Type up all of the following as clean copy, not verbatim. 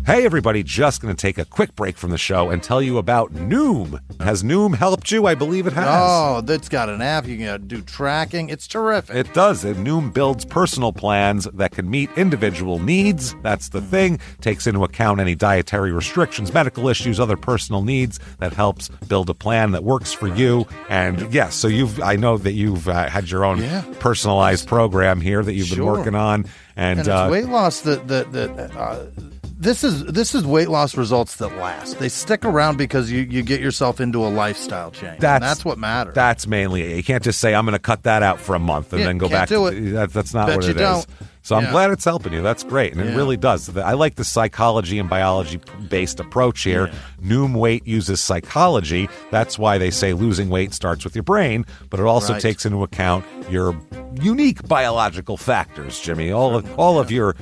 Hey, everybody, just going to take a quick break from the show and tell you about Noom. Has Noom helped you? I believe it has. Oh, that's got an app. You can do tracking. It's terrific. It does. Noom builds personal plans that can meet individual needs. That's the thing. Takes into account any dietary restrictions, medical issues, other personal needs. That helps build a plan that works for you. And yes, so I know that you've had your own personalized program here that you've been working on. And it's weight loss This is weight loss results that last. They stick around because you get yourself into a lifestyle change. That's what matters. That's mainly it. You can't just say, I'm going to cut that out for a month and then go back to it. That's not what it is. So I'm glad it's helping you. That's great. And it really does. I like the psychology and biology-based approach here. Yeah. Noom Weight uses psychology. That's why they say losing weight starts with your brain, but it also takes into account your unique biological factors, Jimmy. All of your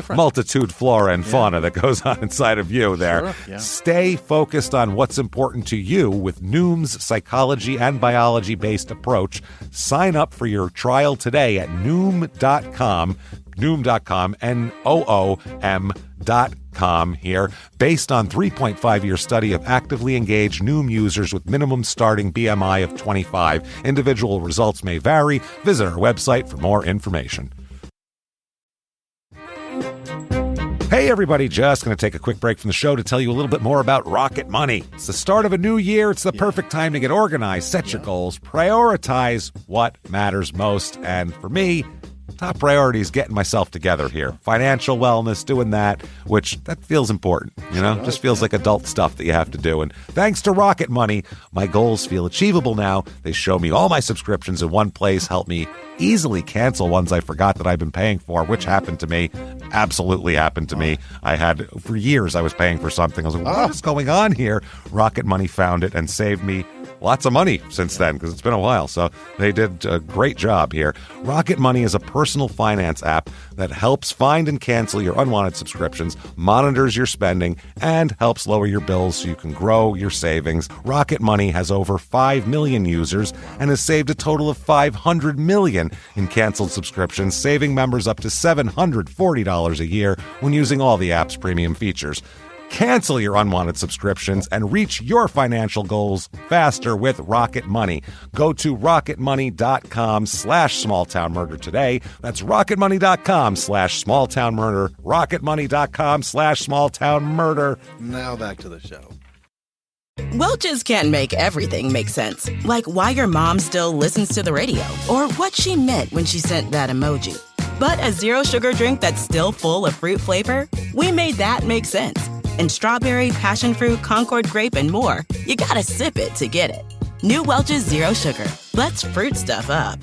multitude flora and fauna that goes on inside of you there. Sure. Yeah. Stay focused on what's important to you with Noom's psychology and biology-based approach. Sign up for your trial today at Noom.com, Noom.com here, based on 3.5-year study of actively engaged Noom users with minimum starting BMI of 25. Individual results may vary. Visit our website for more information. Hey, everybody, just going to take a quick break from the show to tell you a little bit more about Rocket Money. It's the start of a new year. It's the perfect time to get organized, set your goals, prioritize what matters most. And for me, top priority is getting myself together here. Financial wellness, doing that, which that feels important, just feels like adult stuff that you have to do. And thanks to Rocket Money, my goals feel achievable now. They show me all my subscriptions in one place, help me easily cancel ones I forgot that I've been paying for, which happened to me, absolutely happened to me. For years, I was paying for something. I was like, what is going on here? Rocket Money found it and saved me lots of money since then, because it's been a while. So they did a great job here. Rocket Money is a personal finance app that helps find and cancel your unwanted subscriptions, monitors your spending, and helps lower your bills so you can grow your savings. Rocket Money has over 5 million users and has saved a total of $500 million in canceled subscriptions, saving members up to $740 a year when using all the app's premium features. Cancel your unwanted subscriptions and reach your financial goals faster with Rocket Money. Go to rocketmoney.com/smalltownmurder today. That's rocketmoney.com/smalltownmurder. rocketmoney.com/smalltownmurder. Now back to the show. Welch's can't make everything make sense. Like why your mom still listens to the radio or what she meant when she sent that emoji. But a zero sugar drink that's still full of fruit flavor, we made that make sense. And strawberry, passion fruit, Concord grape, and more. You gotta sip it to get it. New Welch's Zero Sugar. Let's fruit stuff up.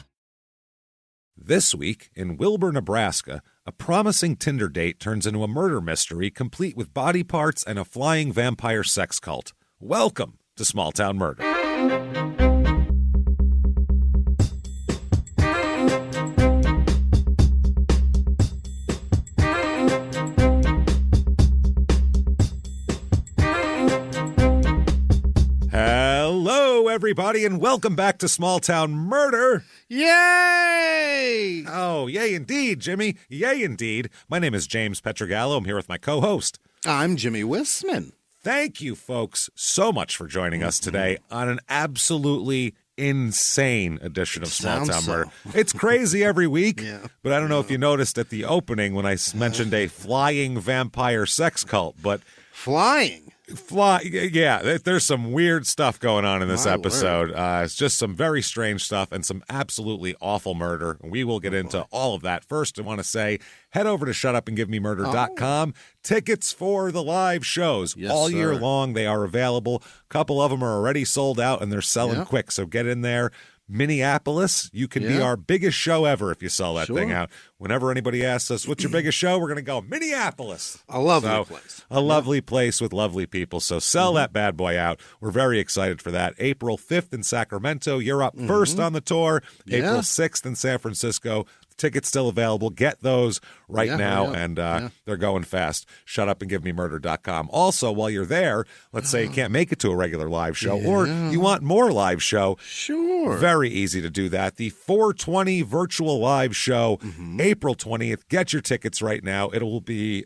This week, in Wilber, Nebraska, a promising Tinder date turns into a murder mystery complete with body parts and a flying vampire sex cult. Welcome to Small Town Murder. Hello, everybody, and welcome back to Small Town Murder. Yay! Oh, yay indeed, Jimmy. Yay indeed. My name is James Pietragallo. I'm here with my co-host. I'm Jimmie Whisman. Thank you, folks, so much for joining us today on an absolutely insane edition of Small Town Murder. It's crazy every week, but I don't know if you noticed at the opening when I mentioned a flying vampire sex cult, but... Flying? Yeah, there's some weird stuff going on in this episode. It's just some very strange stuff and some absolutely awful murder. We will get into all of that. First, I want to say, head over to shutupandgivememurder.com. Tickets for the live shows all year long. They are available. A couple of them are already sold out, and they're selling quick, so get in there. Minneapolis, you can be our biggest show ever if you sell that thing out. Whenever anybody asks us, what's your biggest show? We're going to go, Minneapolis. A lovely place. A lovely place with lovely people. So sell that bad boy out. We're very excited for that. April 5th in Sacramento. You're up first on the tour. April 6th in San Francisco. Tickets still available. Get those right now, and they're going fast. Shutupandgivememurder.com. Also, while you're there, let's say you can't make it to a regular live show, or you want more live show. Sure. Very easy to do that. The 420 virtual live show, April 20th. Get your tickets right now. It will be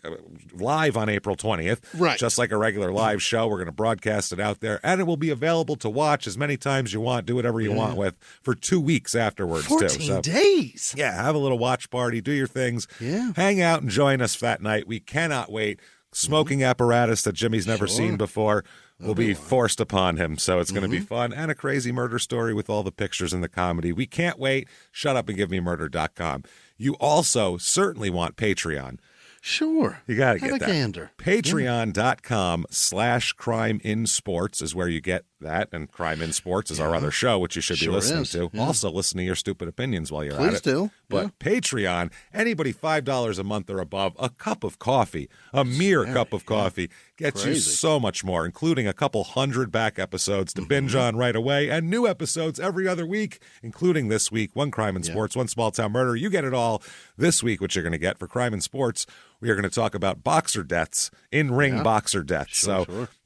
live on April 20th. Right. Just like a regular live show. We're going to broadcast it out there, and it will be available to watch as many times you want. Do whatever you want with for 2 weeks afterwards, 14 days. Yeah, have a little watch party. Do your things. Yeah. Hang out and join us that night. We cannot wait. Smoking apparatus that Jimmie's never seen before will be forced upon him, so it's going to be fun, and a crazy murder story with all the pictures and the comedy. We can't wait. Shutupandgivememurder.com. You also certainly want Patreon. Sure. You got to get Have a that. gander. Patreon.com/Crime in Sports is where you get that, and Crime in Sports is our other show, which you should be listening to. Yeah. Also, listen to your stupid opinions while you're at it. Please do. But Patreon, anybody $5 a month or above, a cup of coffee, a mere cup of coffee, gets you so much more, including a couple hundred back episodes to binge on right away, and new episodes every other week, including this week, one Crime in Sports, one Small Town Murder. You get it all this week, what you're going to get for Crime in Sports. We are going to talk about boxer deaths, in-ring boxer deaths.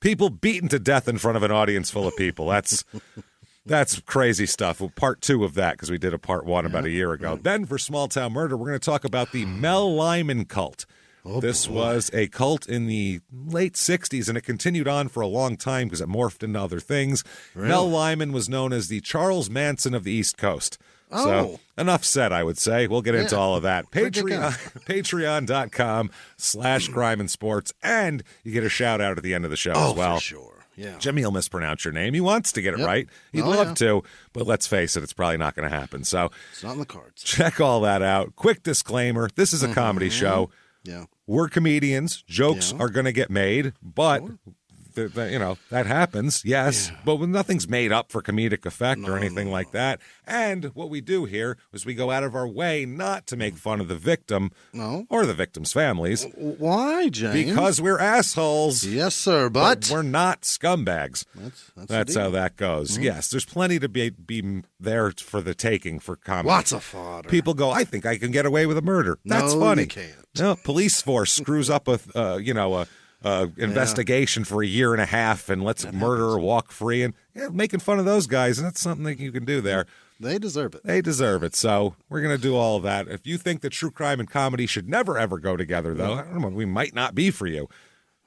People beaten to death in front of an audience full of people. That's crazy stuff. Well, part 2 of that, because we did a part 1 about a year ago. Then for Small Town Murder, we're going to talk about the Mel Lyman cult. This was a cult in the late 60s, and it continued on for a long time because it morphed into other things. Really? Mel Lyman was known as the Charles Manson of the East Coast. So enough said, I would say. We'll get into all of that. Patreon.com/Crime in Sports, and you get a shout out at the end of the show as well. For sure. Yeah. Jimmie will mispronounce your name. He wants to get it right. He'd love to, but let's face it, it's probably not going to happen. So it's not in the cards. Check all that out. Quick disclaimer, this is a comedy show. Yeah. We're comedians. Jokes are going to get made, but that happens, yes, but nothing's made up for comedic effect or anything like that. And what we do here is we go out of our way not to make fun of the victim or the victim's families. Why, James? Because we're assholes. Yes, sir, but we're not scumbags. That's how that goes. Yes, there's plenty to be there for the taking for comedy. Lots of fodder. People go, I think I can get away with a murder. That's funny. You can't. No, police force screws up a investigation for a year and a half and lets a murderer walk free, and making fun of those guys, and that's something that you can do there. They deserve it. They deserve it. So we're going to do all of that. If you think that true crime and comedy should never, ever go together, though, I don't know, we might not be for you.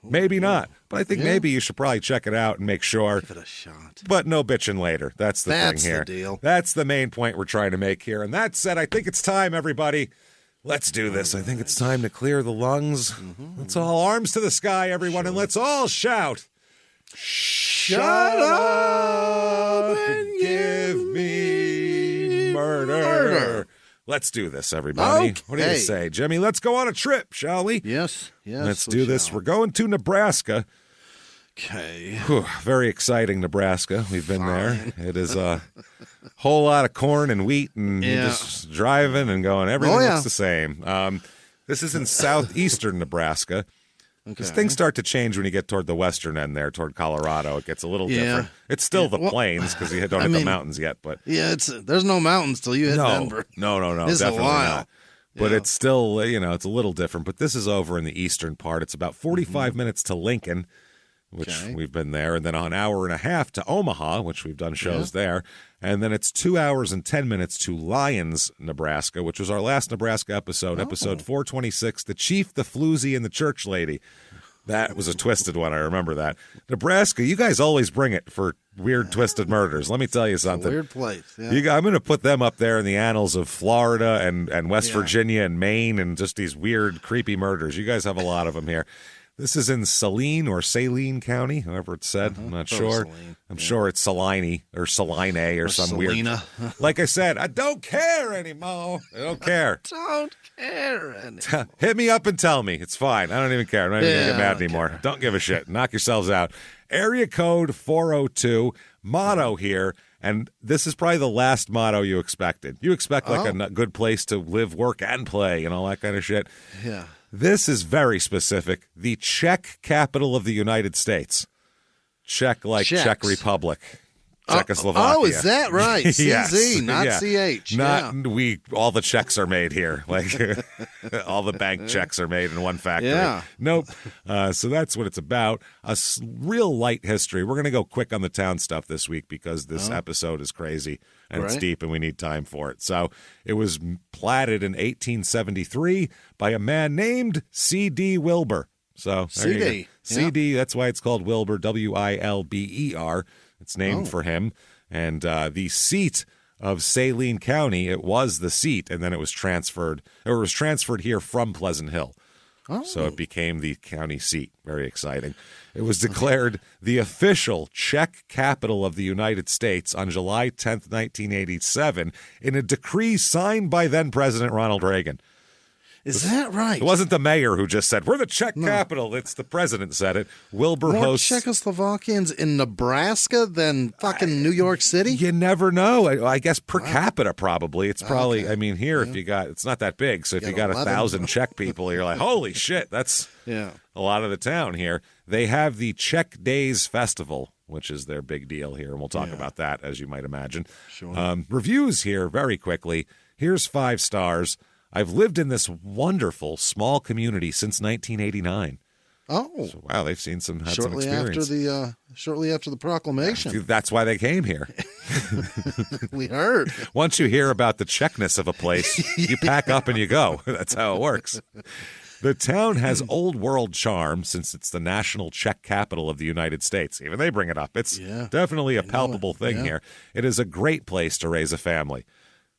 Maybe not. But I think maybe you should probably check it out and make sure. Give it a shot. But no bitching later. That's the thing here. That's the deal. That's the main point we're trying to make here. And that said, I think it's time, everybody. Let's do this. I think it's time to clear the lungs. Let's all arms to the sky, everyone, and let's all shout. Shut up and give me murder. Let's do this, everybody. Okay. What do you say, Jimmie? Let's go on a trip, shall we? Yes. Let's do this. We're going to Nebraska. Okay. Very exciting, Nebraska. We've been there. It is a whole lot of corn and wheat, and you're just driving and going, everything looks the same. This is in southeastern Nebraska. Because things start to change when you get toward the western end there, toward Colorado. It gets a little different. It's still the plains because you don't hit the mountains yet. But there's no mountains till you hit Denver. No, It's definitely a while. not. But it's still, it's a little different. But this is over in the eastern part. It's about 45 minutes to Lincoln, which we've been there, and then an hour and a half to Omaha, which we've done shows there. And then it's 2 hours and 10 minutes to Lyons, Nebraska, which was our last Nebraska episode, episode 426, The Chief, the Floozy, and the Church Lady. That was a twisted one. I remember that. Nebraska, you guys always bring it for weird, twisted murders. Let me tell you something. Weird place. Yeah. I'm going to put them up there in the annals of Florida and West Virginia and Maine and just these weird, creepy murders. You guys have a lot of them here. This is in Saline or Saline County, however it's said. I'm not sure. Saline. I'm sure it's Saline or Saline or some Salina. weird. Like I said, I don't care anymore. I don't care. Don't care anymore. Hit me up and tell me. It's fine. I don't even care. I'm not even going to get mad anymore. Don't give a shit. Knock yourselves out. Area code 402. Motto here. And this is probably the last motto you expected. You expect like a good place to live, work, and play and all that kind of shit. Yeah. This is very specific. The Czech capital of the United States. Czech like Czech Republic. Czechoslovakia. Oh, is that right? CZ, Yes. not Yeah. CH. All the checks are made here. Like all the bank checks are made in one factory. Yeah. Nope. So that's what it's about. Real light history. We're going to go quick on the town stuff this week because this episode is crazy and it's deep and we need time for it. So it was platted in 1873 by a man named C.D. Wilber. So CD. CD, that's why it's called Wilber, Wilber. It's named for him. And the seat of Saline County, it was the seat, and then it was transferred here from Pleasant Hill. Oh. So it became the county seat. Very exciting. It was declared the official Czech capital of the United States on July 10th, 1987, in a decree signed by then-President Ronald Reagan. Is that right? It wasn't the mayor who just said, we're the Czech capital. It's the president said it. Wilber More hosts... Czechoslovakians in Nebraska than fucking New York City? You never know. I guess per capita probably. It's probably, I mean, here if you got, it's not that big. So if you got 1,000 Czech people, you're like, holy shit, that's a lot of the town here. They have the Czech Days Festival, which is their big deal here. And we'll talk about that, as you might imagine. Sure. Reviews here very quickly. Here's 5 stars. I've lived in this wonderful small community since 1989. Oh, so, wow! They've seen some shortly experience. Shortly after the proclamation. That's why they came here. We heard. Once you hear about the Czechness of a place, you pack up and you go. That's how it works. The town has old world charm since it's the national Czech capital of the United States. Even they bring it up. It's definitely a palpable thing here. It is a great place to raise a family.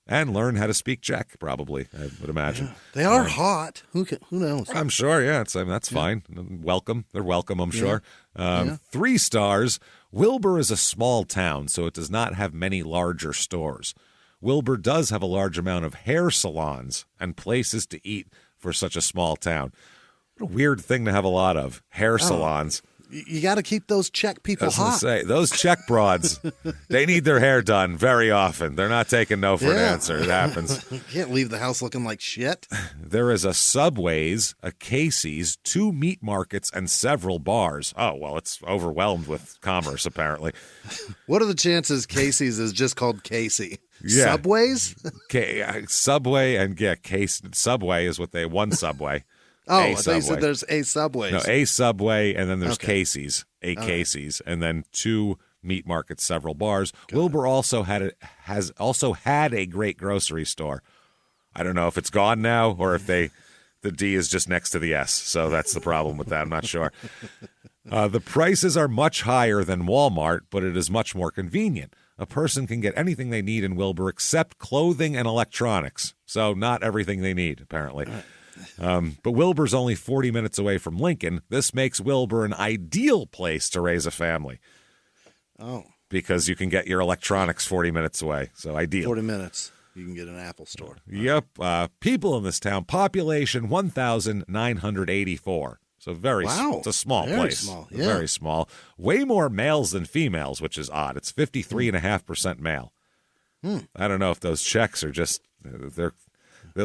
And learn how to speak Czech, probably, I would imagine. Yeah. They are hot. Who knows? I'm sure, that's fine. Welcome. They're welcome, I'm sure. 3 stars. Wilber is a small town, so it does not have many larger stores. Wilber does have a large amount of hair salons and places to eat for such a small town. What a weird thing to have a lot of, hair salons. You got to keep those Czech people hot. Those Czech broads, they need their hair done very often. They're not taking no for an answer. It happens. You can't leave the house looking like shit. There is a Subway's, a Casey's, 2 meat markets, and several bars. Oh, well, it's overwhelmed with commerce, apparently. What are the chances Casey's is just called Casey? Yeah. Subways? Subway and Subway is what one Subway. Oh, I thought you said there's a Subway. No, a Subway, and then there's Casey's, Casey's, and then 2 meat markets, several bars. Wilber has also had a great grocery store. I don't know if it's gone now or if the D is just next to the S, so that's the problem with that. I'm not sure. The prices are much higher than Walmart, but it is much more convenient. A person can get anything they need in Wilber except clothing and electronics, so not everything they need, apparently. But Wilbur's only 40 minutes away from Lincoln. This makes Wilber an ideal place to raise a family. Oh. Because you can get your electronics 40 minutes away. So ideal. 40 minutes. You can get an Apple store. Yep. People in this town, population 1,984. So it's a small place. Small. Yeah. Very small. Way more males than females, which is odd. It's 53.5% male. I don't know if those Czechs are just, they're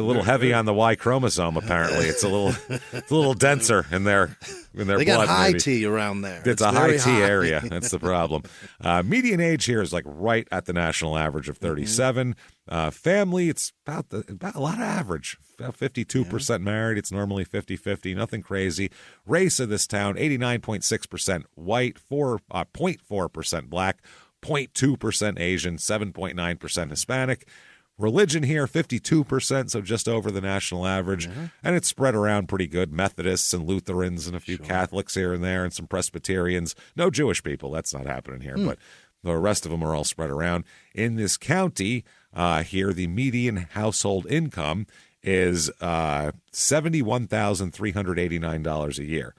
a little heavy on the Y chromosome, apparently. It's a little denser in their blood. They got high maybe. T around there. It's a high T area. That's the problem. Median age here is like right at the national average of 37. Family, it's about a lot of average. About 52% married. It's normally 50-50. Nothing crazy. Race of this town, 89.6% white, 0.4% black, 0.2% Asian, 7.9% Hispanic. Religion here, 52%, so just over the national average. And it's spread around pretty good. Methodists and Lutherans and a few Catholics here and there and some Presbyterians. No Jewish people. That's not happening here. But the rest of them are all spread around. In this county, here, the median household income is $71,389 a year,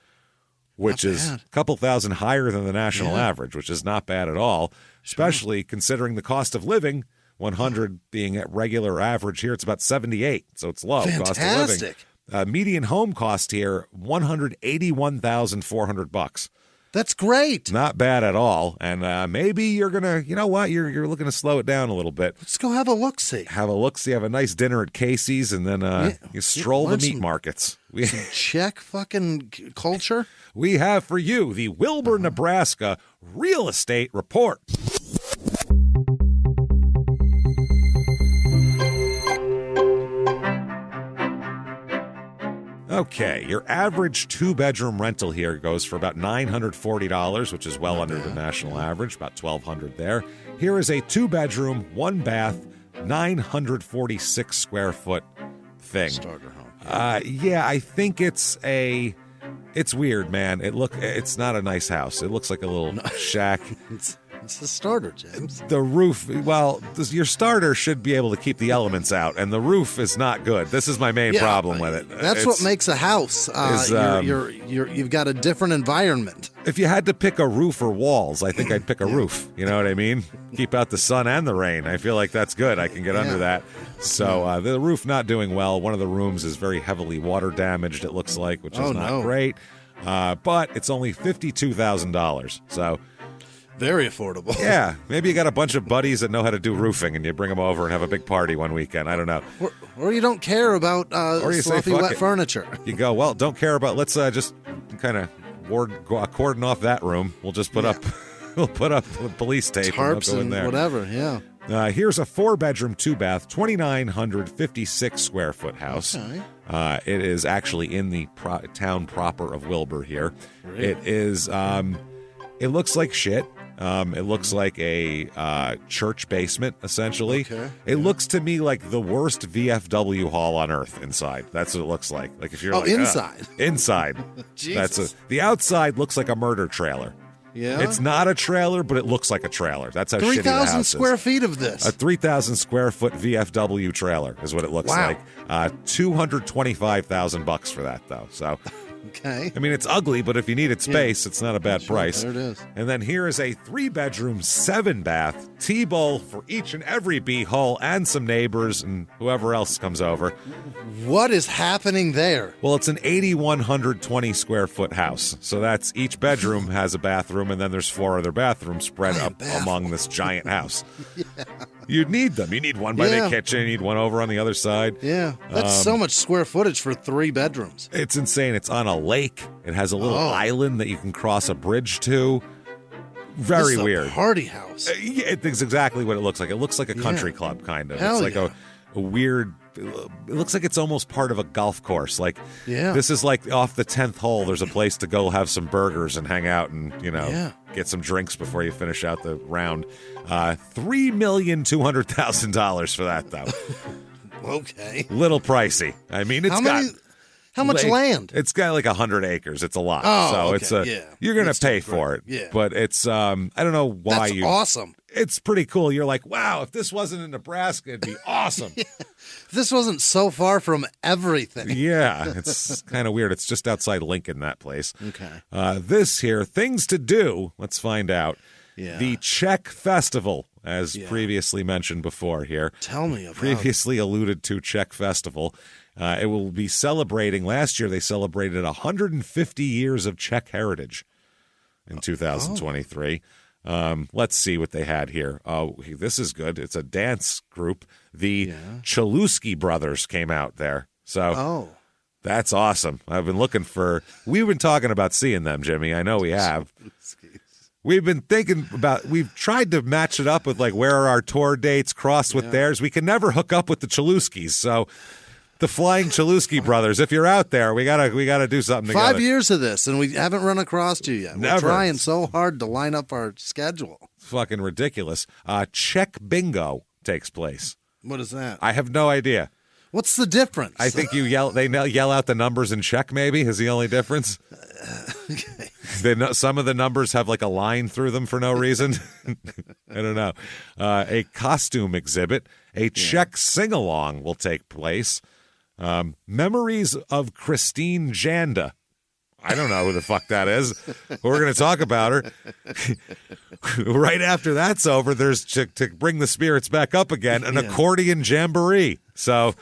which is a couple thousand higher than the national average, which is not bad at all, especially considering the cost of living. 100 being at regular average here, it's about 78, so it's low cost of living. Median home cost here, $181,400. That's great. Not bad at all. And maybe you're gonna, you know what, you're looking to slow it down a little bit. Let's go have a look-see. Have a nice dinner at Casey's, and then you stroll the meat markets. Some Czech fucking culture. We have for you the Wilber, Nebraska real estate report. Okay, your average two-bedroom rental here goes for about $940, which is well under the national average, about $1,200 there. Here is a two-bedroom, one-bath, 946 square foot thing. Starter home. Yeah, I think it's weird, man. It's not a nice house. It looks like a little shack. It's a starter, James. The roof, your starter should be able to keep the elements out, and the roof is not good. This is my main problem with it. That's what makes a house. You've got a different environment. If you had to pick a roof or walls, I think I'd pick a roof. You know what I mean? Keep out the sun and the rain. I feel like that's good. I can get under that. So the roof not doing well. One of the rooms is very heavily water damaged, it looks like, which is not great. But it's only $52,000. So... very affordable. Yeah, maybe you got a bunch of buddies that know how to do roofing, and you bring them over and have a big party one weekend. I don't know. Or you don't care about sloppy wet furniture. You go, well, don't care about. Let's just kind of cordon off that room. We'll just put up police tape, tarps and, in there. Whatever. Yeah. Here's a 4-bedroom, 2-bath, 2,956 square foot house. Okay. It is actually in the town proper of Wilber here. Really? It is. It looks like shit. It looks like a church basement, essentially. Okay. It looks to me like the worst VFW hall on earth inside. That's what it looks like. Like if you're inside. Inside. Jesus. The outside looks like a murder trailer. Yeah. It's not a trailer, but it looks like a trailer. That's how shitty the house is. 3,000 square feet of this. A 3,000 square foot VFW trailer is what it looks like. $225,000 for that, though. So. Okay. I mean, it's ugly, but if you needed space, it's not a bad price. There it is. And then here is a 3-bedroom, 7-bath T-bowl for each and every bee-hole and some neighbors and whoever else comes over. What is happening there? Well, it's an 8,120 square foot house. So that's each bedroom has a bathroom, and then there's 4 other bathrooms spread up among this giant house. You'd need them. You need one by the kitchen. You need one over on the other side. Yeah. That's so much square footage for 3 bedrooms. It's insane. It's on a lake. It has a little island that you can cross a bridge to. Very weird. Party house. It's exactly what it looks like. It looks like a country club, kind of. Hell it's like a weird... It looks like it's almost part of a golf course. Like, this is like off the 10th hole, there's a place to go have some burgers and hang out and, get some drinks before you finish out the round. $3,200,000 for that, though. Okay. Little pricey. I mean, how much land? It's got like 100 acres. It's a lot. You're going to pay for it. Yeah. But it's, I don't know why That's awesome. It's pretty cool. You're like, wow, if this wasn't in Nebraska, it'd be awesome. If this wasn't so far from everything. Yeah, it's kind of weird. It's just outside Lincoln, that place. Okay. This here, things to do. Let's find out. Yeah. The Czech Festival, as previously mentioned before here. Tell me about previously alluded to Czech Festival. It will be celebrating, last year they celebrated 150 years of Czech heritage in 2023. Let's see what they had here. Oh, this is good. It's a dance group. The Chaluski brothers came out there. So that's awesome. We've been talking about seeing them, Jimmy. I know we have. We've been thinking we've tried to match it up with like where are our tour dates crossed with theirs. We can never hook up with the Chaluskis. So the Flying Chaluski brothers, if you're out there, we gotta do something together. 5 years of this, and we haven't run across you yet. Never. We're trying so hard to line up our schedule. It's fucking ridiculous. Czech bingo takes place. What is that? I have no idea. What's the difference? I think they yell out the numbers in Czech, maybe, is the only difference. Okay. Some of the numbers have like a line through them for no reason. I don't know. A costume exhibit, a Czech sing-along will take place. Memories of Christine Janda. I don't know who the fuck that is. We're going to talk about her. Right after that's over, there's to bring the spirits back up again, an accordion jamboree. So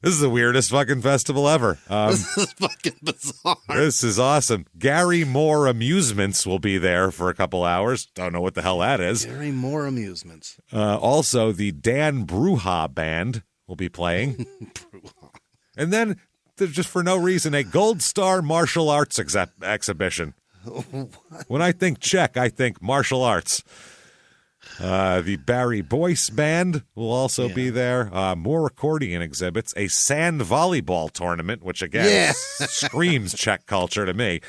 this is the weirdest fucking festival ever. This is fucking bizarre. This is awesome. Gary Moore Amusements will be there for a couple hours. Don't know what the hell that is. Gary Moore Amusements. Also, the Dan Bruja Band will be playing. And then, just for no reason, a Gold Star martial arts exhibition. When I think Czech, I think martial arts. The Barry Boyce Band will also be there. More accordion exhibits. A sand volleyball tournament, which again screams Czech culture to me.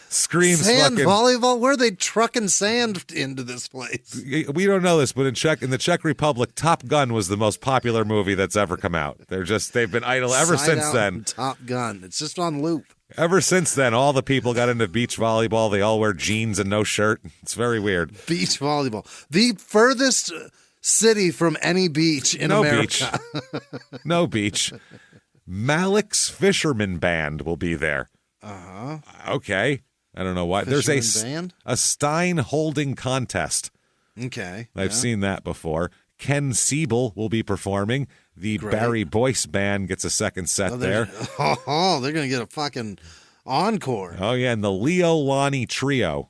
Screams sand fucking volleyball. Where are they trucking sand into this place? We don't know this, but in the Czech Republic, Top Gun was the most popular movie that's ever come out. They've been idle ever since then. Top Gun. It's just on loop. Ever since then, all the people got into beach volleyball. They all wear jeans and no shirt. It's very weird. Beach volleyball. The furthest city from any beach in America. No beach. Malik's Fisherman Band will be there. Okay. I don't know why. There's a Stein holding contest. Okay. I've seen that before. Ken Siebel will be performing. The Barry Boyce Band gets a second set there. Oh, they're going to get a fucking encore. Oh, yeah. And the Leo Lonnie Trio.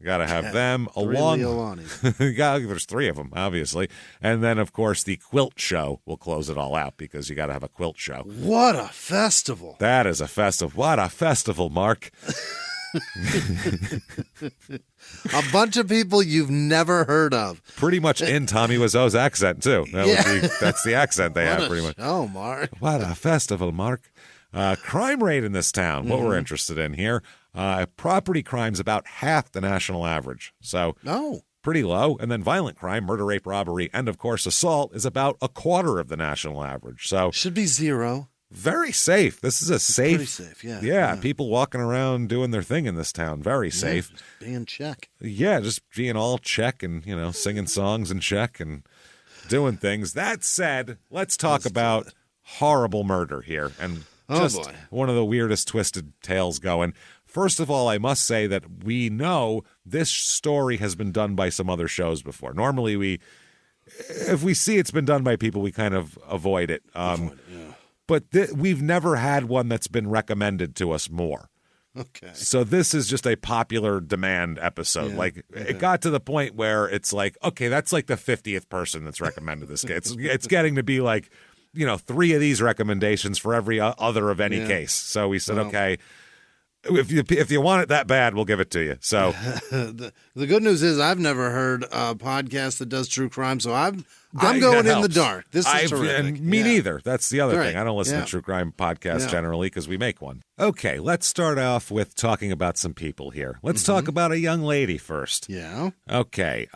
Got to have them along. There's three of them, obviously. And then, of course, the Quilt Show will close it all out because you got to have a quilt show. What a festival. That is a festival. What a festival, Mark. A bunch of people you've never heard of. Pretty much in Tommy Wiseau's accent, too. That's the accent they have, pretty much. Oh, Mark. What a festival, Mark. Crime rate in this town, what we're interested in here. Property crime's about half the national average. So pretty low. And then violent crime, murder, rape, robbery, and, of course, assault is about a quarter of the national average. So should be zero. Very safe. This is pretty safe, yeah. People walking around doing their thing in this town. Very safe. Just being Czech. Yeah, just being all Czech and, singing songs in Czech and doing things. That said, let's talk about horrible murder here. And just one of the weirdest twisted tales going. First of all, I must say that we know this story has been done by some other shows before. Normally, if we see it's been done by people, we kind of avoid it. But we've never had one that's been recommended to us more. Okay. So this is just a popular demand episode. It got to the point where it's like, okay, that's like the 50th person that's recommended this. It's getting to be like, 3 of these recommendations for every other of any case. So we said, okay, if you want it that bad, we'll give it to you. So the good news is I've never heard a podcast that does true crime, so I'm going in the dark. This is terrific. And me neither. That's the other thing. I don't listen to true crime podcasts generally because we make one. Okay, let's start off with talking about some people here. Let's talk about a young lady first. Yeah. Okay,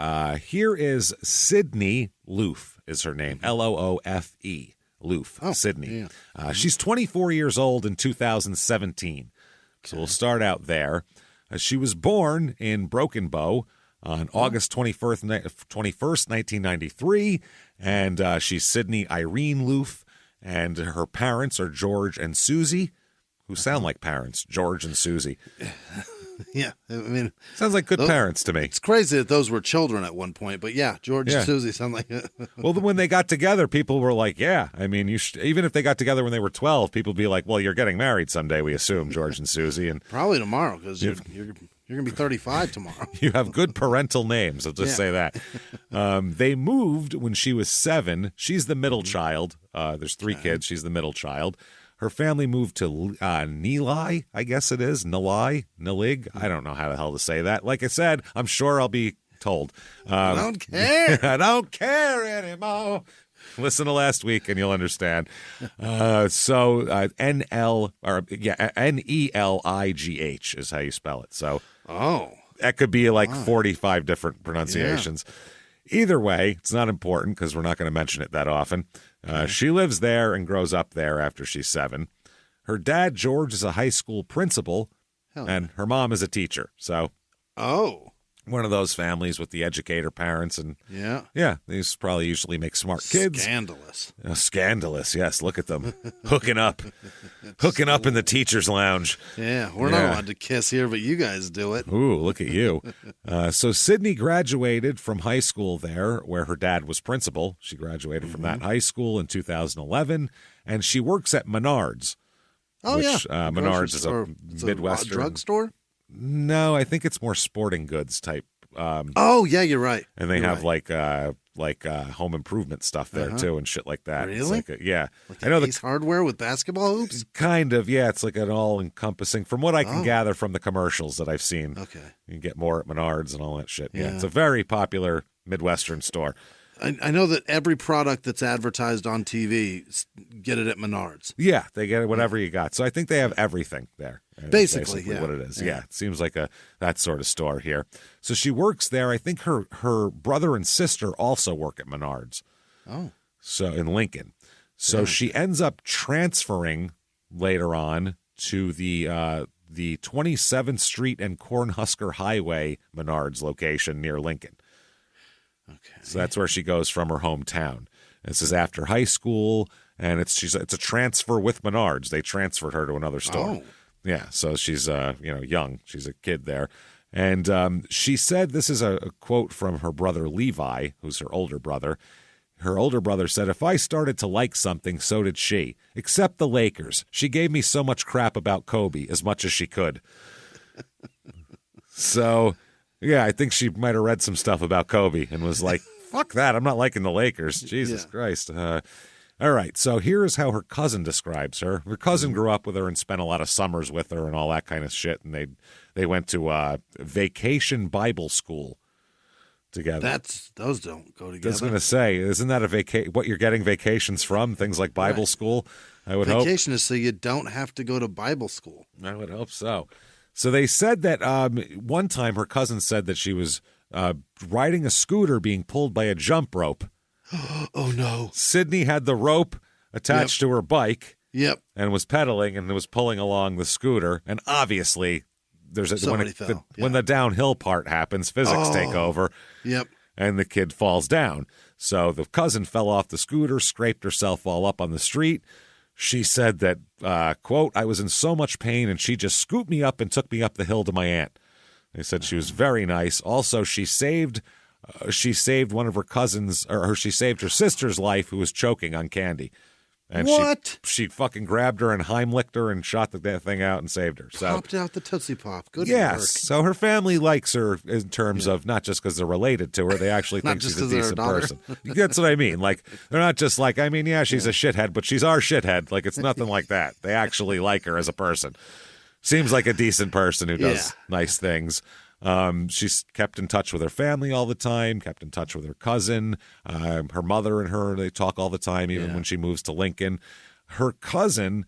here is Sydney Loof is her name. Loofe. Loof. Sydney. Yeah. She's 24 years old in 2017. So we'll start out there. She was born in Broken Bow on August 21st, 1993, and she's Sydney Irene Loof, and her parents are George and Susie, who sound like parents, George and Susie. Yeah, I mean, sounds like good parents to me. It's crazy that those were children at one point, but George and Susie sound like. Well, when they got together, people were like, "Yeah." I mean, even if they got together when they were 12, people would be like, "Well, you're getting married someday, we assume, George and Susie." And probably tomorrow because you're going to be 35 tomorrow. You have good parental names. I'll just say that. They moved when she was 7. She's the middle child. There's 3 kids. She's the middle child. Her family moved to Nilai, I guess it is. Nilig. I don't know how the hell to say that. Like I said, I'm sure I'll be told. I don't care. I don't care anymore. Listen to last week and you'll understand. Neligh is how you spell it. So that could be like 45 different pronunciations. Yeah. Either way, it's not important because we're not going to mention it that often. She lives there and grows up there after she's 7. Her dad, George, is a high school principal, and her mom is a teacher. So, one of those families with the educator parents. And these probably usually make smart kids. Scandalous. Scandalous, yes. Look at them. Hooking up in the teacher's lounge. Yeah, we're not allowed to kiss here, but you guys do it. Ooh, look at you. So Sydney graduated from high school there where her dad was principal. She graduated from that high school in 2011, and she works at Menards. Menards is a Midwestern drugstore? No, I think it's more sporting goods type. You're right. And they have like home improvement stuff there too and shit like that. Really? It's like I know Ace Hardware with basketball hoops? Kind of, yeah. It's like an all-encompassing, from what I can gather from the commercials that I've seen. Okay. You can get more at Menards and all that shit. Yeah, it's a very popular Midwestern store. I know that every product that's advertised on TV, get it at Menards. Yeah, they get it whatever you got. So I think they have everything there. Basically what it is. Yeah, it seems like that sort of store here. So she works there. I think her brother and sister also work at Menards. Oh. So in Lincoln. So she ends up transferring later on to the 27th Street and Cornhusker Highway Menards location near Lincoln. Okay. So that's where she goes from her hometown. This is after high school, and it's a transfer with Menards. They transferred her to another store. Oh. Yeah, so she's young. She's a kid there. And she said, this is a quote from her brother Levi, who's her older brother. Her older brother said, "If I started to like something, so did she. Except the Lakers. She gave me so much crap about Kobe, as much as she could." So, yeah, I think she might have read some stuff about Kobe and was like, fuck that, I'm not liking the Lakers. Jesus Christ. All right, so here's how her cousin describes her. Her cousin grew up with her and spent a lot of summers with her and all that kind of shit, and they went to vacation Bible school together. Those don't go together. I was going to say, isn't that what you're getting vacations from? Things like Bible school, I would hope. Vacation is so you don't have to go to Bible school. I would hope so. So they said that one time her cousin said that she was riding a scooter being pulled by a jump rope. Oh, no. Sydney had the rope attached to her bike and was pedaling and was pulling along the scooter. And obviously, when the downhill part happens, physics take over. Yep. And the kid falls down. So the cousin fell off the scooter, scraped herself all up on the street. She said that, quote, "I was in so much pain, and she just scooped me up and took me up the hill to my aunt." They said she was very nice. Also, she saved one of her cousins, or she saved her sister's life, who was choking on candy. And what? She fucking grabbed her and Heimlicked her and shot the thing out and saved her. So popped out the Tootsie Pop. Good yes. work. So her family likes her in terms of not just because they're related to her. They actually think she's a decent person. That's what I mean. Like, they're not just like, I mean, yeah, she's a shithead, but she's our shithead. Like, it's nothing like that. They actually like her as a person. Seems like a decent person who does nice things. She's kept in touch with her family all the time, kept in touch with her cousin, her mother and her, they talk all the time, even when she moves to Lincoln. Her cousin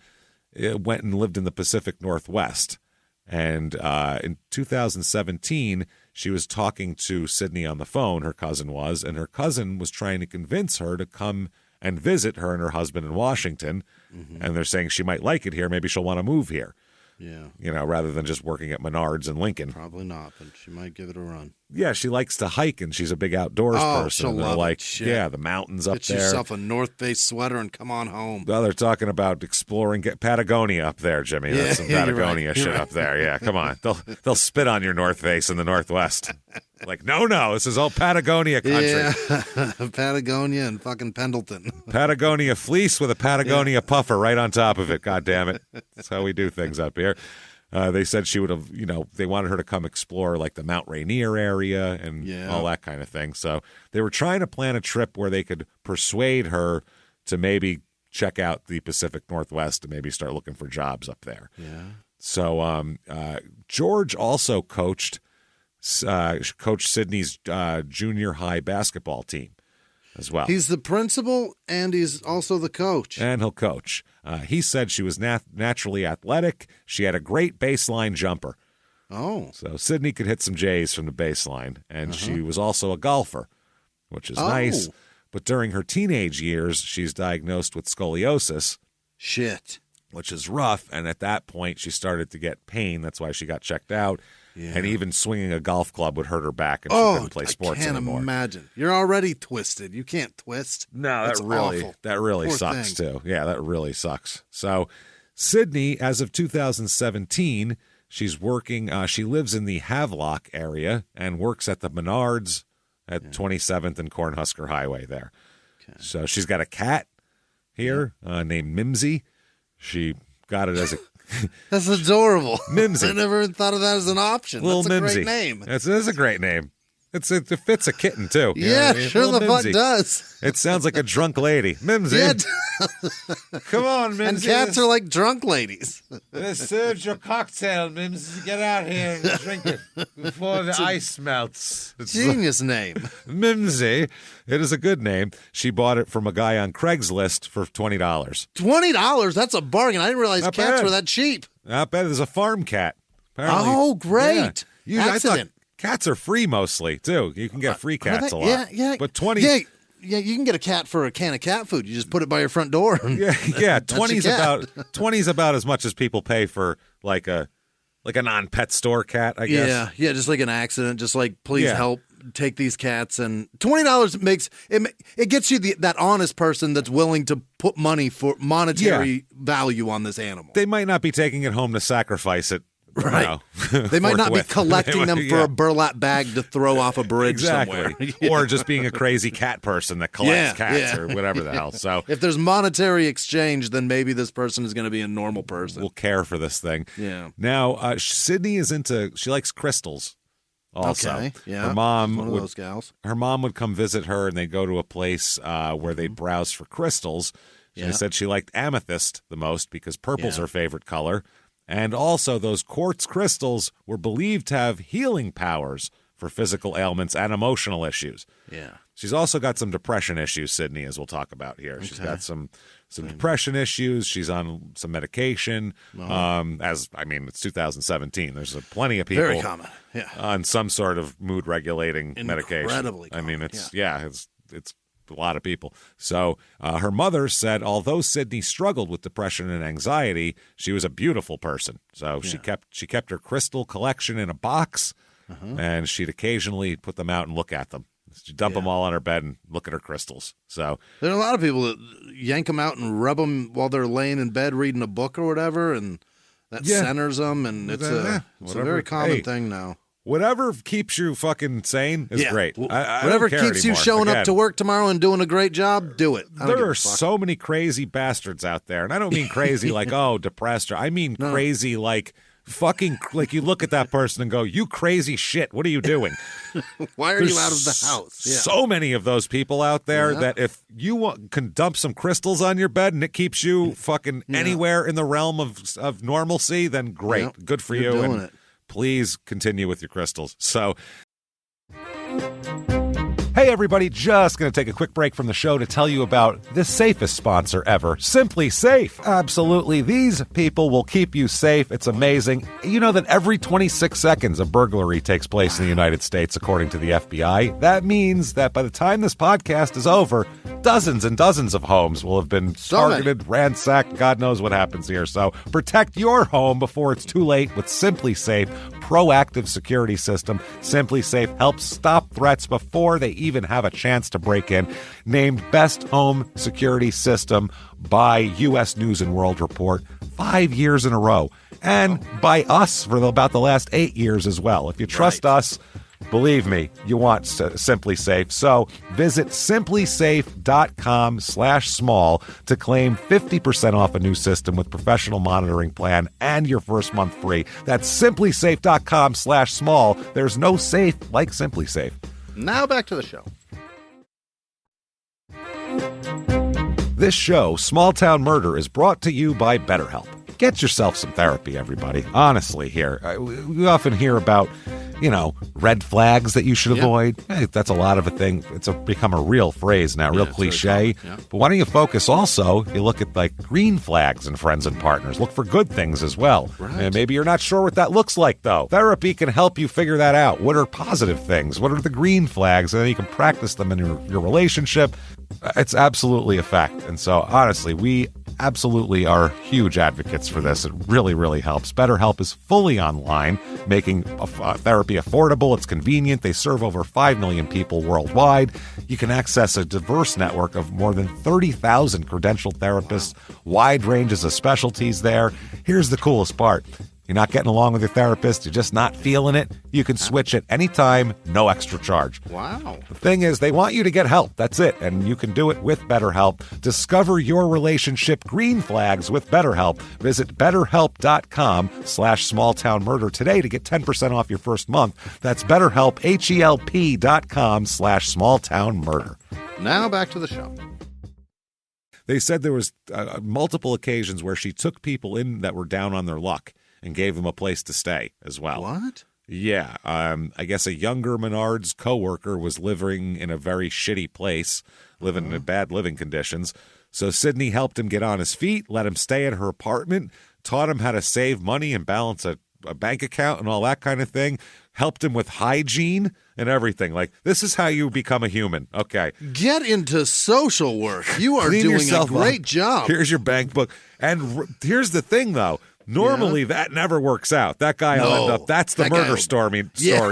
went and lived in the Pacific Northwest. And in 2017, she was talking to Sydney on the phone, her cousin was, and her cousin was trying to convince her to come and visit her and her husband in Washington. Mm-hmm. And they're saying she might like it here. Maybe she'll want to move here. Yeah. You know, rather than just working at Menards in Lincoln. Probably not, but she might give it a run. Yeah, she likes to hike, and she's a big outdoors person. She'll love like, it. yeah, the mountains up there. Get yourself a North Face sweater and come on home. Well, they're talking about exploring Patagonia up there, Jimmy. That's some Patagonia shit up there. Yeah, come on. They'll spit on your North Face in the Northwest. Like, no, this is all Patagonia country. Yeah, Patagonia and fucking Pendleton. Patagonia fleece with a Patagonia puffer right on top of it. God damn it. That's how we do things up here. They said she would have, they wanted her to come explore like the Mount Rainier area and all that kind of thing. So they were trying to plan a trip where they could persuade her to maybe check out the Pacific Northwest and maybe start looking for jobs up there. Yeah. So George also coached Sydney's junior high basketball team as well. He's the principal and he's also the coach. And he'll coach. He said she was naturally athletic. She had a great baseline jumper. Oh. So Sydney could hit some J's from the baseline. And she was also a golfer, which is nice. But during her teenage years, she's diagnosed with scoliosis. Shit. Which is rough. And at that point, she started to get pain. That's why she got checked out. Yeah. And even swinging a golf club would hurt her back, and she couldn't play sports anymore. I can't imagine. You're already twisted. You can't twist. No, that's awful. That really sucks too. Yeah, that really sucks. So, Sydney, as of 2017, she's working. She lives in the Havelock area and works at the Menards at 27th and Cornhusker Highway there. Okay. So she's got a cat here named Mimsy. She got it as a. That's adorable. Mimsy. I never thought of that as an option. Little That's a Mimsy. great name. It is a great name. It fits a kitten, too. Yeah, sure the fuck does. It sounds like a drunk lady. Mimsy. Yeah. Come on, Mimsy. And cats are like drunk ladies. Serve your cocktail, Mimsy. Get out here and drink it before the ice melts. Genius name. Mimsy. It is a good name. She bought it from a guy on Craigslist for $20. $20? That's a bargain. I didn't realize cats were that cheap. Not bad. There's a farm cat. Apparently. Oh, great. Yeah. Accident. Cats are free mostly, too. You can get free cats a lot. Yeah. But 20... Yeah, you can get a cat for a can of cat food. You just put it by your front door. Yeah. 20's about as much as people pay for like a non-pet store cat, I guess. Yeah, just like an accident. Just like, please help take these cats. And $20 makes it gets you that honest person that's willing to put money for monetary value on this animal. They might not be taking it home to sacrifice it. Right. They might not be collecting them for a burlap bag to throw off a bridge somewhere. Or just being a crazy cat person that collects cats or whatever the hell. So if there's monetary exchange, then maybe this person is going to be a normal person. We'll care for this thing. Yeah. Now, Sydney she likes crystals also. Okay. Yeah. Her mom one of those gals. Her mom would come visit her and they'd go to a place where they'd browse for crystals. She said she liked amethyst the most because purple's her favorite color. And also, those quartz crystals were believed to have healing powers for physical ailments and emotional issues. Yeah. She's also got some depression issues, Sydney, as we'll talk about here. She's got some depression issues. She's on some medication. It's 2017. There's plenty of people very common. On some sort of mood-regulating medication. Incredibly common. I mean, it's a lot of people. So her mother said, although Sydney struggled with depression and anxiety, she was a beautiful person. So she kept her crystal collection in a box, and she'd occasionally put them out and look at them. She'd dump them all on her bed and look at her crystals. So there are a lot of people that yank them out and rub them while they're laying in bed reading a book or whatever, and that centers them, and it's a very common thing now. Whatever keeps you fucking sane is great. Whatever keeps you showing up to work tomorrow and doing a great job, do it. There are so many crazy bastards out there. And I don't mean crazy like, depressed. I mean crazy like fucking, like you look at that person and go, you crazy shit. What are you doing? Why are you out of the house? Yeah. So many of those people out there that if you can dump some crystals on your bed and it keeps you fucking anywhere in the realm of normalcy, then great. Yep. Good for You're you. doing it. Please continue with your crystals. So, hey everybody, just going to take a quick break from the show to tell you about the safest sponsor ever, Simply Safe. Absolutely, these people will keep you safe. It's amazing. You know that every 26 seconds a burglary takes place in the United States, according to the FBI. That means that by the time this podcast is over, dozens and dozens of homes will have been targeted, ransacked. God knows what happens here. So protect your home before it's too late with Simply Safe proactive security system. Simply Safe helps stop threats before they even have a chance to break in. Named Best Home Security System by U.S. News and World Report 5 years in a row. And by us for about the last 8 years as well. If you trust us, believe me, you want Simply Safe. So visit simplysafe.com/small to claim 50% off a new system with professional monitoring plan and your first month free. That's simplysafe.com/small. There's no safe like Simply Safe. Now back to the show. This show, Small Town Murder, is brought to you by BetterHelp. Get yourself some therapy, everybody. Honestly, here. We often hear about, red flags that you should avoid. Hey, that's a lot of a thing. It's become a real phrase now, real cliche. But why don't you focus also, you look at like green flags in friends and partners. Look for good things as well. Right. And maybe you're not sure what that looks like, though. Therapy can help you figure that out. What are positive things? What are the green flags? And then you can practice them in your relationship. It's absolutely a fact. And so, honestly, we absolutely are huge advocates for this. It really, really helps. BetterHelp is fully online, making therapy affordable. It's convenient. They serve over 5 million people worldwide. You can access a diverse network of more than 30,000 credentialed therapists, wide ranges of specialties there. Here's the coolest part. You're not getting along with your therapist, you're just not feeling it, you can switch at any time, no extra charge. Wow. The thing is, they want you to get help. That's it. And you can do it with BetterHelp. Discover your relationship green flags with BetterHelp. Visit BetterHelp.com/smalltownmurder today to get 10% off your first month. That's BetterHelp, HELP.com/smalltownmurder. Now back to the show. They said there was multiple occasions where she took people in that were down on their luck and gave them a place to stay as well. What? Yeah. I guess a younger Menards coworker was living in a very shitty place, living in bad living conditions. So Sydney helped him get on his feet, let him stay at her apartment, taught him how to save money and balance a bank account and all that kind of thing, helped him with hygiene and everything. Like, this is how you become a human. Okay. Get into social work. You are doing a great job. Here's your bank book. And here's the thing, though. Normally, that never works out. That guy will end up, that's the murder story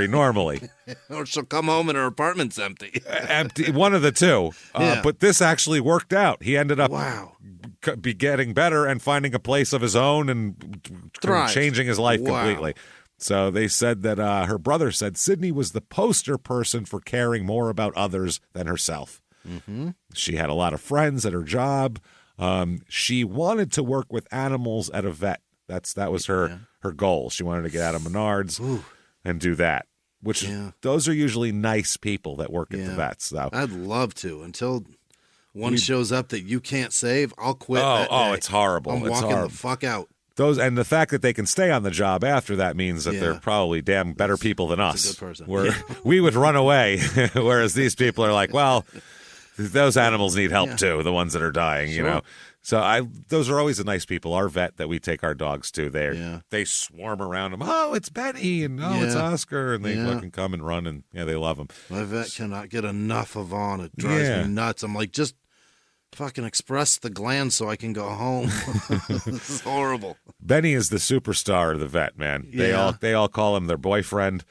normally. Or she'll come home and her apartment's empty. Empty, one of the two. But this actually worked out. He ended up be getting better and finding a place of his own and changing his life completely. So they said that her brother said Sydney was the poster person for caring more about others than herself. Mm-hmm. She had a lot of friends at her job. She wanted to work with animals at a vet. That was her goal. She wanted to get out of Menards and do that, which those are usually nice people that work at the vets, though. I'd love to. Until one shows up that you can't save, I'll quit that day. It's horrible. I'm walking the fuck out. And the fact that they can stay on the job after that means that they're probably damn better people than us. A good person. We would run away, whereas these people are like, well, those animals need help too, the ones that are dying, you know. So those are always the nice people. Our vet that we take our dogs to, they swarm around him. Oh, it's Benny, and it's Oscar, and they fucking come and run, and they love him. My vet cannot get enough of Vaughn. It drives me nuts. I'm like, just fucking express the gland so I can go home. This is horrible. Benny is the superstar of the vet, man. They all call him their boyfriend.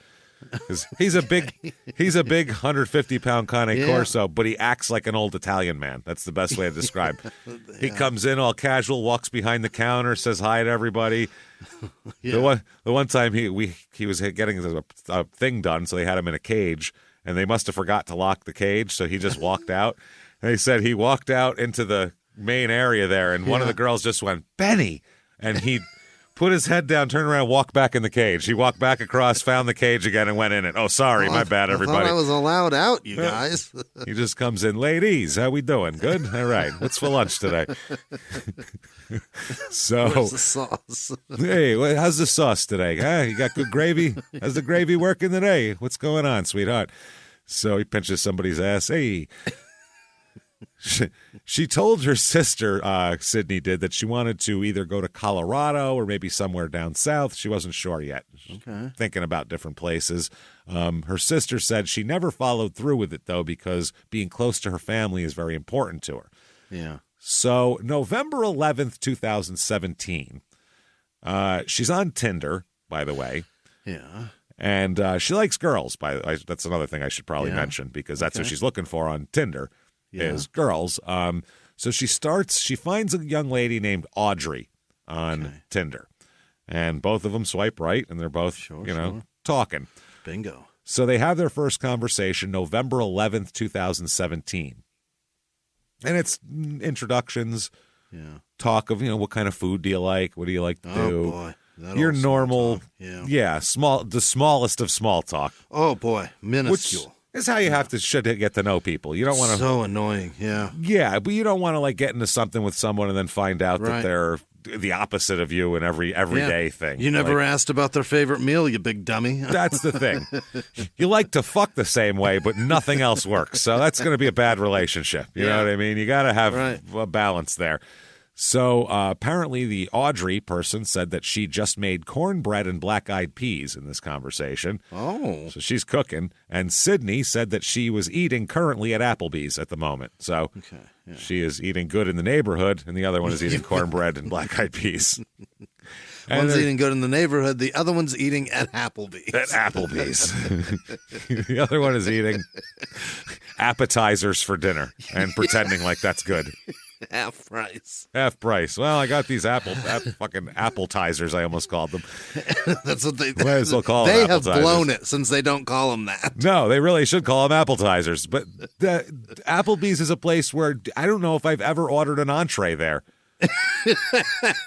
He's a big 150-pound Cane Corso, but he acts like an old Italian man. That's the best way to describe. He comes in all casual, walks behind the counter, says hi to everybody. The one time he was getting a thing done, so they had him in a cage, and they must have forgot to lock the cage, so he just walked out. And they said he walked out into the main area there, and one of the girls just went, Benny, and he put his head down, turned around, walked back in the cage. He walked back across, found the cage again, and went in it. Oh, sorry, my bad, everybody. I thought I was allowed out, you guys. He just comes in, ladies, how we doing? Good? All right. What's for lunch today? So, where's the sauce? Hey, how's the sauce today? Huh? You got good gravy? How's the gravy working today? What's going on, sweetheart? So he pinches somebody's ass. Hey. She told her sister, Sydney did, that she wanted to either go to Colorado or maybe somewhere down south. She wasn't sure yet. Okay. Thinking about different places. Her sister said she never followed through with it, though, because being close to her family is very important to her. Yeah. So November 11th, 2017, she's on Tinder, by the way. Yeah. And she likes girls. That's another thing I should probably mention, because that's what she's looking for on Tinder. Is girls. So she finds a young lady named Audrey on Tinder. And both of them swipe right, and they're both, talking. Bingo. So they have their first conversation November 11th, 2017. And it's introductions, talk of, what kind of food do you like? What do you like to do? Oh, boy. Your normal, the smallest of small talk. Oh, boy, minuscule. Is how you should get to know people. You don't want to. So annoying, yeah. Yeah, but you don't want to get into something with someone and then find out that they're the opposite of you in everyday thing. You never asked about their favorite meal, you big dummy. That's the thing. You like to fuck the same way, but nothing else works. So that's going to be a bad relationship. You know what I mean? You got to have a balance there. So apparently the Audrey person said that she just made cornbread and black-eyed peas in this conversation. Oh. So she's cooking. And Sydney said that she was eating currently at Applebee's at the moment. So she is eating good in the neighborhood, and the other one is eating cornbread and black-eyed peas. One's eating good in the neighborhood. The other one's eating at Applebee's. At Applebee's. The other one is eating appetizers for dinner and pretending like that's good. Half price. Half price. Well, I got these fucking appetizers, I almost called them. That's what they might as well call They them have appetizers. blown it since they don't call them that. No, they really should call them appetizers. But Applebee's is a place where I don't know if I've ever ordered an entree there.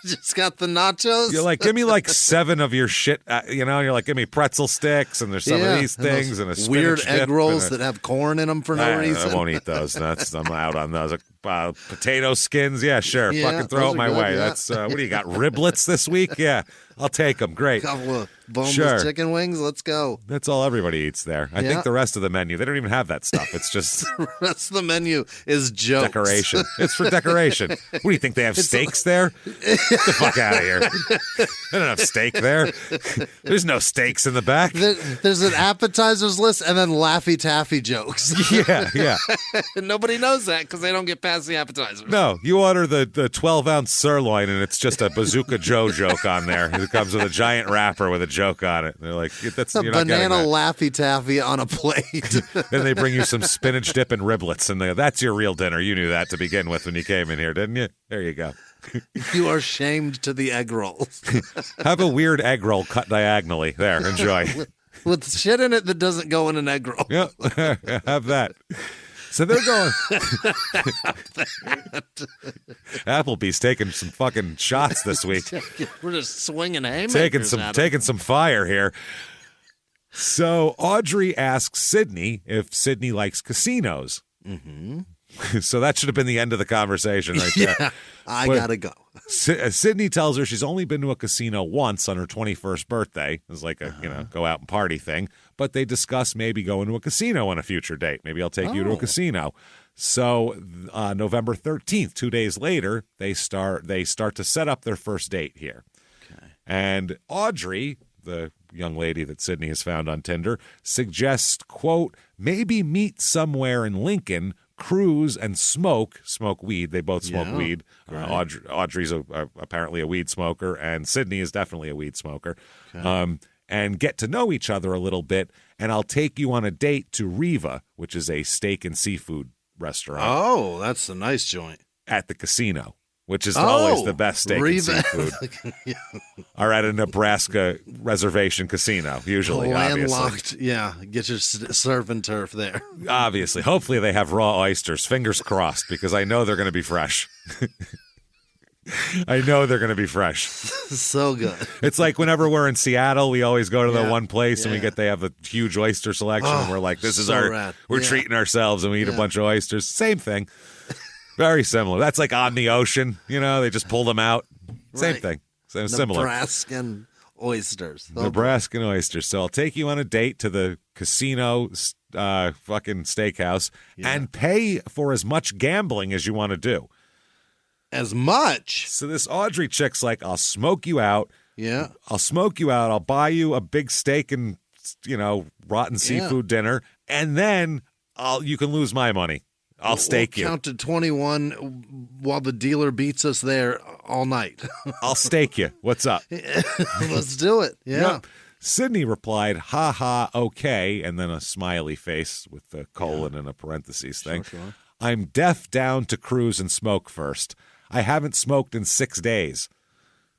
Just got the nachos. You're like, give me like 7 of your shit. You're like, give me pretzel sticks, and there's some of these things, and a spinach weird dip egg rolls and that have corn in them for no reason. I won't eat those. I'm out on those. Potato skins, yeah, sure. Yeah, fucking throw it my good, way. yeah. That's what do you got? Riblets this week? Yeah, I'll take them. Great. Couple of boneless chicken wings. Let's go. That's all everybody eats there. I think the rest of the menu, they don't even have that stuff. It's just The rest of the menu is jokes. decoration. It's for decoration. What do you think? They have steaks there? Get the fuck out of here. They don't have steak there. There's no steaks in the back. There's an appetizers list and then Laffy Taffy jokes. Yeah. Nobody knows that because they don't get past the appetizers. No, you order the 12-ounce sirloin, and it's just a Bazooka Joe joke on there. It comes with a giant wrapper with a joke on it. They're like, that's A you're not getting banana that. Laffy Taffy on a plate. Then they bring you some spinach dip and riblets, and that's your real dinner. You knew that to begin with when you came in here, didn't you? There you go. You are shamed to the egg rolls. Have a weird egg roll cut diagonally. There, enjoy. With shit in it that doesn't go in an egg roll. Yep, have that. So they're going. Applebee's taking some fucking shots this week. We're just swinging haymakers taking some fire here. So Audrey asks Sydney if Sydney likes casinos. Mm-hmm. So that should have been the end of the conversation right there. Yeah, I gotta go. Sydney tells her she's only been to a casino once on her 21st birthday. It's like a go out and party thing. But they discuss maybe going to a casino on a future date. Maybe I'll take you to a casino. So November 13th, 2 days later, they start to set up their first date here. Okay. And Audrey, the young lady that Sydney has found on Tinder, suggests, quote, maybe meet somewhere in Lincoln, cruise and smoke weed. They both smoke weed. Right. Audrey's apparently a weed smoker, and Sydney is definitely a weed smoker. Okay. And get to know each other a little bit, and I'll take you on a date to Riva, which is a steak and seafood restaurant. Oh, that's a nice joint. At the casino, which is always the best steak Riva. and seafood. Or at a Nebraska reservation casino, usually, landlocked, obviously. Yeah, get your surf and turf there. Obviously. Hopefully they have raw oysters. Fingers crossed, because I know they're going to be fresh. I know they're going to be fresh. So good. It's like whenever we're in Seattle, we always go to the one place and they have a huge oyster selection, and we're like, this is rad. We're treating ourselves, and we eat a bunch of oysters. Same thing. Very similar. That's like on the ocean, they just pull them out. Same thing. So similar. Nebraskan oysters. Nebraskan oysters. So I'll take you on a date to the casino fucking steakhouse and pay for as much gambling as you want to do. As much? So this Audrey chick's like, I'll smoke you out. Yeah. I'll smoke you out. I'll buy you a big steak and, rotten seafood dinner. And then you can lose my money. I'll stake you. Count to 21 while the dealer beats us there all night. I'll stake you. What's up? Let's do it. Yeah. Yep. Sydney replied, ha ha, okay, and then a smiley face with the colon and a parentheses thing. Sure. I'm deaf down to cruise and smoke first. I haven't smoked in 6 days.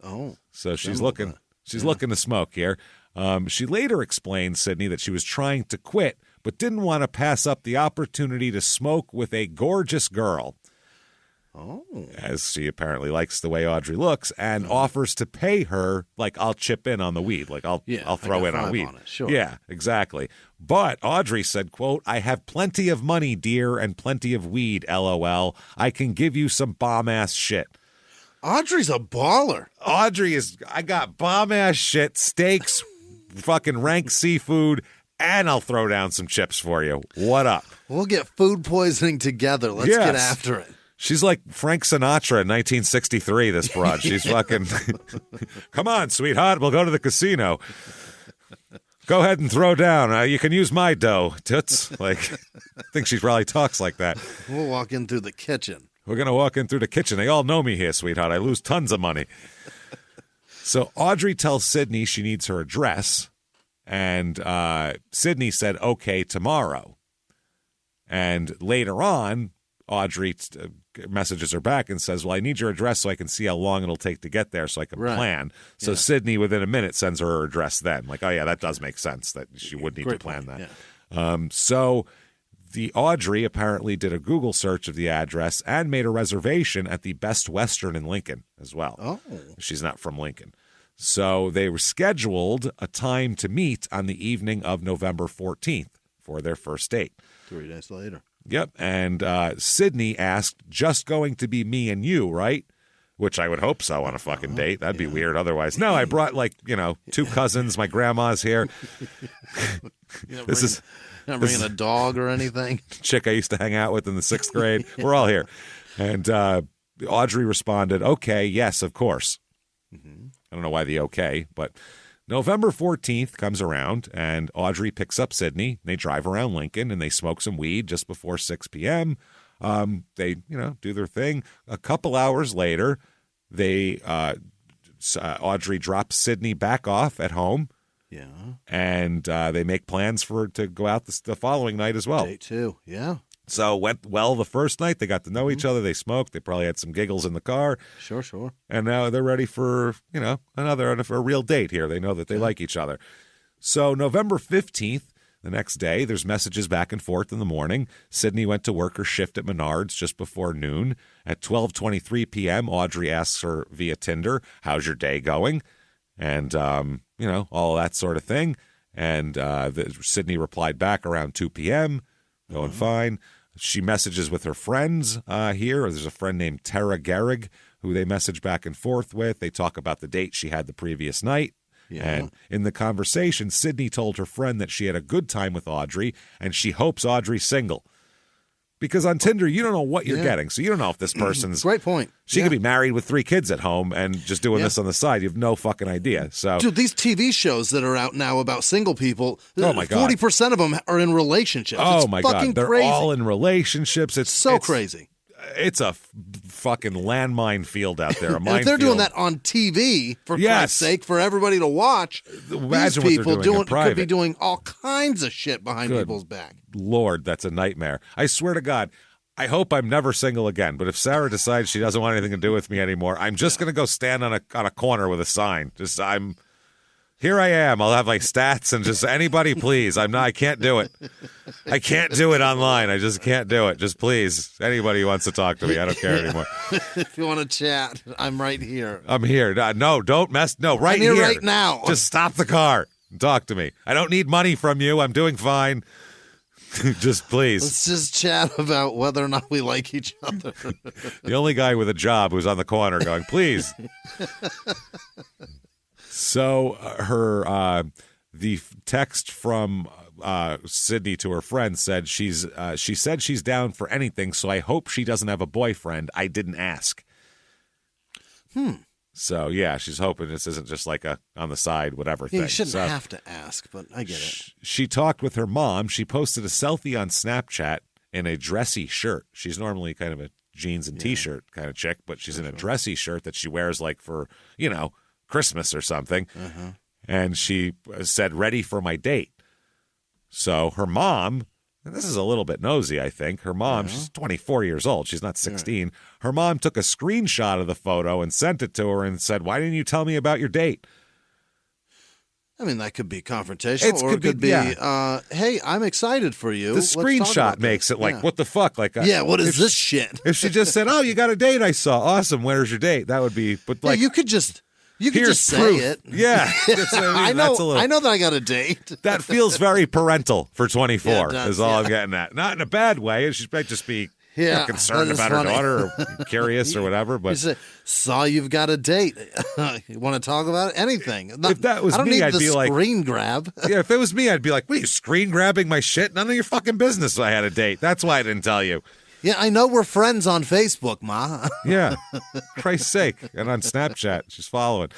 Oh. So she's looking to smoke here. She later explained, Sydney, that she was trying to quit, but didn't want to pass up the opportunity to smoke with a gorgeous girl. Oh. As she apparently likes the way Audrey looks, and offers to pay her, like, I'll chip in on the weed. Like, I'll throw in on weed. On it. Sure. Yeah, exactly. But Audrey said, quote, I have plenty of money, dear, and plenty of weed, LOL. I can give you some bomb-ass shit. Audrey's a baller. I got bomb-ass shit, steaks, fucking rank seafood, and I'll throw down some chips for you. What up? We'll get food poisoning together. Let's get after it. She's like Frank Sinatra in 1963, this broad. She's fucking, come on, sweetheart, we'll go to the casino. Go ahead and throw down. You can use my dough, toots. Like, I think she probably talks like that. We'll walk in through the kitchen. We're going to walk in through the kitchen. They all know me here, sweetheart. I lose tons of money. So Audrey tells Sydney she needs her address, and Sydney said, okay, tomorrow. And later on, Audrey messages her back and says, well, I need your address so I can see how long it'll take to get there so I can plan. So Sydney, within a minute, sends her address then. Like, oh, yeah, that does make sense that she would need to plan that. Yeah. So the Audrey apparently did a Google search of the address and made a reservation at the Best Western in Lincoln as well. Oh. She's not from Lincoln. So they were scheduled a time to meet on the evening of November 14th for their first date. 3 days later. Yep. And Sydney asked, just going to be me and you, right? Which I would hope so on a fucking date. That'd be weird otherwise. No, I brought 2 cousins. My grandma's here. Not bringing a dog or anything. Chick I used to hang out with in the 6th grade. We're all here. And Audrey responded, okay, yes, of course. Mm-hmm. I don't know why the okay, but November 14th comes around, and Audrey picks up Sydney. They drive around Lincoln, and they smoke some weed just before 6 p.m. They, do their thing. A couple hours later, Audrey drops Sydney back off at home. Yeah. And they make plans for her to go out the following night as well. Day 2, yeah. So went well the first night. They got to know each other. They smoked. They probably had some giggles in the car. Sure. And now they're ready for, a real date here. They know that they like each other. So November 15th, the next day, there's messages back and forth in the morning. Sydney went to work her shift at Menards just before noon. At 12:23 p.m., Audrey asks her via Tinder, how's your day going? And, all that sort of thing. And Sydney replied back around 2 p.m., going fine. She messages with her friends here. There's a friend named Tara Gehrig who they message back and forth with. They talk about the date she had the previous night. Yeah. And in the conversation, Sydney told her friend that she had a good time with Audrey and she hopes Audrey's single. Because on Tinder, you don't know what you're getting. So you don't know if this person's... Great point. She could be married with 3 kids at home and just doing this on the side. You have no fucking idea. So, dude, these TV shows that are out now about single people, oh my God, 40% of them are in relationships. Oh my God, they're crazy. All in relationships. It's crazy. It's a fucking landmine field out there. If they're doing that on TV, for Christ's sake, for everybody to watch, imagine these people what they're doing in private. Could be doing all kinds of shit behind people's back. Lord, that's a nightmare. I swear to God, I hope I'm never single again. But if Sarah decides she doesn't want anything to do with me anymore, I'm just going to go stand on a corner with a sign. Here I am. I'll have my stats and just anybody, please. I can't do it. I can't do it online. I just can't do it. Just please, anybody who wants to talk to me. I don't care anymore. If you want to chat, I'm right here. I'm here. No, don't mess. No, right I'm here right now. Just stop the car and talk to me. I don't need money from you. I'm doing fine. Just please. Let's just chat about whether or not we like each other. The only guy with a job who's on the corner going, please. So the text from Sydney to her friend said she said she's down for anything, so I hope she doesn't have a boyfriend. I didn't ask. So yeah, she's hoping this isn't just like a on the side whatever thing. You shouldn't have to ask, but I get it. She talked with her mom. She posted a selfie on Snapchat in a dressy shirt. She's normally kind of a jeans and t-shirt kind of chick, but she's in a dressy shirt that she wears like for Christmas or something. And she said, ready for my date. So her mom, and this is a little bit nosy, I think. Her mom, she's 24 years old. She's not 16. Her mom took a screenshot of the photo and sent it to her and said, why didn't you tell me about your date? I mean, that could be confrontational, or it could be, hey, I'm excited for you. The screenshot makes it like, what the fuck? Like, what is this shit? If she just said, oh, you got a date I saw. Awesome. Where's your date? That would be, but like. You could just say proof. it. Yeah. I know that I got a date. That feels very parental for 24 is all I'm getting at. Not in a bad way. She might just be concerned about her daughter or curious or whatever. But saw you've got a date. You want to talk about anything? If that was me, I'd be like screen grab. Yeah, if it was me, I'd be like, "What are you screen grabbing my shit? None of your fucking business. I had a date. That's why I didn't tell you." Yeah, I know we're friends on Facebook, Ma. Yeah, Christ's sake. And on Snapchat, she's following.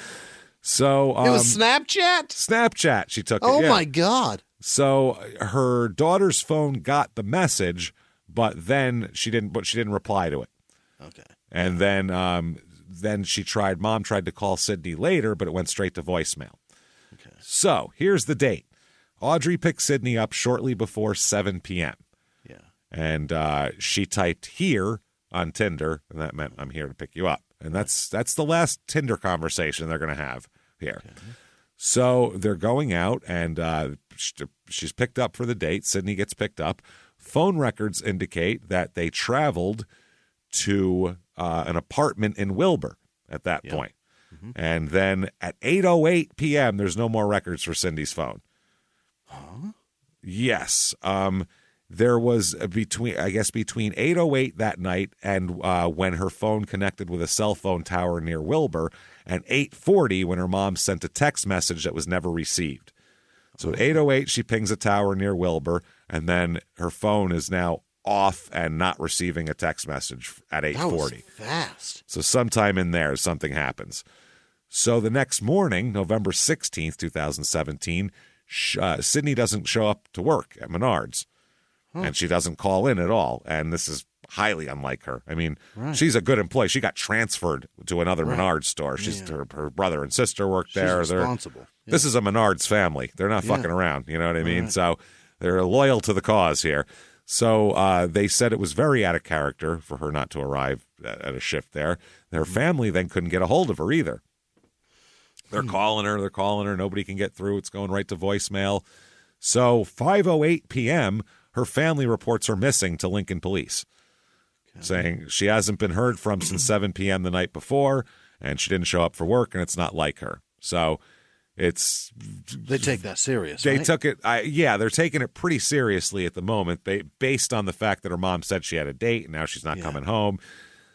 So it was Snapchat? Snapchat, she took it. Oh, my God. So her daughter's phone got the message, but then she didn't reply to it. Okay. And then mom tried to call Sydney later, but it went straight to voicemail. Okay. So here's the date. Audrey picked Sydney up shortly before 7 p.m. And she typed here on Tinder, and that meant I'm here to pick you up. And that's the last Tinder conversation they're going to have here. Okay. So they're going out, and she's picked up for the date. Sydney gets picked up. Phone records indicate that they traveled to an apartment in Wilber at that point. Mm-hmm. And then at 8:08 p.m., there's no more records for Cindy's phone. Huh? Yes. There was between 8:08 that night and when her phone connected with a cell phone tower near Wilber, and 8:40 when her mom sent a text message that was never received. So at 8:08 she pings a tower near Wilber, and then her phone is now off and not receiving a text message at 8:40. That was fast. So sometime in there something happens. So the next morning, November 16th, 2017, Sydney doesn't show up to work at Menards. And she doesn't call in at all. And this is highly unlike her. I mean, she's a good employee. She got transferred to another Menards store. Her brother and sister work there. She's responsible. This is a Menards family. They're not fucking around. You know what I mean? So they're loyal to the cause here. So they said it was very out of character for her not to arrive at a shift there. Their family then couldn't get a hold of her either. They're calling her. Nobody can get through. It's going right to voicemail. So 5:08 p.m., her family reports her missing to Lincoln Police, saying she hasn't been heard from since 7 p.m. the night before, and she didn't show up for work, and it's not like her. So they take that serious. They right? took it. They're taking it pretty seriously at the moment, based on the fact that her mom said she had a date, and now she's not coming home.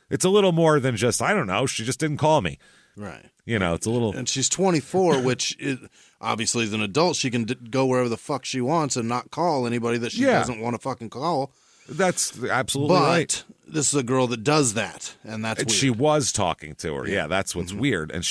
It's a little more than just, I don't know, she just didn't call me. Right. You know, it's a little... And she's 24, which is, obviously as an adult, she can go wherever the fuck she wants and not call anybody that she doesn't want to fucking call. That's absolutely right. But this is a girl that does that, and that's weird. She was talking to her. Yeah, that's what's weird. And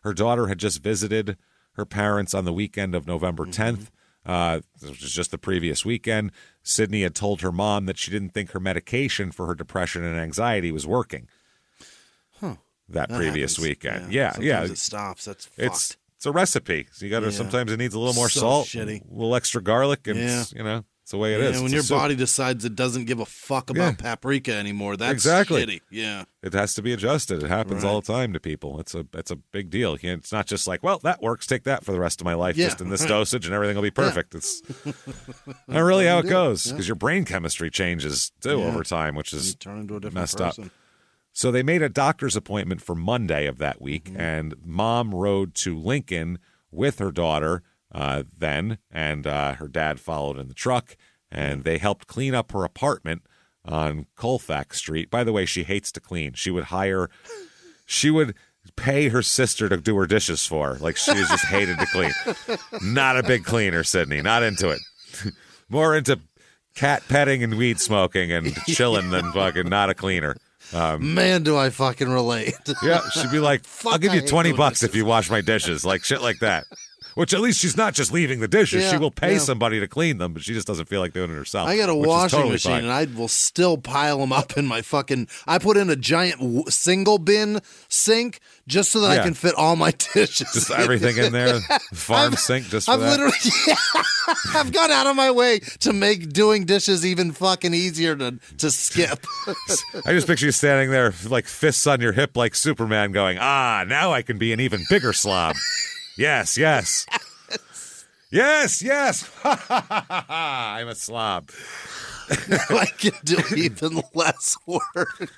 her daughter had just visited her parents on the weekend of November 10th. Which was just the previous weekend. Sydney had told her mom that she didn't think her medication for her depression and anxiety was working. That previous weekend. Yeah. Sometimes it stops. That's fucked. It's a recipe. So you got to, sometimes it needs a little more salt, shitty. A little extra garlic, and it's the way it is. When your body decides it doesn't give a fuck about paprika anymore, that's shitty. Yeah. It has to be adjusted. It happens all the time to people. It's a big deal. It's not just like, well, that works. Take that for the rest of my life, just in this dosage, and everything will be perfect. It's not really how it goes, because your brain chemistry changes too over time, which is turn into a different messed person. Up. So they made a doctor's appointment for Monday of that week, and mom rode to Lincoln with her daughter then, and her dad followed in the truck, and they helped clean up her apartment on Colfax Street. By the way, she hates to clean. She would pay her sister to do her dishes for her. Like, she just hated to clean. Not a big cleaner, Sydney. Not into it. More into cat petting and weed smoking and chilling than fucking not a cleaner. Man, do I fucking relate. Yeah, she'd be like, I'll give you $20 if you wash my dishes, like shit like that. Which at least she's not just leaving the dishes. She will pay somebody to clean them, but she just doesn't feel like doing it herself. I got a washing machine, and I will still pile them up in my fucking... I put in a giant single bin sink just so that I can fit all my dishes. Just everything in there? Farm sink just for that? Literally... I've gone out of my way to make doing dishes even fucking easier to skip. I just picture you standing there, like fists on your hip like Superman going, now I can be an even bigger slob. Yes. Yes. I'm a slob. I can do even less work.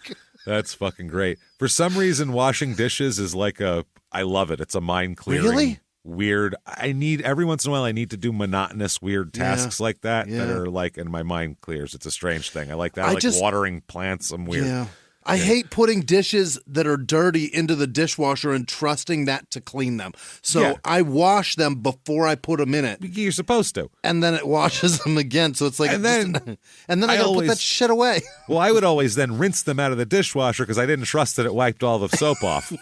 That's fucking great. For some reason, washing dishes is like I love it. It's a mind clearing. Really? Weird. Every once in a while, I need to do monotonous, weird tasks like that are like, and my mind clears. It's a strange thing. I like that. I like watering plants. I'm weird. Yeah. I hate putting dishes that are dirty into the dishwasher and trusting that to clean them. So I wash them before I put them in it. You're supposed to. And then it washes them again. So it's like, and then I got to put that shit away. Well, I would always then rinse them out of the dishwasher because I didn't trust that it wiped all the soap off.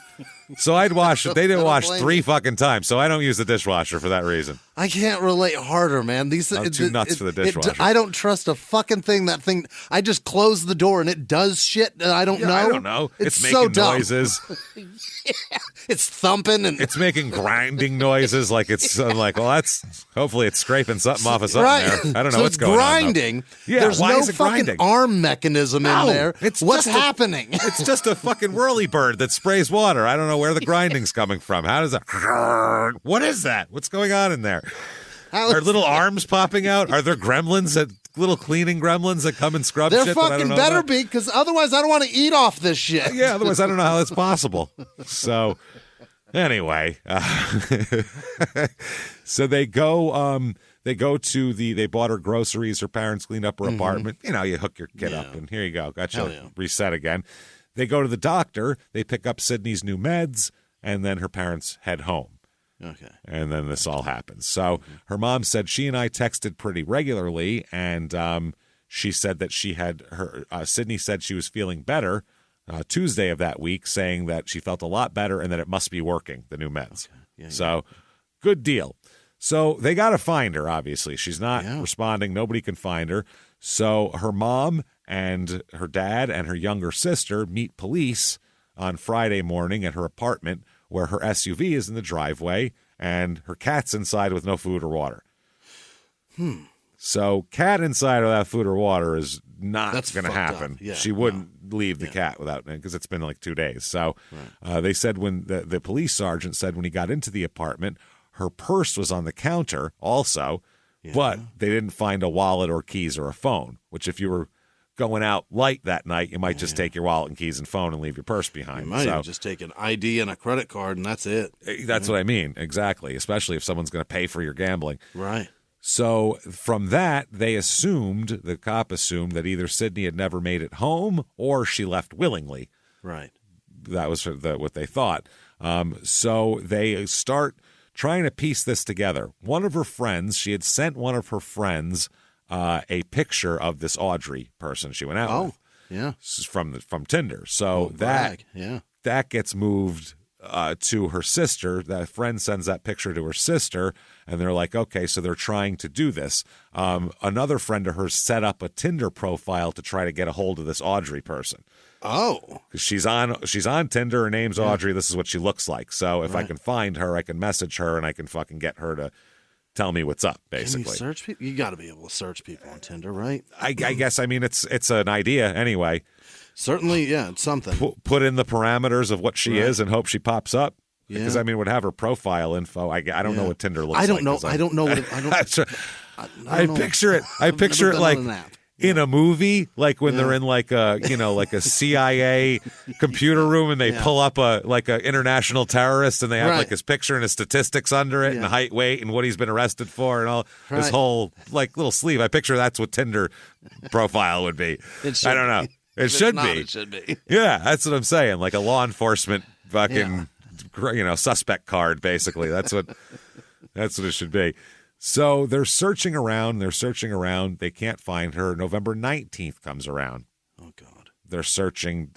So I'd wash it. They didn't wash blame 3 you. fucking times, so I don't use the dishwasher for that reason. I can't relate harder, man. I'm too nuts for the dishwasher. I don't trust a fucking thing. That thing, I just close the door and it does shit that I don't know. I don't know. It's so making dumb. noises. It's thumping and It's making grinding noises. Like it's like, well, that's hopefully it's scraping something off of something right. there. I don't know So what's it's going grinding. on. Yeah, There's why no is it fucking grinding? arm mechanism in there. What's just happening? It's just a fucking whirlybird that sprays water. I don't know where the grinding's coming from. How does that? What is that? What's going on in there? Are little arms popping out? Are there gremlins little cleaning gremlins that come and scrub They're shit that I don't fucking know better about? be, because otherwise I don't want to eat off this shit. Yeah, otherwise I don't know how that's possible. So anyway, so they go they bought her groceries. Her parents cleaned up her apartment. You know, you hook your kid up and here you go. Got you reset again. They go to the doctor. They pick up Sydney's new meds and then her parents head home. Okay. And then this all happens. So her mom said she and I texted pretty regularly, and she said that she had Sydney said she was feeling better Tuesday of that week, saying that she felt a lot better and that it must be working, the new meds. Okay. So good deal. So they got to find her, obviously. She's not responding. Nobody can find her. So her mom and her dad and her younger sister meet police on Friday morning at her apartment, where her SUV is in the driveway and her cat's inside with no food or water. So cat inside without food or water is not going to happen. Yeah, she wouldn't leave the cat without, because it's been like 2 days. So they said when the police sergeant said when he got into the apartment, her purse was on the counter also, but they didn't find a wallet or keys or a phone, which if you were going out light that night, you might just take your wallet and keys and phone and leave your purse behind. You might even just take an ID and a credit card, and that's it. That's what I mean. Exactly. Especially if someone's going to pay for your gambling. Right. So from that, the cop assumed that either Sydney had never made it home or she left willingly. Right. That was what they thought. So they start trying to piece this together. One of her friends, she had sent one of her friends a picture of this Audrey person she went out with. Yeah. From Tinder. So that gets moved to her sister. That friend sends that picture to her sister, and they're like, okay, so they're trying to do this. Another friend of hers set up a Tinder profile to try to get a hold of this Audrey person. Oh. She's on Tinder. Her name's Audrey. This is what she looks like. So if I can find her, I can message her, and I can fucking get her to tell me what's up, basically. Can you search people? You got to be able to search people on Tinder, right? I guess, I mean, it's an idea anyway. Certainly, it's something. Put in the parameters of what she is and hope she pops up. Yeah. Because, I mean, would have her profile info. I don't know what Tinder looks like. I don't know. I picture it. I picture it like in a movie, like when they're in like a CIA computer room and they pull up a international terrorist and they have like his picture and his statistics under it and height, weight, and what he's been arrested for and all his whole like little sleeve. I picture that's what Tinder profile would be. I don't know. It should be. It should be. Yeah, that's what I'm saying. Like a law enforcement fucking suspect card, basically. That's what it should be. So they're searching around. They can't find her. November 19th comes around. Oh, God. They're searching.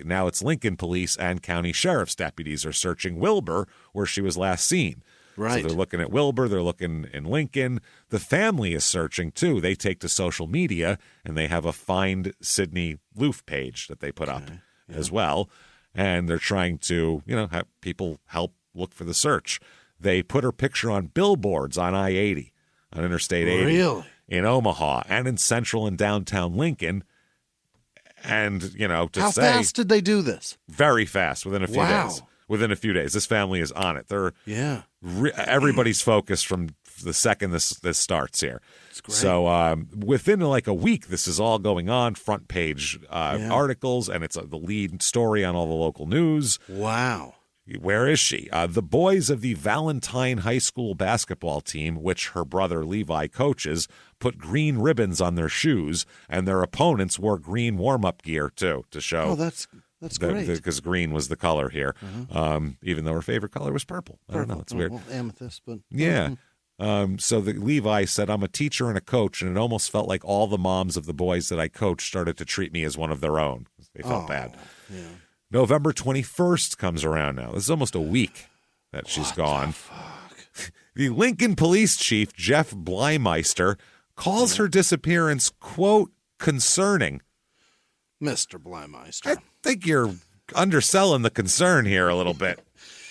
Now it's Lincoln police and county sheriff's deputies are searching Wilber, where she was last seen. Right. So they're looking at Wilber. They're looking in Lincoln. The family is searching, too. They take to social media, and they have a Find Sydney Loof page that they put up as well. And they're trying to, have people help look for the search. They put her picture on billboards on I-80, on Interstate 80. Really? In Omaha and in central and downtown Lincoln. And, How fast did they do this? Very fast, within a few days. Within a few days. This family is on it. They're everybody's focused from the second this starts here. That's great. So within like a week, this is all going on. Front page articles, and it's the lead story on all the local news. Wow. Where is she? The boys of the Valentine High School basketball team, which her brother Levi coaches, put green ribbons on their shoes, and their opponents wore green warm-up gear, too, to show. Oh, that's great. Because green was the color here, even though her favorite color was purple. I don't know. It's weird. Well, amethyst, but... Yeah. So the Levi said, I'm a teacher and a coach, and it almost felt like all the moms of the boys that I coached started to treat me as one of their own. They felt bad. Yeah. November 21st comes around now. This is almost a week that she's gone. The Lincoln police chief, Jeff Bleimeister, calls her disappearance, quote, concerning. Mr. Bleimeister. I think you're underselling the concern here a little bit.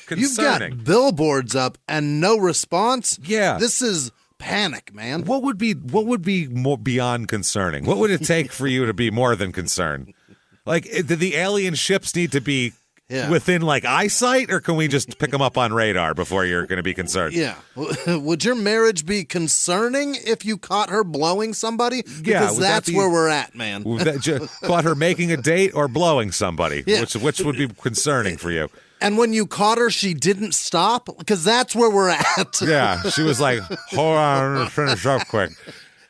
Concerning. You've got billboards up and no response? Yeah. This is panic, man. What would be more beyond concerning? What would it take for you to be more than concerned? Like, did the alien ships need to be within, like, eyesight, or can we just pick them up on radar before you're going to be concerned? Yeah. Would your marriage be concerning if you caught her blowing somebody? Because that's where we're at, man. Caught her making a date or blowing somebody? Yeah. Which would be concerning for you? And when you caught her, she didn't stop? Because that's where we're at. Yeah. She was like, hold on, let's finish up quick.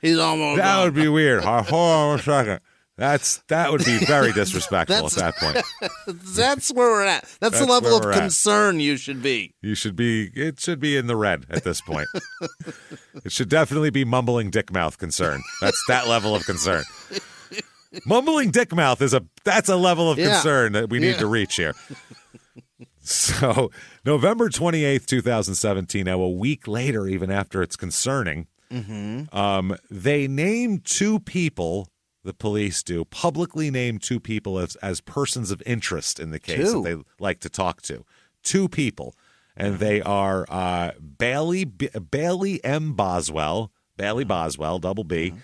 He's almost That done. would be weird. Hold on a second. That would be very disrespectful at that point. That's where we're at. That's the level of concern you should be. It should be in the red at this point. It should definitely be mumbling dick mouth concern. That's that level of concern. Mumbling dick mouth that's a level of concern that we need to reach here. So, November 28th, 2017, now a week later, even after it's concerning, they named two people. The police do publicly name two people as persons of interest in the case that they like to talk to. Two people, and they are Bailey M. Boswell, double B.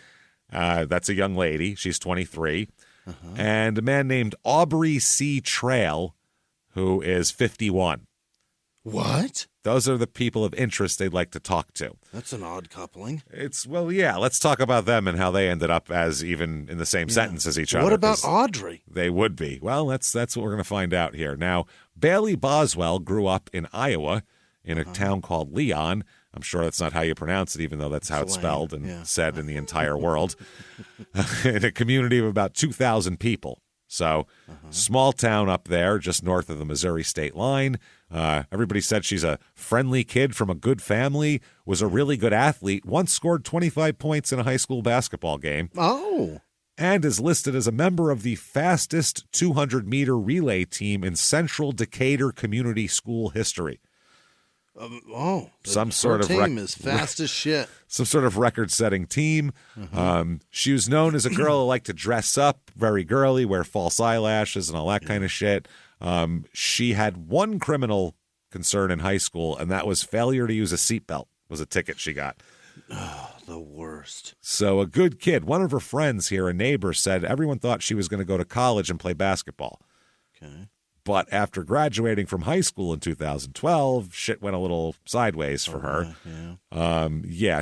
That's a young lady. She's 23, and a man named Aubrey C. Trail, who is 51. What? Those are the people of interest they'd like to talk to. That's an odd coupling. Let's talk about them and how they ended up as even in the same sentence as each other. What about Audrey? They would be. Well, that's what we're going to find out here. Now, Bailey Boswell grew up in Iowa in a town called Leon. I'm sure that's not how you pronounce it, even though that's how it's spelled and said in the entire world. In a community of about 2,000 people. So, small town up there, just north of the Missouri state line. Everybody said she's a friendly kid from a good family, was a really good athlete, once scored 25 points in a high school basketball game. Oh. And is listed as a member of the fastest 200-meter relay team in Central Decatur Community School history. Some sort of team is fast as shit. Some sort of record-setting team. She was known as a girl who liked to dress up, very girly, wear false eyelashes and all that kind of shit. She had one criminal concern in high school, and that was failure to use a seatbelt was a ticket she got. Oh, the worst. So a good kid. One of her friends here, a neighbor, said everyone thought she was going to go to college and play basketball. Okay. But after graduating from high school in 2012, shit went a little sideways for her.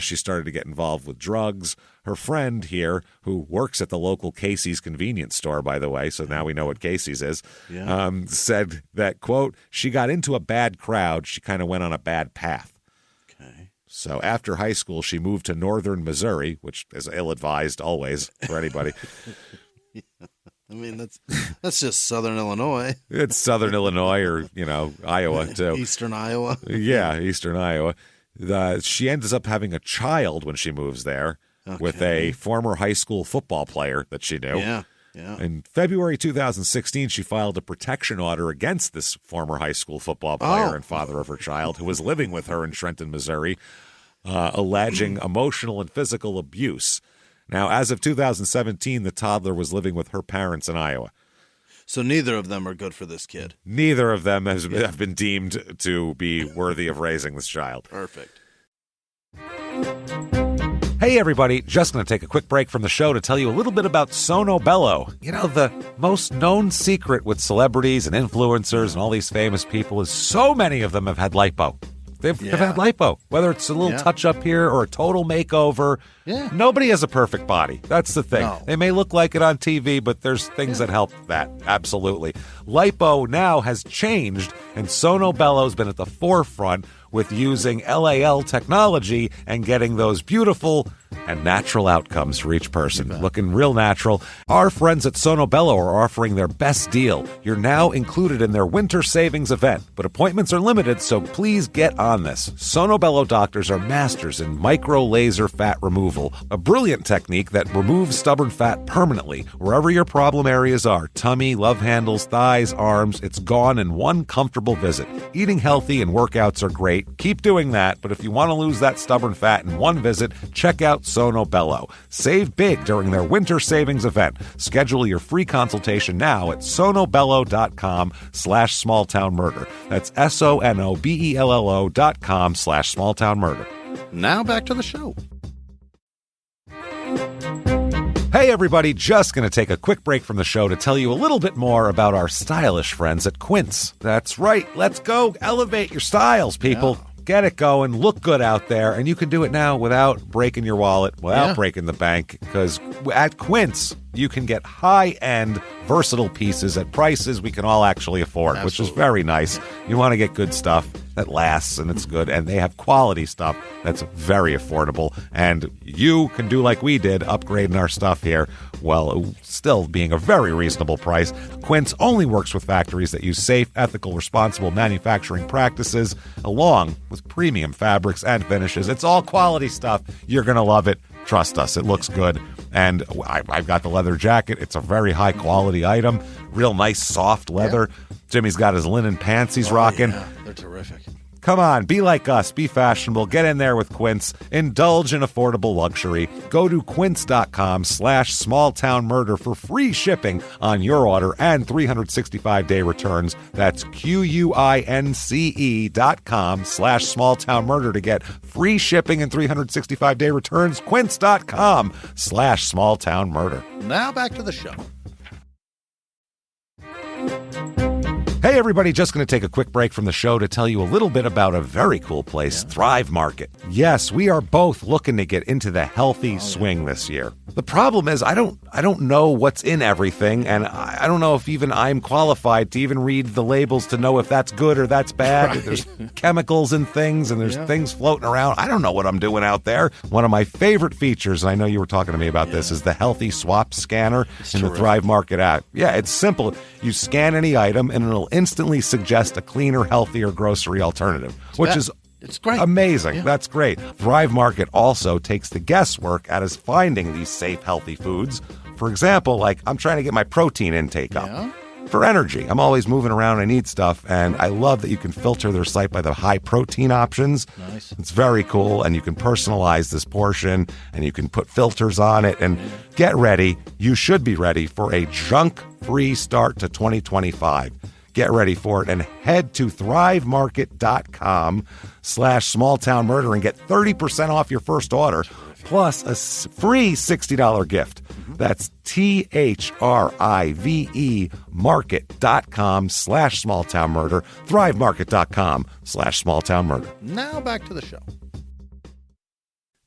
She started to get involved with drugs. Her friend here, who works at the local Casey's convenience store, by the way, so now we know what Casey's is, said that, quote, she got into a bad crowd. She kind of went on a bad path. Okay. So after high school, she moved to northern Missouri, which is ill-advised always for anybody. I mean, that's just southern Illinois. It's southern Illinois or, Iowa, too. Eastern Iowa. Yeah, eastern Iowa. She ends up having a child when she moves there with a former high school football player that she knew. Yeah. In February 2016, she filed a protection order against this former high school football player and father of her child who was living with her in Trenton, Missouri, alleging emotional and physical abuse. Now, as of 2017, the toddler was living with her parents in Iowa. So neither of them are good for this kid. Neither of them have been deemed to be worthy of raising this child. Perfect. Hey, everybody. Just going to take a quick break from the show to tell you a little bit about Sono Bello. The most known secret with celebrities and influencers and all these famous people is so many of them have had lipo. They've had lipo, whether it's a little touch-up here or a total makeover. Yeah. Nobody has a perfect body. That's the thing. No. They may look like it on TV, but there's things that help that. Absolutely. Lipo now has changed, and Sono Bello's been at the forefront with using LAL technology and getting those beautiful and natural outcomes for each person. Looking real natural. Our friends at Sonobello are offering their best deal. You're now included in their winter savings event, but appointments are limited, so please get on this. Sonobello doctors are masters in micro laser fat removal, a brilliant technique that removes stubborn fat permanently wherever your problem areas are. Tummy, love handles, thighs, arms, it's gone in one comfortable visit. Eating healthy and workouts are great. Keep doing that, but if you want to lose that stubborn fat in one visit, check out Sonobello. Save big during their winter savings event. Schedule your free consultation now at sonobello.com/smalltownmurder. That's sonobello.com/smalltownmurder. Now back to the show. Hey everybody, just going to take a quick break from the show to tell you a little bit more about our stylish friends at Quince. That's right, let's go elevate your styles, people. Yeah. Get it going, look good out there, and you can do it now without breaking your wallet, without breaking the bank, because at Quince, you can get high-end, versatile pieces at prices we can all actually afford, which is very nice. You want to get good stuff that lasts and it's good, and they have quality stuff that's very affordable, and you can do like we did, upgrading our stuff here, well, still being a very reasonable price. Quince only works with factories that use safe, ethical, responsible manufacturing practices, along with premium fabrics and finishes. It's all quality stuff. You're going to love it. Trust us, it looks good. And I've got the leather jacket. It's a very high-quality item. Real nice, soft leather. Yeah. Jimmie's got his linen pants he's rocking. Yeah, they're terrific. Come on, be like us. Be fashionable. Get in there with Quince. Indulge in affordable luxury. Go to quince.com/smalltownmurder for free shipping on your order and 365-day returns. That's QUINCE.com/smalltownmurder to get free shipping and 365-day returns. Quince.com/smalltownmurder. Now back to the show. Hey everybody, just going to take a quick break from the show to tell you a little bit about a very cool place, Thrive Market. Yes, we are both looking to get into the healthy swing this year. The problem is I don't know what's in everything, and I don't know if even I'm qualified to even read the labels to know if that's good or that's bad. Right. There's chemicals in things, and there's things floating around. I don't know what I'm doing out there. One of my favorite features, and I know you were talking to me about this, is the Healthy Swap Scanner in the Thrive Market app. Yeah, it's simple. You scan any item, and it'll instantly suggest a cleaner, healthier grocery alternative, which is it's great. Amazing. Yeah. That's great. Thrive Market also takes the guesswork out of finding these safe, healthy foods. For example, like I'm trying to get my protein intake up for energy. I'm always moving around. I need stuff, and I love that you can filter their site by the high protein options. Nice. It's very cool, and you can personalize this portion, and you can put filters on it, and get ready. You should be ready for a junk-free start to 2025. Get ready for it and head to thrivemarket.com/smalltownmurder and get 30% off your first order plus a free $60 gift. That's THRIVE market.com/smalltownmurder, thrivemarket.com/smalltownmurder. Now back to the show.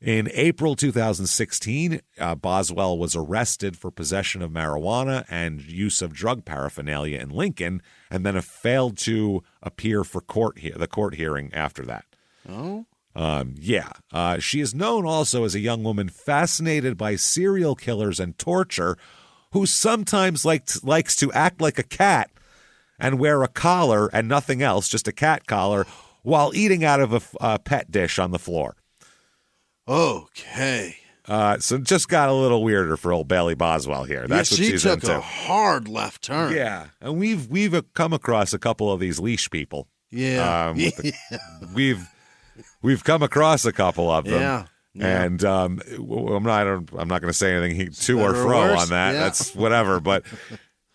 In April 2016, Boswell was arrested for possession of marijuana and use of drug paraphernalia in Lincoln, and then failed to appear for the court hearing after that. Oh? She is known also as a young woman fascinated by serial killers and torture, who sometimes likes to act like a cat and wear a collar and nothing else, just a cat collar, while eating out of a pet dish on the floor. Okay. So it just got a little weirder for old Bailey Boswell here. That's what she's into. She took a hard left turn. Yeah, and we've come across a couple of these leash people. Yeah, we've come across a couple of them. Yeah. And I'm not going to say anything to or fro on that. Yeah. That's whatever. But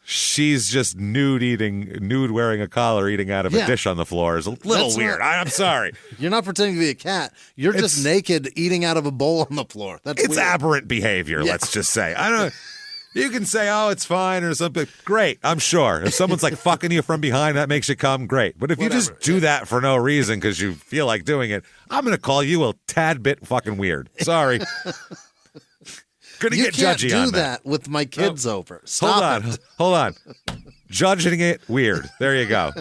she's just nude wearing a collar, eating out of a dish on the floor is a little weird. I'm sorry. You're not pretending to be a cat. You're just naked eating out of a bowl on the floor. It's weird. Aberrant behavior, let's just say. I don't know. You can say, oh, it's fine or something. Great, I'm sure. If someone's like fucking you from behind, that makes you come, great. But if you just do that for no reason because you feel like doing it, I'm going to call you a tad bit fucking weird. Sorry. Gonna get judgy on that. You can't do that with my kids over. Hold on. Judging it, weird. There you go.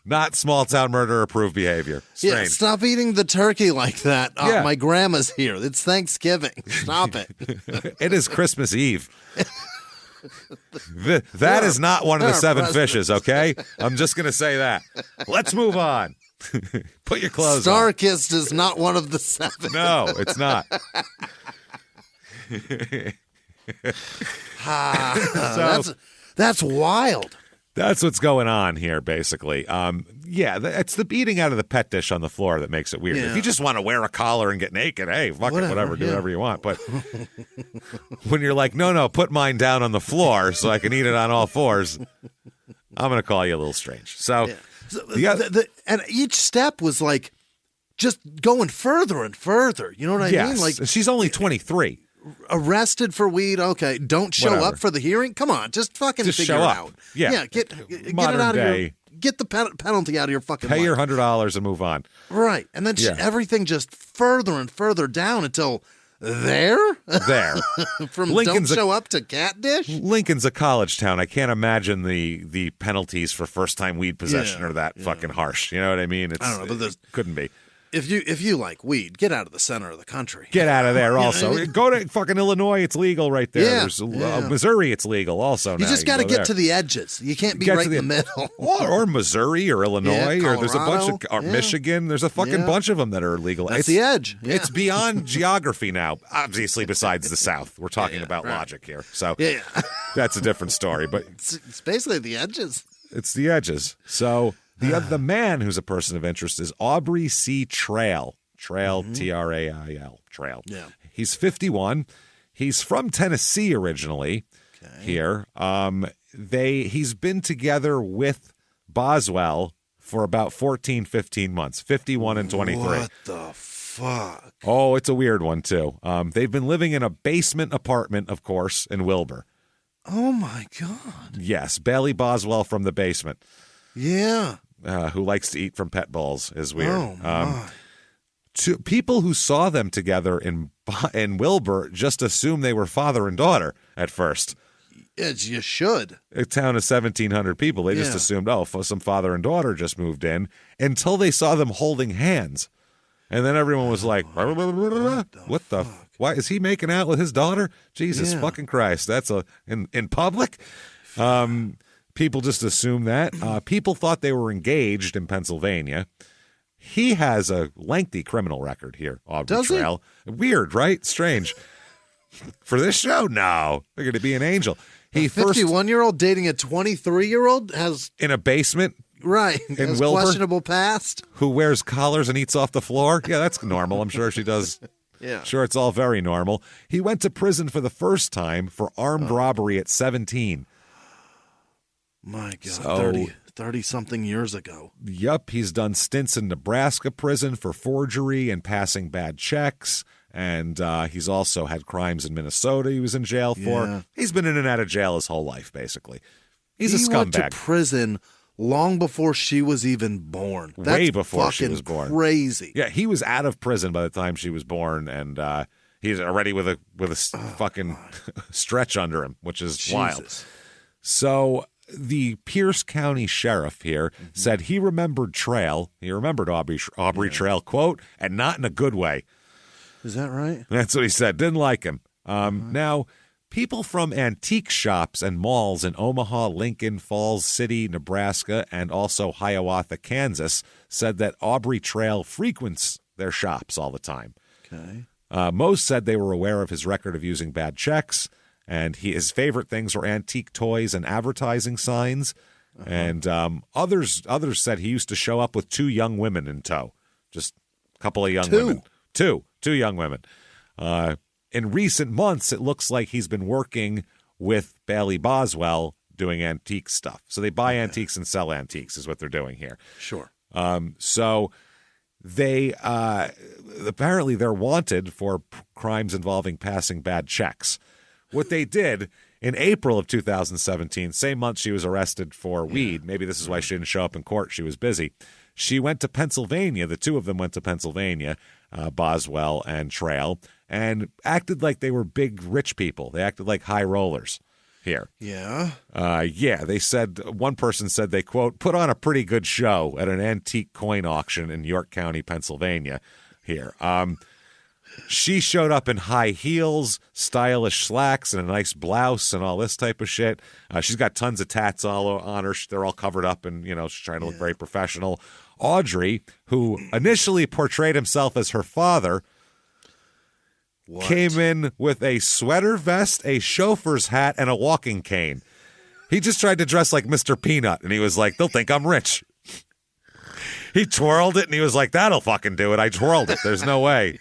Not small town murder approved behavior. Strange. Yeah, stop eating the turkey like that. Yeah. My grandma's here. It's Thanksgiving. Stop it. It is Christmas Eve. That is not one of the seven fishes, okay? I'm just going to say that. Let's move on. Put your clothes on. Starkist is not one of the seven. No, it's not. That's wild. That's what's going on here, basically. It's the eating out of the pet dish on the floor that makes it weird. Yeah. If you just want to wear a collar and get naked, hey, fuck it, whatever, do whatever you want. But when you're like, no, put mine down on the floor so I can eat it on all fours, I'm going to call you a little strange. So, and each step was like just going further and further. You know what I mean? Like she's only 23. Arrested for weed. Okay, don't show up for the hearing. Come on, just fucking figure show it up. out. Yeah, get it Modern out of day. your. Get the penalty out of your fucking. Pay life. your $100 and move on. Right, and then everything just further and further down until there. From Lincoln's don't show up to cat dish. Lincoln's a college town. I can't imagine the penalties for first time weed possession are that fucking harsh. You know what I mean? I don't know, but it couldn't be. If you like weed, get out of the center of the country. Get out of there also. You know what I mean? Go to fucking Illinois. It's legal right there. Yeah, There's Missouri. It's legal also now. You just got to go get there. to the edges. You can't be right in the middle. Or Missouri or Illinois or there's a bunch of Michigan. There's a fucking bunch of them that are legal. That's the edge. Yeah. It's beyond geography now. Obviously, besides the South, we're talking about logic here. So that's a different story. But it's basically the edges. It's the edges. So the man who's a person of interest is Aubrey C. Trail. Trail, Trail, Trail. Yeah. He's 51. He's from Tennessee originally here. He's been together with Boswell for about 14, 15 months, 51 and 23. What the fuck? Oh, it's a weird one, too. They've been living in a basement apartment, of course, in Wilber. Oh, my God. Yes, Bailey Boswell from the basement. Yeah. Who likes to eat from pet bowls is weird. Oh, my. People who saw them together in Wilber just assumed they were father and daughter at first. As you should. A town of 1,700 people. They just assumed, some father and daughter just moved in until they saw them holding hands. And then everyone was like, what the why is he making out with his daughter? Jesus fucking Christ. That's in public? People just assumed that. People thought they were engaged in Pennsylvania. He has a lengthy criminal record here, Aubrey Trail. Weird, right? Strange. For this show, no. They're going to be an angel. A 51-year-old dating a 23-year-old has in a basement, right? In has Wilber, questionable past. Who wears collars and eats off the floor? Yeah, that's normal. I'm sure she does. Yeah, sure, it's all very normal. He went to prison for the first time for armed robbery at 17. My God, 30-something years ago. Yep, he's done stints in Nebraska prison for forgery and passing bad checks, and he's also had crimes in Minnesota he was in jail for. Yeah. He's been in and out of jail his whole life, basically. He's a scumbag. He went to prison long before she was even born. That's way before she was born. Crazy. Yeah, he was out of prison by the time she was born, and he's already with a fucking stretch under him, which is wild. So the Pierce County Sheriff here said he remembered Trail. He remembered Aubrey Trail, quote, and not in a good way. Is that right? That's what he said. Didn't like him. Now, people from antique shops and malls in Omaha, Lincoln, Falls City, Nebraska, and also Hiawatha, Kansas, said that Aubrey Trail frequents their shops all the time. Okay. Most said they were aware of his record of using bad checks, and his favorite things were antique toys and advertising signs. And others said he used to show up with 2 young women in tow, just a couple of young women. Two young women. In recent months, it looks like he's been working with Bailey Boswell doing antique stuff. So they buy antiques and sell antiques is what they're doing here. Sure. So they apparently they're wanted for crimes involving passing bad checks. What they did in April of 2017, same month she was arrested for weed. Maybe this is why she didn't show up in court. She was busy. She went to Pennsylvania. The two of them went to Pennsylvania, Boswell and Trail, and acted like they were big rich people. They acted like high rollers. here. Yeah. They said, one person said they, quote, put on a pretty good show at an antique coin auction in York County, Pennsylvania here. She showed up in high heels, stylish slacks, and a nice blouse and all this type of shit. She's got tons of tats all on her. They're all covered up, and, she's trying to look very professional. Audrey, who initially portrayed himself as her father, came in with a sweater vest, a chauffeur's hat, and a walking cane. He just tried to dress like Mr. Peanut, and he was like, they'll think I'm rich. He twirled it, and he was like, that'll fucking do it. I twirled it. There's no way.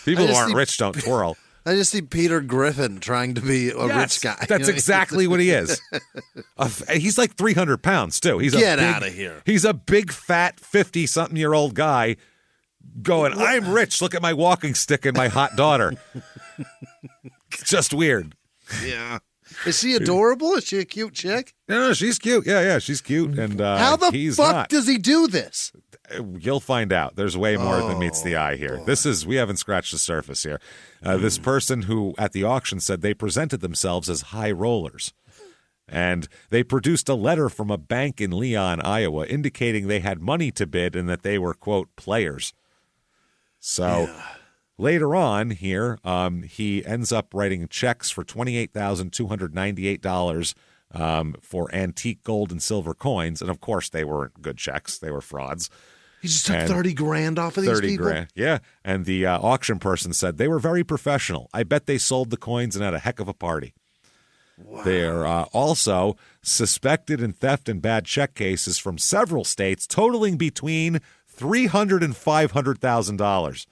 People who aren't rich don't twirl. I just see Peter Griffin trying to be a rich guy. That's exactly what he is. He's like 300 pounds, too. Get out of here. He's a big, fat, 50-something-year-old guy going, I'm rich. Look at my walking stick and my hot daughter. It's just weird. Yeah. Is she adorable? Is she a cute chick? No, she's cute. Yeah, she's cute. And how the fuck does he do this? You'll find out. There's way more than meets the eye here. Boy. We haven't scratched the surface here. This person who at the auction said they presented themselves as high rollers. And they produced a letter from a bank in Leon, Iowa, indicating they had money to bid and that they were, quote, players. So later on here, he ends up writing checks for $28,298 for antique gold and silver coins. And, of course, they weren't good checks. They were frauds. He just took 30 grand off of these people? 30 grand, yeah. And the auction person said they were very professional. I bet they sold the coins and had a heck of a party. Wow. They're also suspected in theft and bad check cases from several states, totaling between $300,000 and $500,000.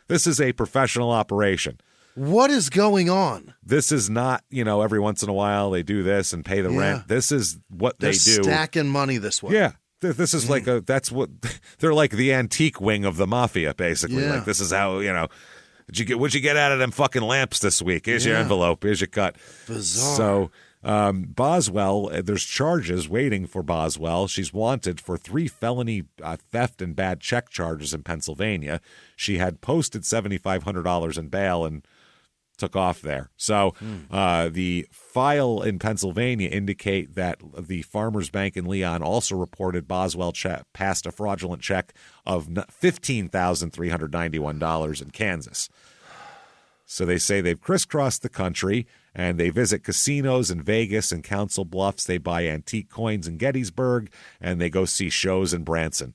This is a professional operation. What is going on? This is not, every once in a while they do this and pay the rent. This is what they do. They're stacking money this way. Yeah. This is like they're like the antique wing of the mafia, basically. Yeah. Like, this is how, what'd you get out of them fucking lamps this week? Here's your envelope. Here's your cut. Bizarre. So Boswell, there's charges waiting for Boswell. She's wanted for 3 felony theft and bad check charges in Pennsylvania. She had posted $7,500 in bail and took off there. So the file in Pennsylvania indicate that the Farmers Bank in Leon also reported Boswell passed a fraudulent check of $15,391 in Kansas. So they say they've crisscrossed the country, and they visit casinos in Vegas and Council Bluffs. They buy antique coins in Gettysburg, and they go see shows in Branson.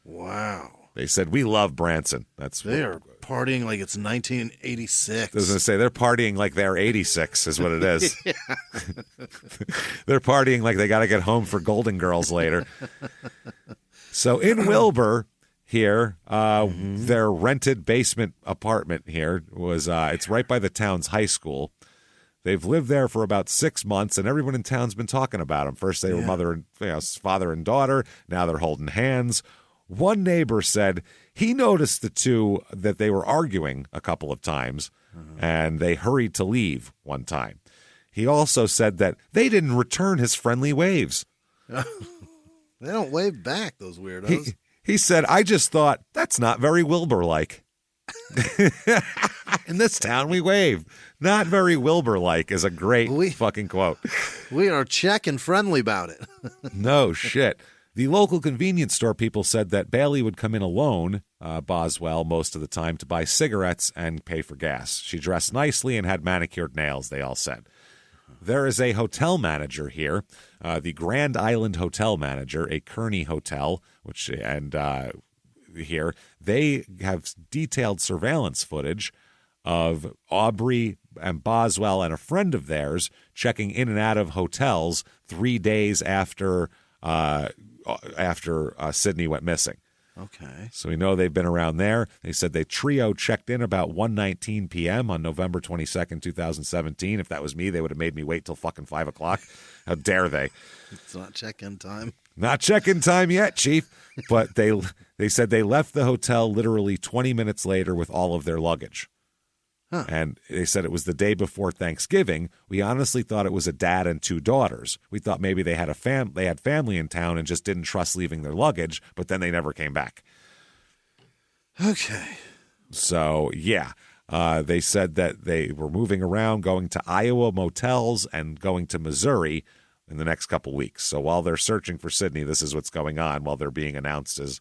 Wow. They said, we love Branson. They are partying like it's 1986. I was going to say, they're partying like they're 86 is what it is. They're partying like they got to get home for Golden Girls later. So in Wilber here, their rented basement apartment here was, it's right by the town's high school. They've lived there for about 6 months, and everyone in town's been talking about them. First they were father and daughter. Now they're holding hands. One neighbor said he noticed the two that they were arguing a couple of times, and they hurried to leave one time. He also said that they didn't return his friendly waves. They don't wave back, those weirdos. He said, I just thought, that's not very Wilber-like. In this town, we wave. Not very Wilber-like is a great fucking quote. We are Czech and friendly about it. No shit. The local convenience store people said that Bailey would come in alone, Boswell, most of the time to buy cigarettes and pay for gas. She dressed nicely and had manicured nails, they all said. There is a hotel manager here, the Grand Island Hotel manager, a Kearney hotel, here they have detailed surveillance footage of Aubrey and Boswell and a friend of theirs checking in and out of hotels 3 days after Sydney went missing. Okay. So we know they've been around there. They said the trio checked in about 1:19 p.m. on November 22nd, 2017. If that was me, they would have made me wait till fucking 5 o'clock. How dare they? It's not check-in time. Not check-in time yet, Chief. But they said they left the hotel literally 20 minutes later with all of their luggage. Huh. And they said it was the day before Thanksgiving. We honestly thought it was a dad and 2 daughters. We thought maybe they had family in town and just didn't trust leaving their luggage, but then they never came back. Okay. So, yeah. They said that they were moving around, going to Iowa motels and going to Missouri in the next couple weeks. So while they're searching for Sydney, this is what's going on while they're being announced as,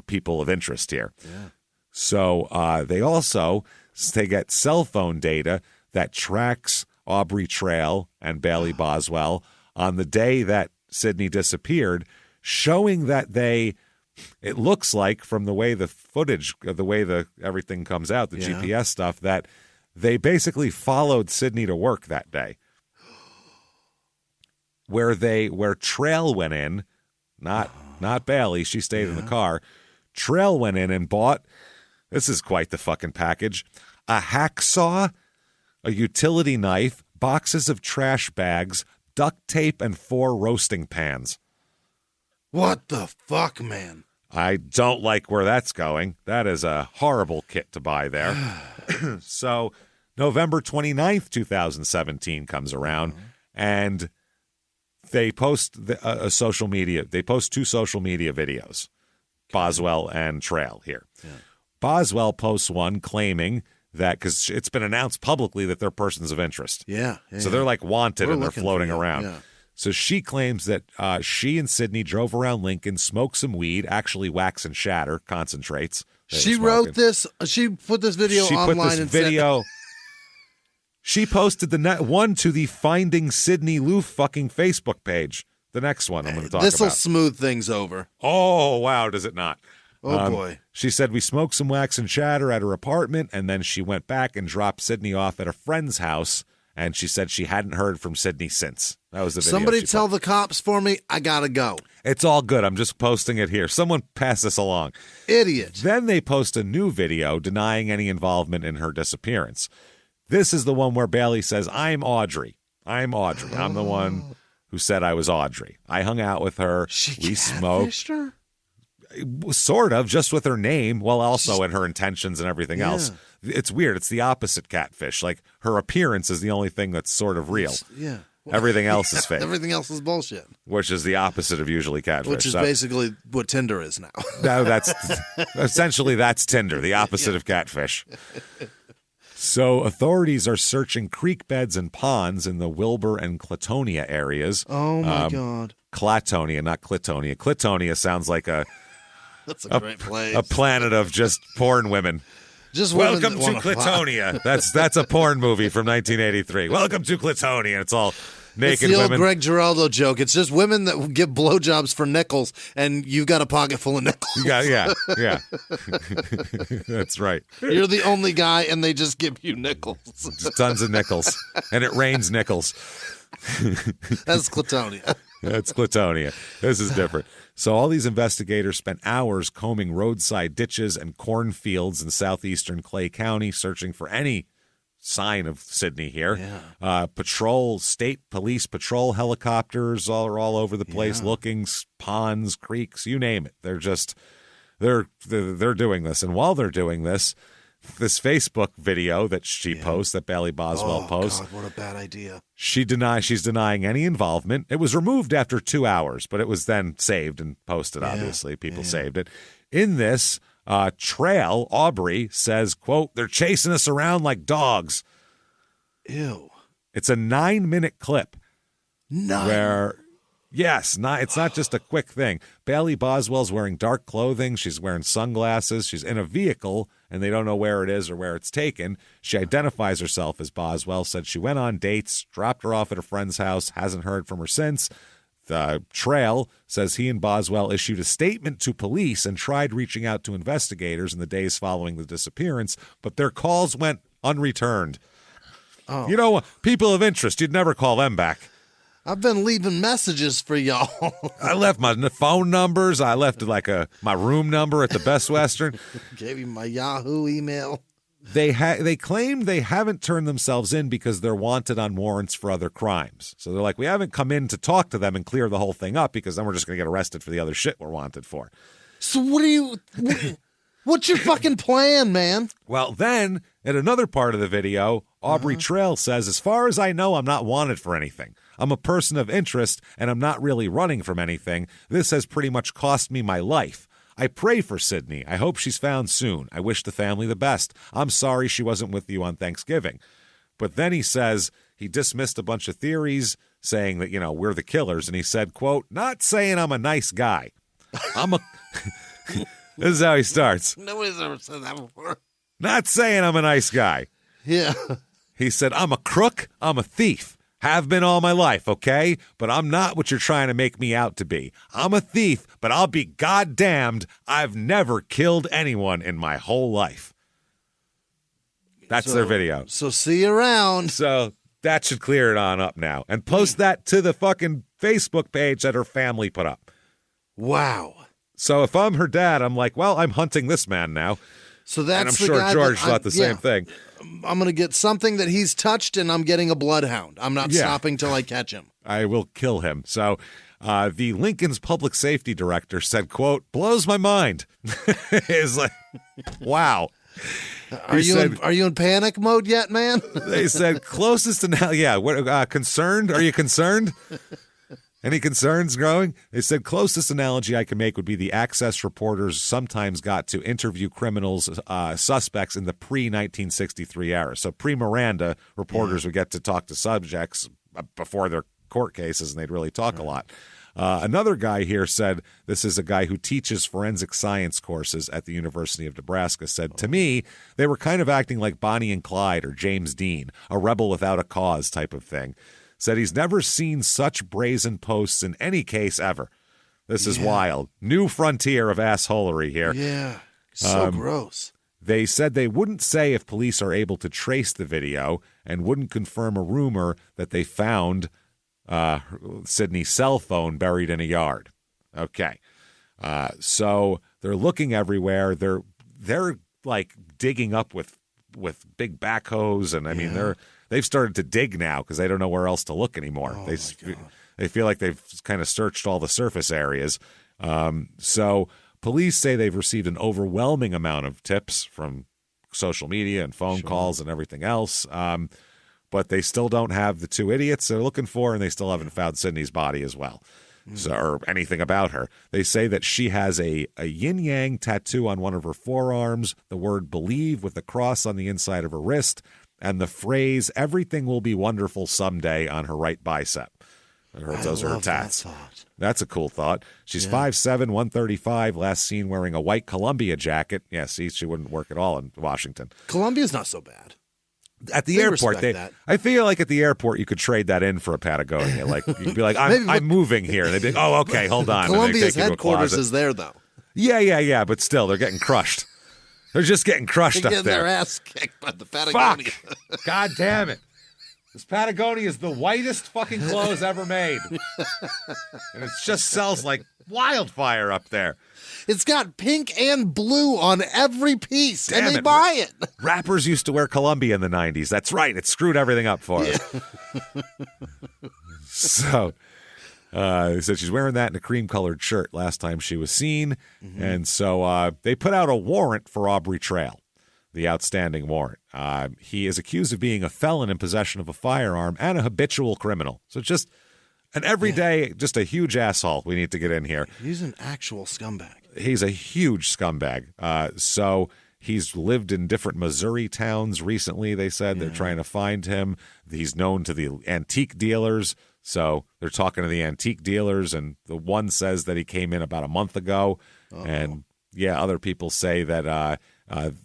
people of interest here. Yeah. So they get cell phone data that tracks Aubrey Trail and Bailey Boswell on the day that Sydney disappeared, showing that it looks like from the way the footage, the way everything comes out, the GPS stuff, that they basically followed Sydney to work that day. Where Trail went in, not Bailey, she stayed in the car. Trail went in and bought, this is quite the fucking package, a hacksaw, a utility knife, boxes of trash bags, duct tape, and 4 roasting pans. What the fuck, man? I don't like where that's going. That is a horrible kit to buy there. So November 29th, 2017 comes around, and they post a social media. They post 2 social media videos, Boswell and Trail here. Yeah. Boswell posts one claiming that, because it's been announced publicly that they're persons of interest. Yeah. So they're like wanted and they're floating around. Yeah. So she claims that she and Sydney drove around Lincoln, smoked some weed, actually wax and shatter, concentrates. She wrote this. She put this video online and said... She posted the one to the Finding Sydney Lou fucking Facebook page. The next one I'm going to talk about. This will smooth things over. Oh, wow, does it not? Oh, boy. She said we smoked some wax and shatter at her apartment, and then she went back and dropped Sydney off at a friend's house, and she said she hadn't heard from Sydney since. That was the video. Somebody tell the cops for me, I got to go. It's all good. I'm just posting it here. Someone pass this along. Idiot. Then they post a new video denying any involvement in her disappearance. This is the one where Bailey says, I'm Audrey. I'm the one who said I was Audrey. I hung out with her. We smoked. Her? Sort of, just with her name, while also in her intentions and everything else. It's weird. It's the opposite catfish. Like, her appearance is the only thing that's sort of real. Yeah. Everything else is fake. Everything else is bullshit. Which is the opposite of usually catfish. Which is basically what Tinder is now. No, that's Tinder, the opposite of catfish. So authorities are searching creek beds and ponds in the Wilber and Clatonia areas. Oh, my God. Clatonia, not Clitonia. Clitonia sounds like that's a great place. A planet of just porn women. Just Welcome to Clitonia. That's a porn movie from 1983. Welcome to Clitonia. It's all naked women. It's the old Greg Giraldo joke. It's just women that give blowjobs for nickels, and you've got a pocket full of nickels. Yeah. That's right. You're the only guy, and they just give you nickels. Just tons of nickels, and it rains nickels. That's Clitonia. That's Clitonia. This is different. So all these investigators spent hours combing roadside ditches and cornfields in southeastern Clay County, searching for any sign of Sydney here. Yeah. State police patrol helicopters are all over the place, looking, ponds, creeks, you name it. They're doing this. And while they're doing this Facebook video that she posts, that Bailey Boswell posts. God, what a bad idea. She's denying any involvement. It was removed after 2 hours, but it was then saved and posted, obviously. People saved it. In this trail, Aubrey says, quote, they're chasing us around like dogs. Ew. It's a 9-minute clip. It's not just a quick thing. Bailey Boswell's wearing dark clothing. She's wearing sunglasses. She's in a vehicle, and they don't know where it is or where it's taken. She identifies herself as Boswell, said she went on dates, dropped her off at a friend's house, hasn't heard from her since. The trail says he and Boswell issued a statement to police and tried reaching out to investigators in the days following the disappearance, but their calls went unreturned. Oh. You know, people of interest, you'd never call them back. I've been leaving messages for y'all. I left my phone numbers. I left my room number at the Best Western. Gave you my Yahoo email. They claim they haven't turned themselves in because they're wanted on warrants for other crimes. So they're like, we haven't come in to talk to them and clear the whole thing up because then we're just going to get arrested for the other shit we're wanted for. So what's your fucking plan, man? Well, then, at another part of the video, Aubrey Trail says, as far as I know, I'm not wanted for anything. I'm a person of interest, and I'm not really running from anything. This has pretty much cost me my life. I pray for Sydney. I hope she's found soon. I wish the family the best. I'm sorry she wasn't with you on Thanksgiving. But then he says he dismissed a bunch of theories saying that, we're the killers. And he said, quote, not saying I'm a nice guy. This is how he starts. Nobody's ever said that before. Not saying I'm a nice guy. Yeah. He said, I'm a crook. I'm a thief. Have been all my life, okay? But I'm not what you're trying to make me out to be. I'm a thief, but I'll be goddamned. I've never killed anyone in my whole life. That's their video. So see you around. So that should clear it on up now. And post that to the fucking Facebook page that her family put up. Wow. So if I'm her dad, I'm like, well, I'm hunting this man now. So that's and I'm the sure guy George thought the same thing. I'm going to get something that he's touched, and I'm getting a bloodhound. I'm not stopping till I catch him. I will kill him. So the Lincoln's public safety director said, quote, blows my mind. It's like, wow. Are you in panic mode yet, man? They said closest to now. Yeah. What, concerned? Are you concerned? Any concerns growing? They said closest analogy I can make would be the Access reporters sometimes got to interview criminals, suspects in the pre-1963 era. So pre-Miranda, reporters would get to talk to subjects before their court cases, and they'd really talk a lot. Another guy here said, this is a guy who teaches forensic science courses at the University of Nebraska, said, to me, they were kind of acting like Bonnie and Clyde or James Dean, a rebel without a cause type of thing. Said he's never seen such brazen posts in any case ever. This is wild. New frontier of assholery here. Yeah, so gross. They said they wouldn't say if police are able to trace the video and wouldn't confirm a rumor that they found Sydney's cell phone buried in a yard. Okay. So they're looking everywhere. They're like digging up with big backhoes, and I mean they've started to dig now because they don't know where else to look anymore. Oh, they feel like they've kind of searched all the surface areas. So police say they've received an overwhelming amount of tips from social media and phone calls and everything else. But they still don't have the two idiots they're looking for, and they still haven't found Sydney's body as well. So, or anything about her. They say that she has a yin-yang tattoo on one of her forearms, the word believe with a cross on the inside of her wrist, and the phrase, everything will be wonderful someday on her right bicep. Those are her tats. That's a cool thought. She's 5'7", 135, last seen wearing a white Columbia jacket. Yeah, see, she wouldn't work at all in Washington. Columbia's not so bad. At the airport, I feel like at the airport you could trade that in for a Patagonia. Like you'd be like, I'm moving here. And they'd be like, oh, okay, hold on. Columbia's headquarters is there, though. Yeah, but still, they're getting crushed. They're just getting crushed up there. They're getting their ass kicked by the Patagonia. Fuck! God damn it. This Patagonia is the whitest fucking clothes ever made. And it just sells like wildfire up there. It's got pink and blue on every piece, and they buy it. Rappers used to wear Columbia in the 90s. That's right. It screwed everything up for us. So, they said she's wearing that in a cream-colored shirt last time she was seen. Mm-hmm. And so they put out a warrant for Aubrey Trail, the outstanding warrant. He is accused of being a felon in possession of a firearm and a habitual criminal. So just an everyday, just a huge asshole we need to get in here. He's an actual scumbag. He's a huge scumbag. So he's lived in different Missouri towns recently, they said. They're trying to find him. He's known to the antique dealers. So they're talking to the antique dealers, and the one says that he came in about a month ago. Uh-oh. And, other people say that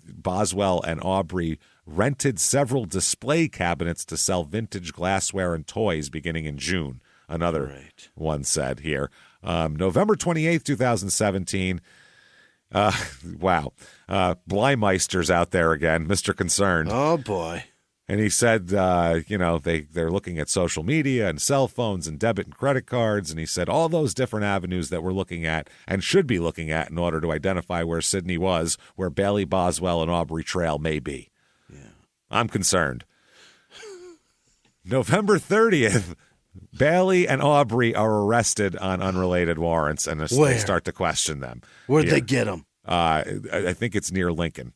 Boswell and Aubrey rented several display cabinets to sell vintage glassware and toys beginning in June. Another one said here. November 28th, 2017. Wow. Bleimeister's out there again, Mr. Concerned. Oh, boy. And he said, they're looking at social media and cell phones and debit and credit cards. And he said all those different avenues that we're looking at and should be looking at in order to identify where Sydney was, where Bailey Boswell and Aubrey Trail may be. Yeah. I'm concerned. November 30th. Bailey and Aubrey are arrested on unrelated warrants, and they start to question them. Where'd they get them? I think it's near Lincoln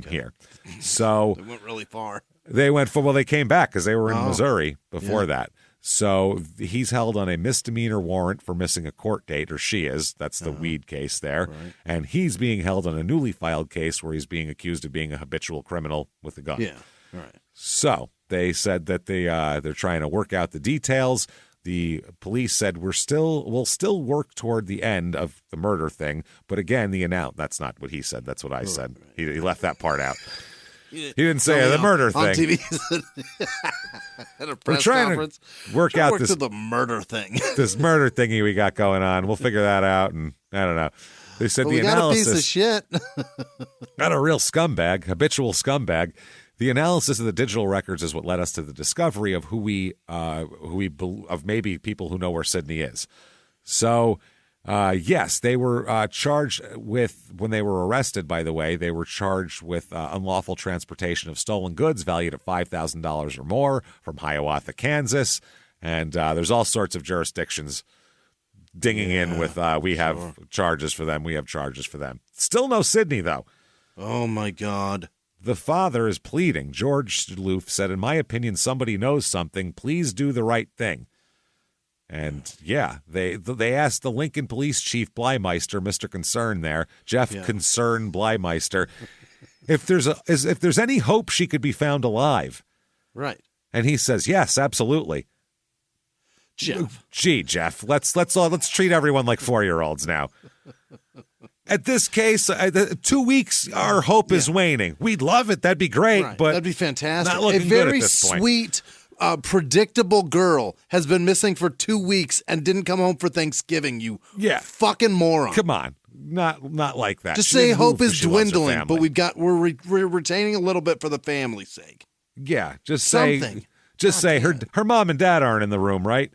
here. So they went really far. They came back because they were in Missouri before that. So he's held on a misdemeanor warrant for missing a court date, or she is. That's the weed case there. Right. And he's being held on a newly filed case where he's being accused of being a habitual criminal with a gun. Yeah, right. So they said that they're trying to work out the details. The police said we'll still work toward the end of the murder thing. But again, that's not what he said. That's what I said. Right. He left that part out. He didn't say the murder thing. On TV. At a press conference. To work out this the murder thing. This murder thingy we got going on. We'll figure that out. And I don't know. They said the analysis. Got a piece of shit. Not a real scumbag, habitual scumbag. The analysis of the digital records is what led us to the discovery of of maybe people who know where Sydney is. So. Yes, they were charged with, when they were arrested, by the way, they were charged with unlawful transportation of stolen goods valued at $5,000 or more from Hiawatha, Kansas. And there's all sorts of jurisdictions dinging in with, we have charges for them. We have charges for them. Still no Sydney, though. Oh, my God. The father is pleading. George Loof said, in my opinion, somebody knows something. Please do the right thing. And, yeah, they asked the Lincoln Police Chief Bleimeister, Mr. Concern there, Jeff Concern Bleimeister, if there's any hope she could be found alive. Right. And he says, yes, absolutely. Jeff. Gee, Jeff, let's treat everyone like 4-year-olds now. At this case, 2 weeks, our hope is waning. We'd love it. That'd be great. Right. But that'd be fantastic. Not looking good at this point. A very sweet, predictable girl has been missing for 2 weeks and didn't come home for Thanksgiving, you fucking moron. Come on. Not like that. Just say hope is dwindling, but we're retaining a little bit for the family's sake. Yeah, just something. Say her mom and dad aren't in the room, right?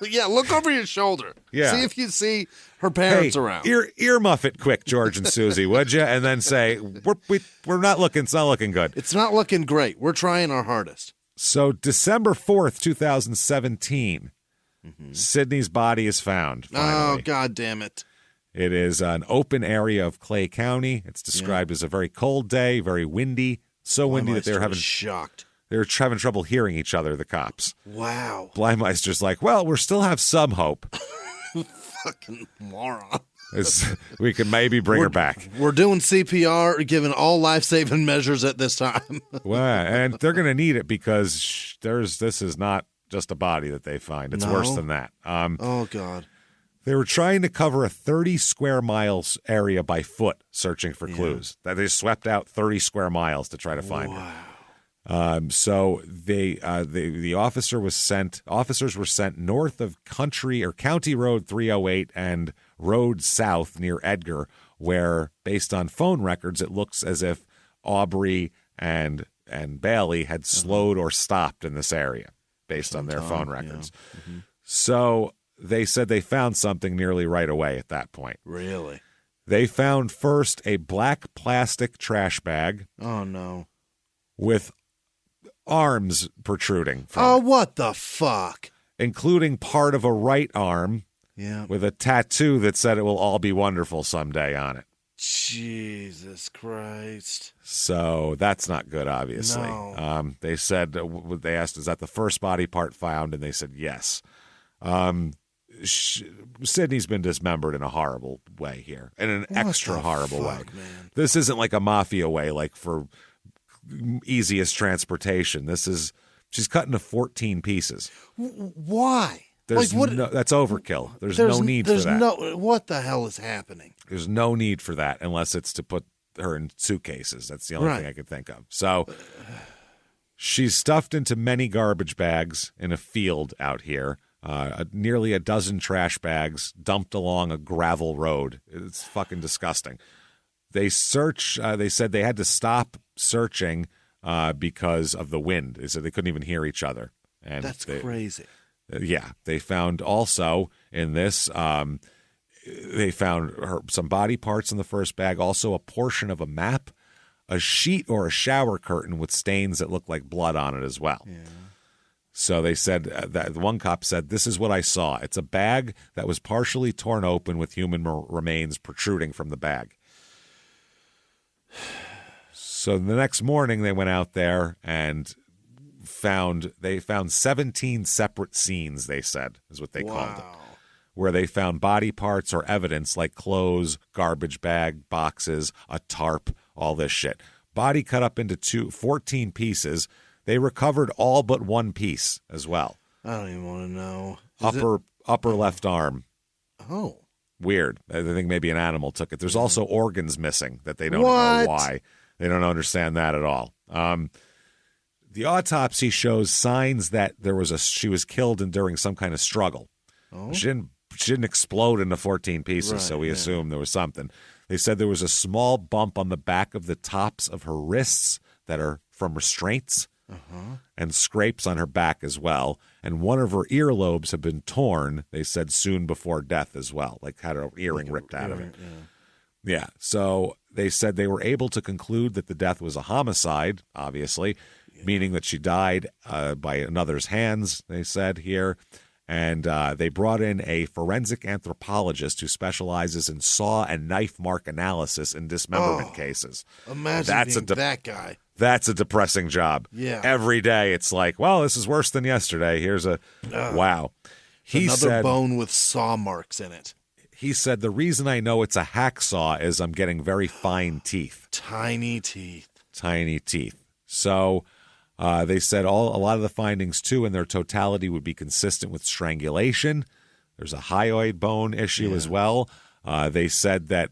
Yeah, look over your shoulder. Yeah. See if you see her parents around. Earmuff it quick, George and Susie, would you? And then say, we're not looking, it's not looking good. It's not looking great. We're trying our hardest. So December 4th, 2017, Sydney's body is found, finally. Oh, God damn it. It is an open area of Clay County. It's described as a very cold day, very windy. So windy that they're shocked. They were having trouble hearing each other, the cops. Wow. Bleimeister's like, well, we still have some hope. Fucking moron. We can maybe bring her back. We're doing CPR, giving all life-saving measures at this time. Well, and they're going to need it because this is not just a body that they find. It's worse than that. Oh, God. They were trying to cover a 30 square miles area by foot searching for clues. That they swept out 30 square miles to try to find her. So the officers were sent north of County Road 308 and Road South near Edgar, where, based on phone records, it looks as if Aubrey and Bailey had slowed or stopped in this area, based on their phone records. Yeah. Mm-hmm. So they said they found something nearly right away at that point. Really? They found first a black plastic trash bag. Oh, no. With arms protruding from it, what the fuck? including part of a right arm with a tattoo that said it will all be wonderful someday on it. Jesus Christ. So that's not good, obviously. No. They said, they asked, is that the first body part found? And they said yes. Sydney's been dismembered in a horrible way here, in an extra horrible way. Man? This isn't like a mafia way, like for easiest transportation. She's cut into 14 pieces. Why? That's overkill. There's no need for that. What the hell is happening? There's no need for that unless it's to put her in suitcases. That's the only thing I could think of. So she's stuffed into many garbage bags in a field out here. Nearly a dozen trash bags dumped along a gravel road. It's fucking disgusting. They said they had to stop searching because of the wind. They said they couldn't even hear each other. And that's crazy. Yeah. They found also in this, they found some body parts in the first bag, also a portion of a map, a sheet or a shower curtain with stains that look like blood on it as well. Yeah. So they said that one cop said, this is what I saw. It's a bag that was partially torn open with human remains protruding from the bag. So the next morning they went out there and found 17 separate scenes, they said, is what they called it, where they found body parts or evidence like clothes, garbage bag, boxes, a tarp, all this shit. Body cut up into 14 pieces. They recovered all but one piece as well. I don't even want to know. Upper left arm. Oh. Weird. I think maybe an animal took it. There's also organs missing that they don't know why. They don't understand that at all. The autopsy shows signs that she was killed during some kind of struggle. Oh. She didn't explode into 14 pieces, so we assume there was something. They said there was a small bump on the back of the tops of her wrists that are from restraints, and scrapes on her back as well. And one of her earlobes had been torn, they said, soon before death as well, like had her earring ripped out of it. Yeah, so they said they were able to conclude that the death was a homicide, obviously, meaning that she died by another's hands, they said here. And they brought in a forensic anthropologist who specializes in saw and knife mark analysis in dismemberment cases. Imagine that guy. That's a depressing job. Yeah. Every day it's like, well, this is worse than yesterday. Here's wow. Another bone with saw marks in it. He said, the reason I know it's a hacksaw is I'm getting very fine teeth. Tiny teeth. So they said a lot of the findings, too, in their totality would be consistent with strangulation. There's a hyoid bone issue as well. They said that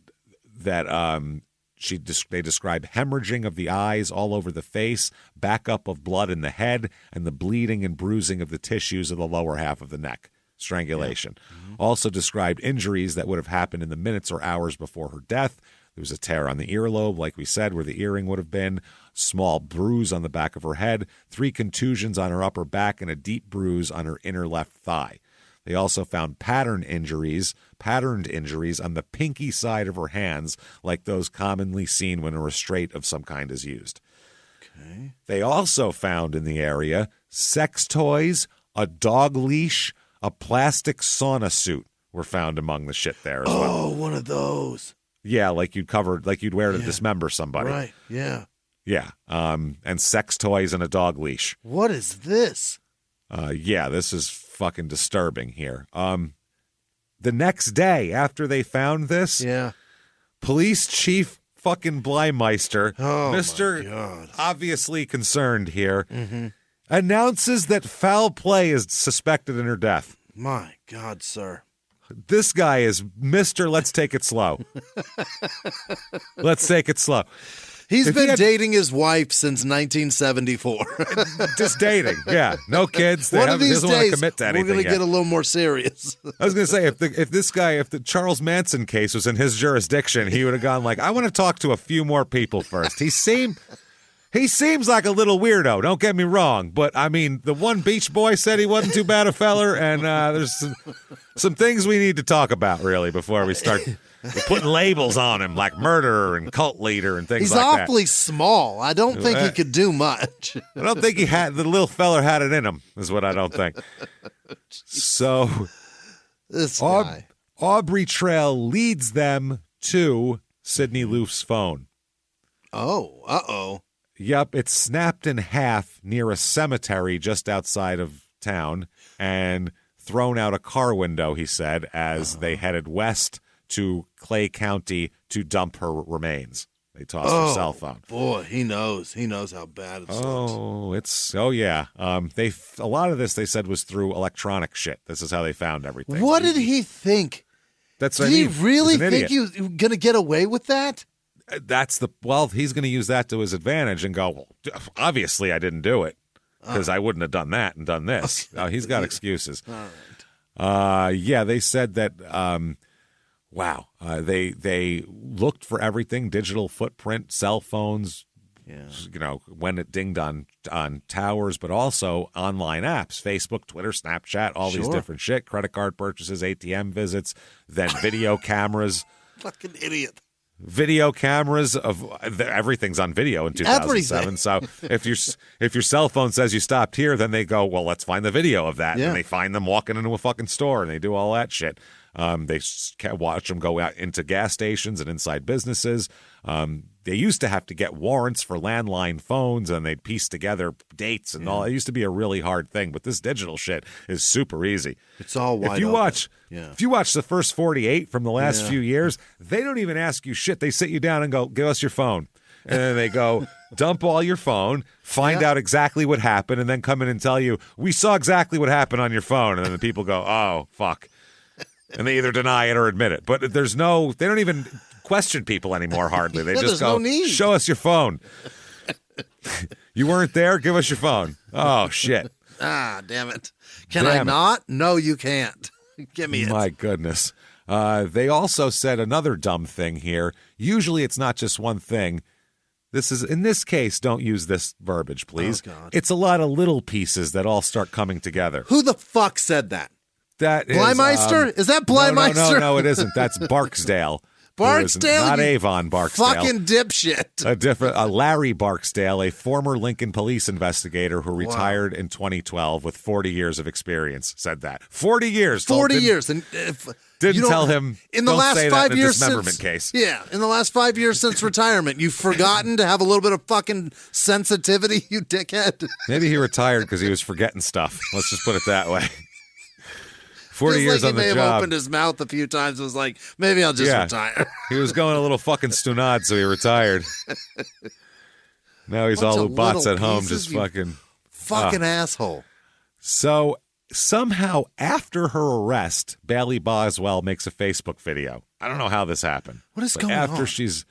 they described hemorrhaging of the eyes all over the face, backup of blood in the head, and the bleeding and bruising of the tissues of the lower half of the neck. Strangulation. Also described injuries that would have happened in the minutes or hours before her death. There was a tear on the earlobe, like we said, where the earring would have been, small bruise on the back of her head, 3 contusions on her upper back, and a deep bruise on her inner left thigh. They also found patterned injuries on the pinky side of her hands, like those commonly seen when a restraint of some kind is used. Okay. They also found in the area sex toys, a dog leash, a plastic sauna suit were found among the shit there as well. Oh, one of those. Yeah, like you'd wear to dismember somebody. Right, yeah. Yeah, and sex toys and a dog leash. What is this? This is fucking disturbing here. The next day after they found this, police chief fucking Bleimeister, Mr. Obviously concerned here, announces that foul play is suspected in her death. My God, sir. This guy is Mr. Let's take it slow. Let's take it slow. He's been dating his wife since 1974. Just dating, yeah. No kids. One of these doesn't days, want to commit to anything we're going to get a little more serious. I was going to say, if the Charles Manson case was in his jurisdiction, he would have gone like, I want to talk to a few more people first. He seems like a little weirdo, don't get me wrong. But, I mean, the one Beach Boy said he wasn't too bad a feller, and there's some things we need to talk about, really, before we start putting labels on him, like murderer and cult leader and things like that. He's awfully small. I don't think he could do much. I don't think the little feller had it in him, is what I don't think. So, this guy. Aubrey Trail leads them to Sidney Loof's phone. Oh, uh-oh. Yep, it's snapped in half near a cemetery just outside of town and thrown out a car window, he said, as they headed west to Clay County to dump her remains. They tossed her cell phone. Boy, he knows. He knows how bad it's yeah. A lot of this, they said, was through electronic shit. This is how they found everything. What did he think? Did he really think he was going to get away with that? He's going to use that to his advantage and go, well, obviously I didn't do it because I wouldn't have done that and done this. Okay. He's got excuses. All right. They said that, they looked for everything, digital footprint, cell phones, when it dinged on towers, but also online apps, Facebook, Twitter, Snapchat, all these different shit, credit card purchases, ATM visits, then video cameras. Fucking idiot. Video cameras everything's on video in 2007. Everything. So if your cell phone says you stopped here, then they go, well, let's find the video of that. And they find them walking into a fucking store and they do all that shit. They watch them go out into gas stations and inside businesses. They used to have to get warrants for landline phones, and they'd piece together dates and all. It used to be a really hard thing, but this digital shit is super easy. It's all wide if you open. If you watch the first 48 from the last few years, they don't even ask you shit. They sit you down and go, give us your phone. And then they go, dump all your phone, find out exactly what happened, and then come in and tell you, we saw exactly what happened on your phone. And then the people go, oh, fuck. And they either deny it or admit it. But they don't even question people anymore, hardly. They just go, show us your phone. You weren't there? Give us your phone. Oh, shit. Ah, damn it. Can I not? No, you can't. Give me it. My goodness. They also said another dumb thing here. Usually it's not just one thing. In this case, don't use this verbiage, please. Oh, God. It's a lot of little pieces that all start coming together. Who the fuck said that? That is, Bleimeister? Is that Bleimeister? No, it isn't. That's Barksdale. Barksdale? Not Avon Barksdale. Fucking dipshit. A Larry Barksdale, a former Lincoln police investigator who retired in 2012 with 40 years of experience, said that. 40 years. 40 years. And didn't tell him, in the last say 5 that in a years dismemberment case. Yeah, in the last 5 years since retirement, you've forgotten to have a little bit of fucking sensitivity, you dickhead. Maybe he retired because he was forgetting stuff. Let's just put it that way. 40 years on the job. He may have opened his mouth a few times and was like, maybe I'll just retire. He was going a little fucking stunad, so he retired. Now he's all Lubatz at home, just fucking asshole. So somehow after her arrest, Bailey Boswell makes a Facebook video. I don't know how this happened. What is going on?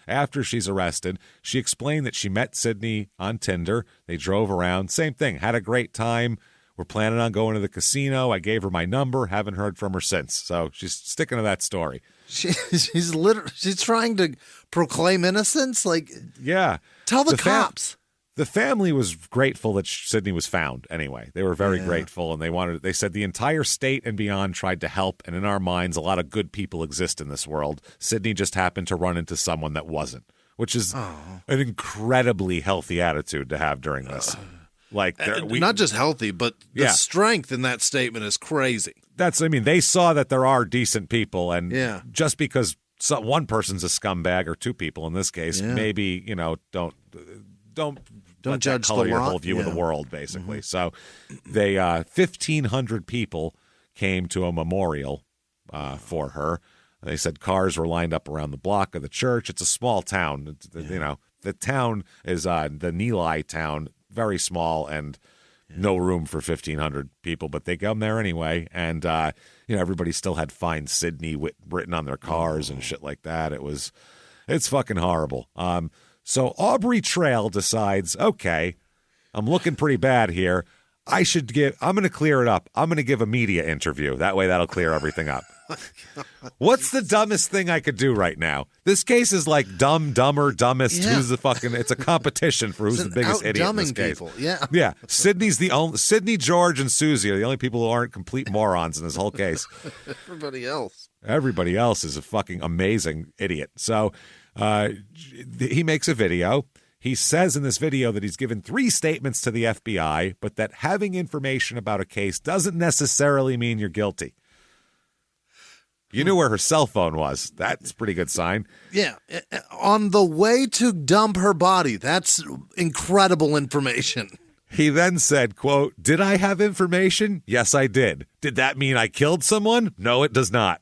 After she's arrested, she explained that she met Sydney on Tinder. They drove around. Same thing. Had a great time. We're planning on going to the casino. I gave her my number. Haven't heard from her since. So she's sticking to that story. She's trying to proclaim innocence. Like, yeah, tell the cops. The family was grateful that Sydney was found. Anyway, they were very grateful, and they said the entire state and beyond tried to help. And in our minds, a lot of good people exist in this world. Sydney just happened to run into someone that wasn't, which is an incredibly healthy attitude to have during this. Like, not just healthy, but the strength in that statement is crazy. They saw that there are decent people, and just because one person's a scumbag, or two people in this case, maybe, don't judge color your lot. whole view of the world, basically. So they 1,500 people came to a memorial for her. They said cars were lined up around the block of the church. It's a small town. The town is the Neli town. Very small and no room for 1,500 people, but they come there anyway. And, everybody still had Find Sydney written on their cars and shit like that. It's fucking horrible. So Aubrey Trail decides, okay, I'm looking pretty bad here. I'm going to clear it up. I'm going to give a media interview. That way that'll clear everything up. What's the dumbest thing I could do right now? This case is like dumber, dumbest. Yeah. It's a competition for who's the biggest idiot in this case. People. Yeah. Yeah. Sydney, George, and Susie are the only people who aren't complete morons in this whole case. Everybody else is a fucking amazing idiot. So he makes a video. He says in this video that he's given 3 statements to the FBI, but that having information about a case doesn't necessarily mean you're guilty. You knew where her cell phone was. That's a pretty good sign. Yeah. On the way to dump her body. That's incredible information. He then said, quote, "Did I have information? Yes, I did. Did that mean I killed someone? No, it does not."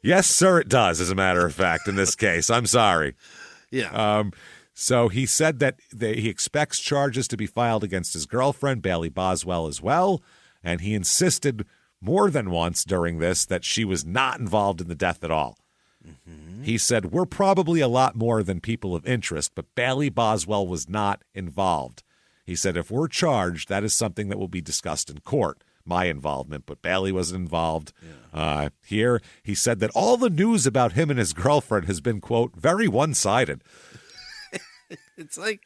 Yes, sir, it does, as a matter of fact, in this case. I'm sorry. Yeah. So he said that he expects charges to be filed against his girlfriend, Bailey Boswell, as well. And he insisted more than once during this that she was not involved in the death at all. Mm-hmm. He said, "We're probably a lot more than people of interest, but Bailey Boswell was not involved." He said, "If we're charged, that is something that will be discussed in court, my involvement, but Bailey wasn't involved." Yeah. Here, he said that all the news about him and his girlfriend has been, quote, "very one-sided." It's like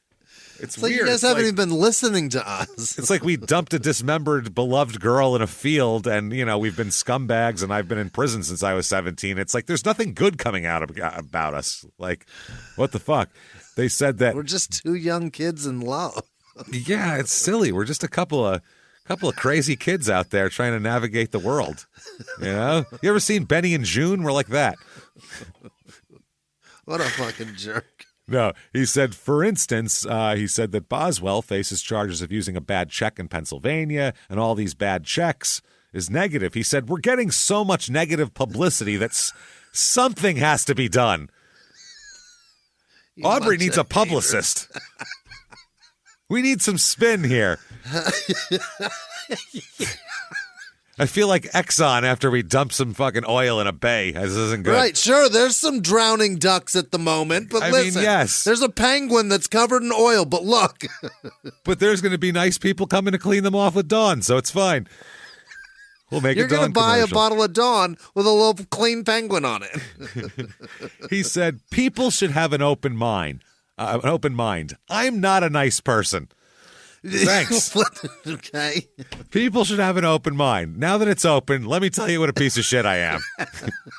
weird. You guys haven't even been listening to us. It's like we dumped a dismembered, beloved girl in a field, and, we've been scumbags, and I've been in prison since I was 17. It's like there's nothing good coming out about us. Like, what the fuck? They said that we're just 2 young kids in love. Yeah, it's silly. We're just a couple of crazy kids out there trying to navigate the world. You ever seen Benny and June? We're like that. What a fucking jerk. No, he said, for instance, he said that Boswell faces charges of using a bad check in Pennsylvania, and all these bad checks is negative. He said, we're getting so much negative publicity that something has to be done. Aubrey needs a publicist. We need some spin here. I feel like Exxon after we dump some fucking oil in a bay. This isn't good. Right, sure, there's some drowning ducks at the moment, but listen, yes. There's a penguin that's covered in oil, but look. But there's going to be nice people coming to clean them off with Dawn, so it's fine. We'll make You're a Dawn going to buy commercial. a bottle of Dawn with a little clean penguin on it. He said, people should have an open mind. I'm not a nice person. Thanks. Okay. People should have an open mind. Now that it's open, let me tell you what a piece of shit I am.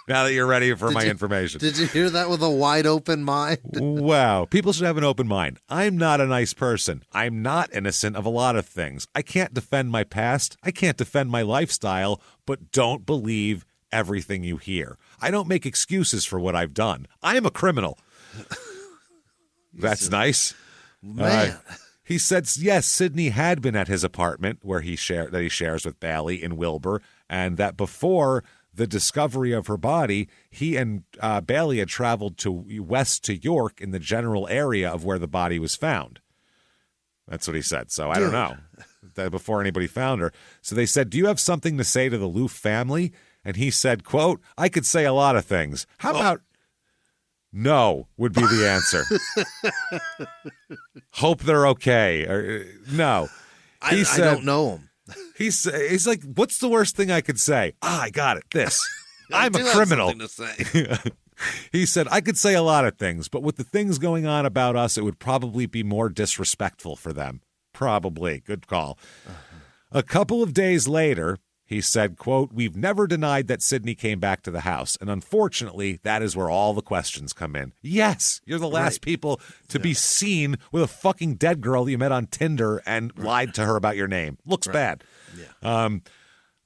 Now that you're ready for my information. Did you hear that with a wide open mind? Wow. People should have an open mind. I'm not a nice person. I'm not innocent of a lot of things. I can't defend my past. I can't defend my lifestyle, but don't believe everything you hear. I don't make excuses for what I've done. I am a criminal. That's nice. Man. He said, yes, Sidney had been at his apartment where he shares with Bailey in Wilber, and that before the discovery of her body, he and Bailey had traveled to west to York in the general area of where the body was found. That's what he said. So I don't know. That before anybody found her. So they said, do you have something to say to the Loof family? And he said, quote, I could say a lot of things. How about no would be the answer. Hope they're okay. Or, no. I don't know him. He's like, what's the worst thing I could say? I got it. This. I'm a criminal. Have something to say. He said, I could say a lot of things, but with the things going on about us, it would probably be more disrespectful for them. Probably. Good call. A couple of days later, he said, quote, we've never denied that Sidney came back to the house. And unfortunately, that is where all the questions come in. Yes, you're the last people to be seen with a fucking dead girl that you met on Tinder and lied to her about your name. Looks bad. Yeah.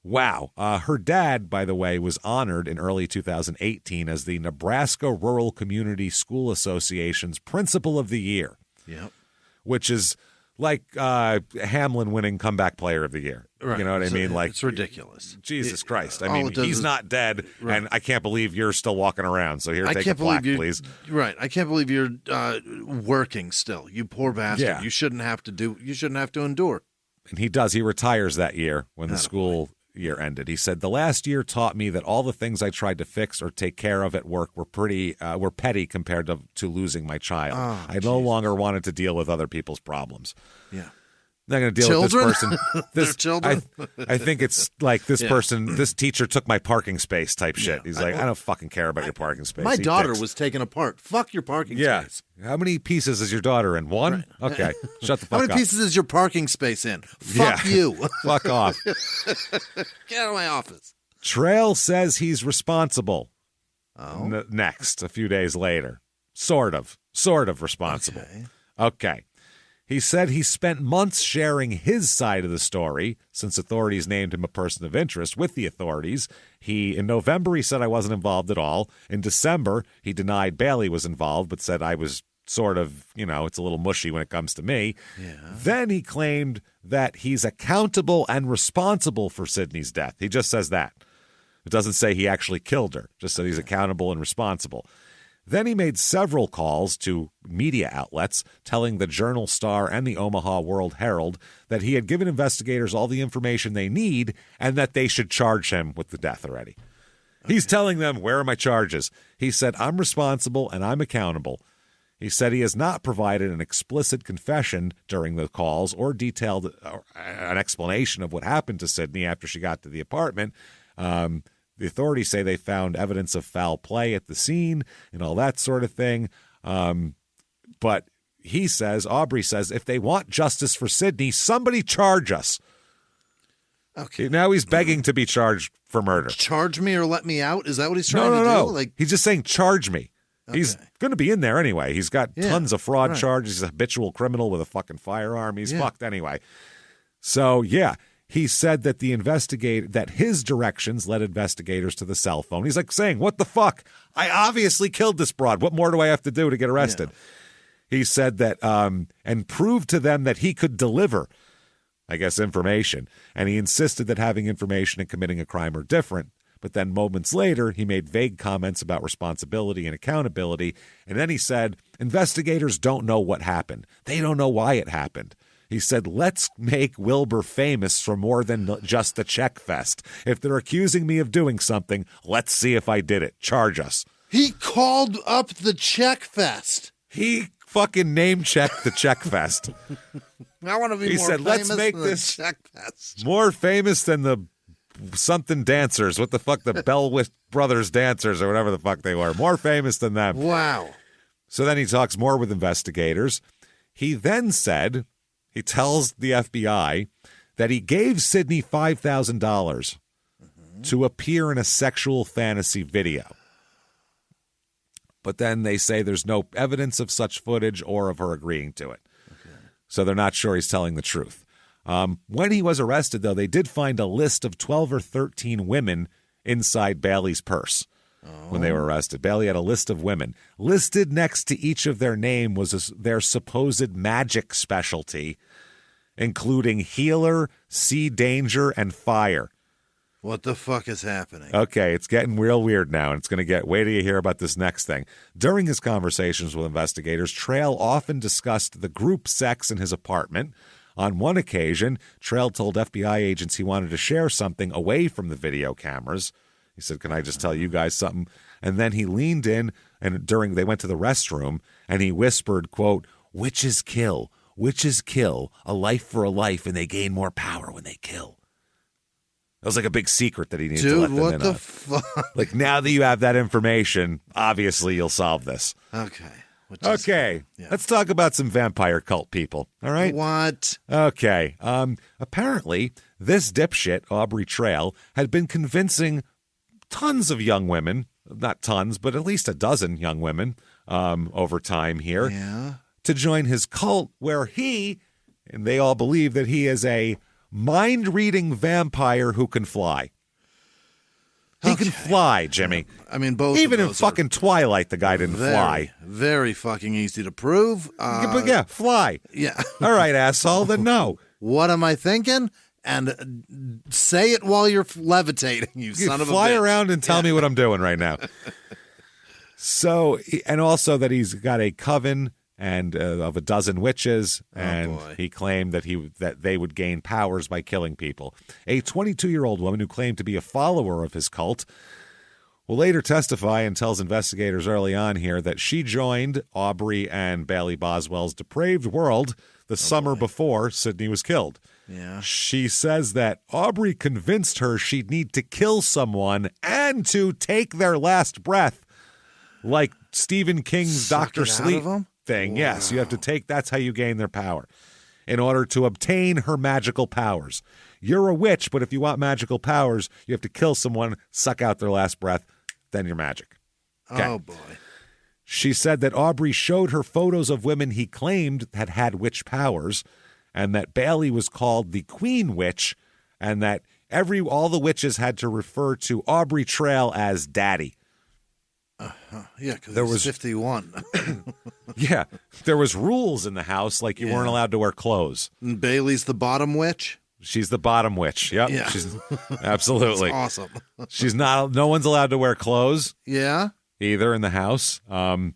Wow. Her dad, by the way, was honored in early 2018 as the Nebraska Rural Community School Association's Principal of the Year. Yep. Which is like Hamlin winning Comeback Player of the Year. Right. You know what I mean? Like, it's ridiculous. Jesus Christ. I mean, he's not dead, and I can't believe you're still walking around. So here, take a plaque, please. Right. I can't believe you're working still. You poor bastard. Yeah. You shouldn't have to endure. And he does. He retires that year when the school year ended. He said, the last year taught me that all the things I tried to fix or take care of at work were petty compared to losing my child. I no longer wanted to deal with other people's problems. Yeah. Not going to deal Children? with this person. Their children? I think it's like this person, this teacher took my parking space type shit. He's like, I don't fucking care about your parking space. My daughter was taken apart. Fuck your parking space. How many pieces is your daughter in? One? Right. Okay. Shut the fuck up. How many pieces is your parking space in? Fuck you. Fuck off. Get out of my office. Trail says he's responsible. Oh. Next, a few days later. Sort of responsible. Okay. He said he spent months sharing his side of the story since authorities named him a person of interest with the authorities. In November, he said I wasn't involved at all. In December, he denied Bailey was involved, but said I was sort of, it's a little mushy when it comes to me. Yeah. Then he claimed that he's accountable and responsible for Sidney's death. He just says that. It doesn't say he actually killed her, just said he's accountable and responsible. Then he made several calls to media outlets telling the Journal-Star and the Omaha World-Herald that he had given investigators all the information they need and that they should charge him with the death already. Okay. He's telling them, where are my charges? He said, I'm responsible and I'm accountable. He said he has not provided an explicit confession during the calls or detailed an explanation of what happened to Sidney after she got to the apartment. The authorities say they found evidence of foul play at the scene and all that sort of thing. But Aubrey says, if they want justice for Sidney, somebody charge us. Okay. Now he's begging to be charged for murder. Charge me or let me out? Is that what he's trying to do? No. He's just saying, charge me. Okay. He's going to be in there anyway. He's got tons of fraud charges. He's a habitual criminal with a fucking firearm. He's fucked anyway. So, he said that that his directions led investigators to the cell phone. He's like saying, what the fuck? I obviously killed this broad. What more do I have to do to get arrested? Yeah. He said that, and proved to them that he could deliver, I guess, information. And he insisted that having information and committing a crime are different. But then moments later, he made vague comments about responsibility and accountability. And then he said, investigators don't know what happened. They don't know why it happened. He said, let's make Wilber famous for more than just the Czech fest. If they're accusing me of doing something, let's see if I did it. Charge us. He called up the Czech fest. He fucking name-checked the Czech fest. I want to be more famous than the Czech fest. More famous than the something dancers. What the fuck? The Bellwith Brothers dancers or whatever the fuck they were. More famous than them. Wow. So then he talks more with investigators. He then said... He tells the FBI that he gave Sydney $5,000 to appear in a sexual fantasy video. But then they say there's no evidence of such footage or of her agreeing to it. Okay. So they're not sure he's telling the truth. When he was arrested, though, they did find a list of 12 or 13 women inside Bailey's purse. When they were arrested, Bailey had a list of women. Listed next to each of their name was their supposed magic specialty, including healer, see danger, and fire. What the fuck is happening? Okay, it's getting real weird now, and it's going to get... Wait till you hear about this next thing. During his conversations with investigators, Trail often discussed the group sex in his apartment. On one occasion, Trail told FBI agents he wanted to share something away from the video cameras. He said, can I just tell you guys something? And then he leaned in, and they went to the restroom, and he whispered, quote, witches kill, a life for a life, and they gain more power when they kill. That was like a big secret that he needed to let them in on. Dude, what the fuck? Like, now that you have that information, obviously you'll solve this. Okay. Okay, Let's talk about some vampire cult people, all right? What? Okay. Apparently, this dipshit, Aubrey Trail, had been convincing tons of young women, not tons, but at least a dozen young women over time here, to join his cult where and they all believe that he is a mind-reading vampire who can fly. He can fly, Jimmy. I mean, both even in fucking Twilight, the guy didn't fly. Very fucking easy to prove. But yeah, fly. Yeah. All right, asshole, then no. What am I thinking? And say it while you're levitating, you son of a bitch. Fly around and tell me what I'm doing right now. So, and also that he's got a coven and of a dozen witches, and he claimed that they would gain powers by killing people. A 22-year-old woman who claimed to be a follower of his cult will later testify and tells investigators early on here that she joined Aubrey and Bailey Boswell's depraved world the summer before Sydney was killed. Yeah. She says that Aubrey convinced her she'd need to kill someone and to take their last breath, like Stephen King's Dr. Sleep thing. Wow. Yes, you have to take, that's how you gain their power, in order to obtain her magical powers. You're a witch, but if you want magical powers, you have to kill someone, suck out their last breath, then you're magic. Okay. Oh, boy. She said that Aubrey showed her photos of women he claimed had witch powers, and that Bailey was called the Queen Witch, and that all the witches had to refer to Aubrey Trail as Daddy. Yeah, because there was 51. Yeah, there was rules in the house, like you weren't allowed to wear clothes. And Bailey's the bottom witch? She's the bottom witch. Yep. Yeah. She's absolutely. That's awesome. She's not, no one's allowed to wear clothes. Yeah. Either in the house. And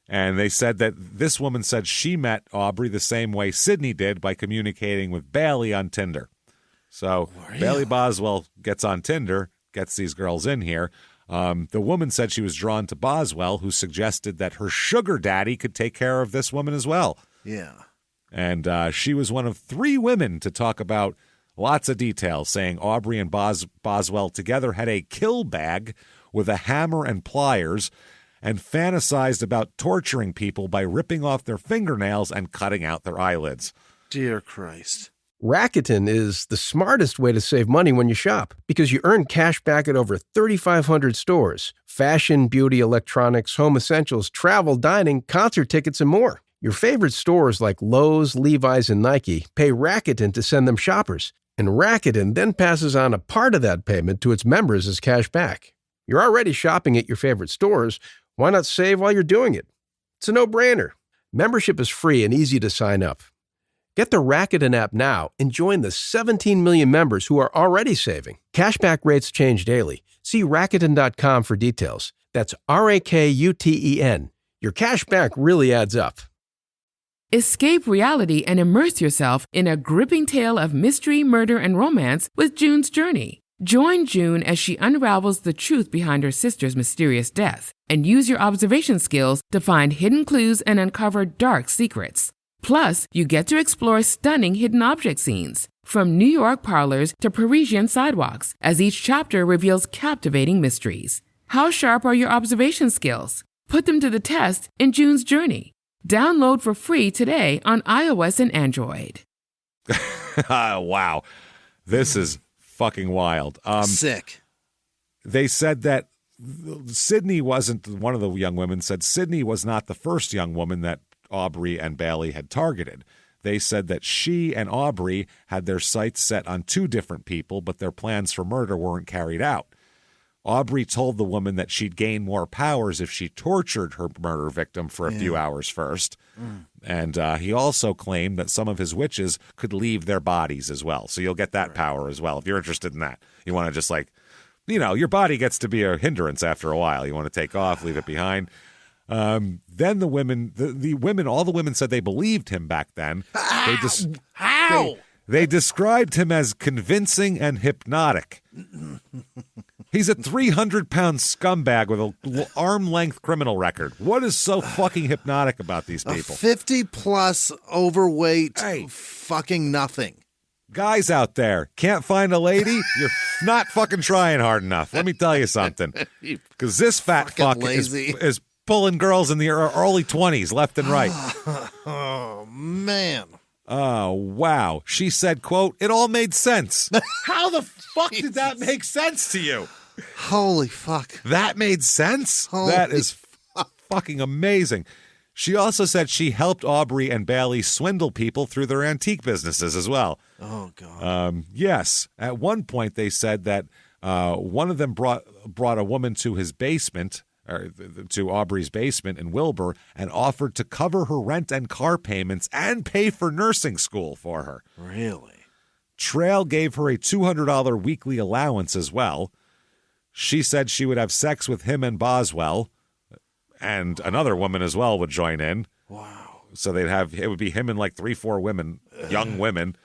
they said that this woman said she met Aubrey the same way Sydney did, by communicating with Bailey on Tinder. So Bailey Boswell gets on Tinder, gets these girls in here. The woman said she was drawn to Boswell, who suggested that her sugar daddy could take care of this woman as well. Yeah. And she was one of 3 women to talk about lots of details, saying Aubrey and Boswell together had a kill bag with a hammer and pliers and fantasized about torturing people by ripping off their fingernails and cutting out their eyelids. Dear Christ. Rakuten is the smartest way to save money when you shop, because you earn cash back at over 3,500 stores. Fashion, beauty, electronics, home essentials, travel, dining, concert tickets, and more. Your favorite stores like Lowe's, Levi's, and Nike pay Rakuten to send them shoppers. And Rakuten then passes on a part of that payment to its members as cash back. You're already shopping at your favorite stores. Why not save while you're doing it? It's a no-brainer. Membership is free and easy to sign up. Get the Rakuten app now and join the 17 million members who are already saving. Cashback rates change daily. See Rakuten.com for details. That's Rakuten. Your cashback really adds up. Escape reality and immerse yourself in a gripping tale of mystery, murder, and romance with June's Journey. Join June as she unravels the truth behind her sister's mysterious death and use your observation skills to find hidden clues and uncover dark secrets. Plus, you get to explore stunning hidden object scenes, from New York parlors to Parisian sidewalks, as each chapter reveals captivating mysteries. How sharp are your observation skills? Put them to the test in June's Journey. Download for free today on iOS and Android. Wow. This is fucking wild. Sick. They said that Sydney wasn't, one of the young women said Sydney was not the first young woman that Aubrey and Bailey had targeted. They said that she and Aubrey had their sights set on two different people, but their plans for murder weren't carried out. Aubrey told the woman that she'd gain more powers if she tortured her murder victim for a few hours first. And he also claimed that some of his witches could leave their bodies as well. So you'll get that power as well if you're interested in that. You want to just your body gets to be a hindrance after a while. You want to take off, leave it behind. Then the women, all the women said they believed him back then. How? They described him as convincing and hypnotic. He's a 300-pound scumbag with an arm-length criminal record. What is so fucking hypnotic about these people? 50-plus overweight fucking nothing. Guys out there, can't find a lady? You're not fucking trying hard enough. Let me tell you something. Because this fat fuck is pulling girls in the early 20s left and right. Oh, man. Oh, wow. She said, quote, "It all made sense." How the fuck did that make sense to you? Holy fuck. That made sense? That is fucking amazing. She also said she helped Aubrey and Bailey swindle people through their antique businesses as well. Oh, God. Yes. At one point, they said that one of them brought a woman to his basement, or to Aubrey's basement in Wilber, and offered to cover her rent and car payments and pay for nursing school for her. Really? Trail gave her a $200 weekly allowance as well. She said she would have sex with him and Boswell, and another woman as well would join in. Wow. So it would be him and like 3-4 women, young women.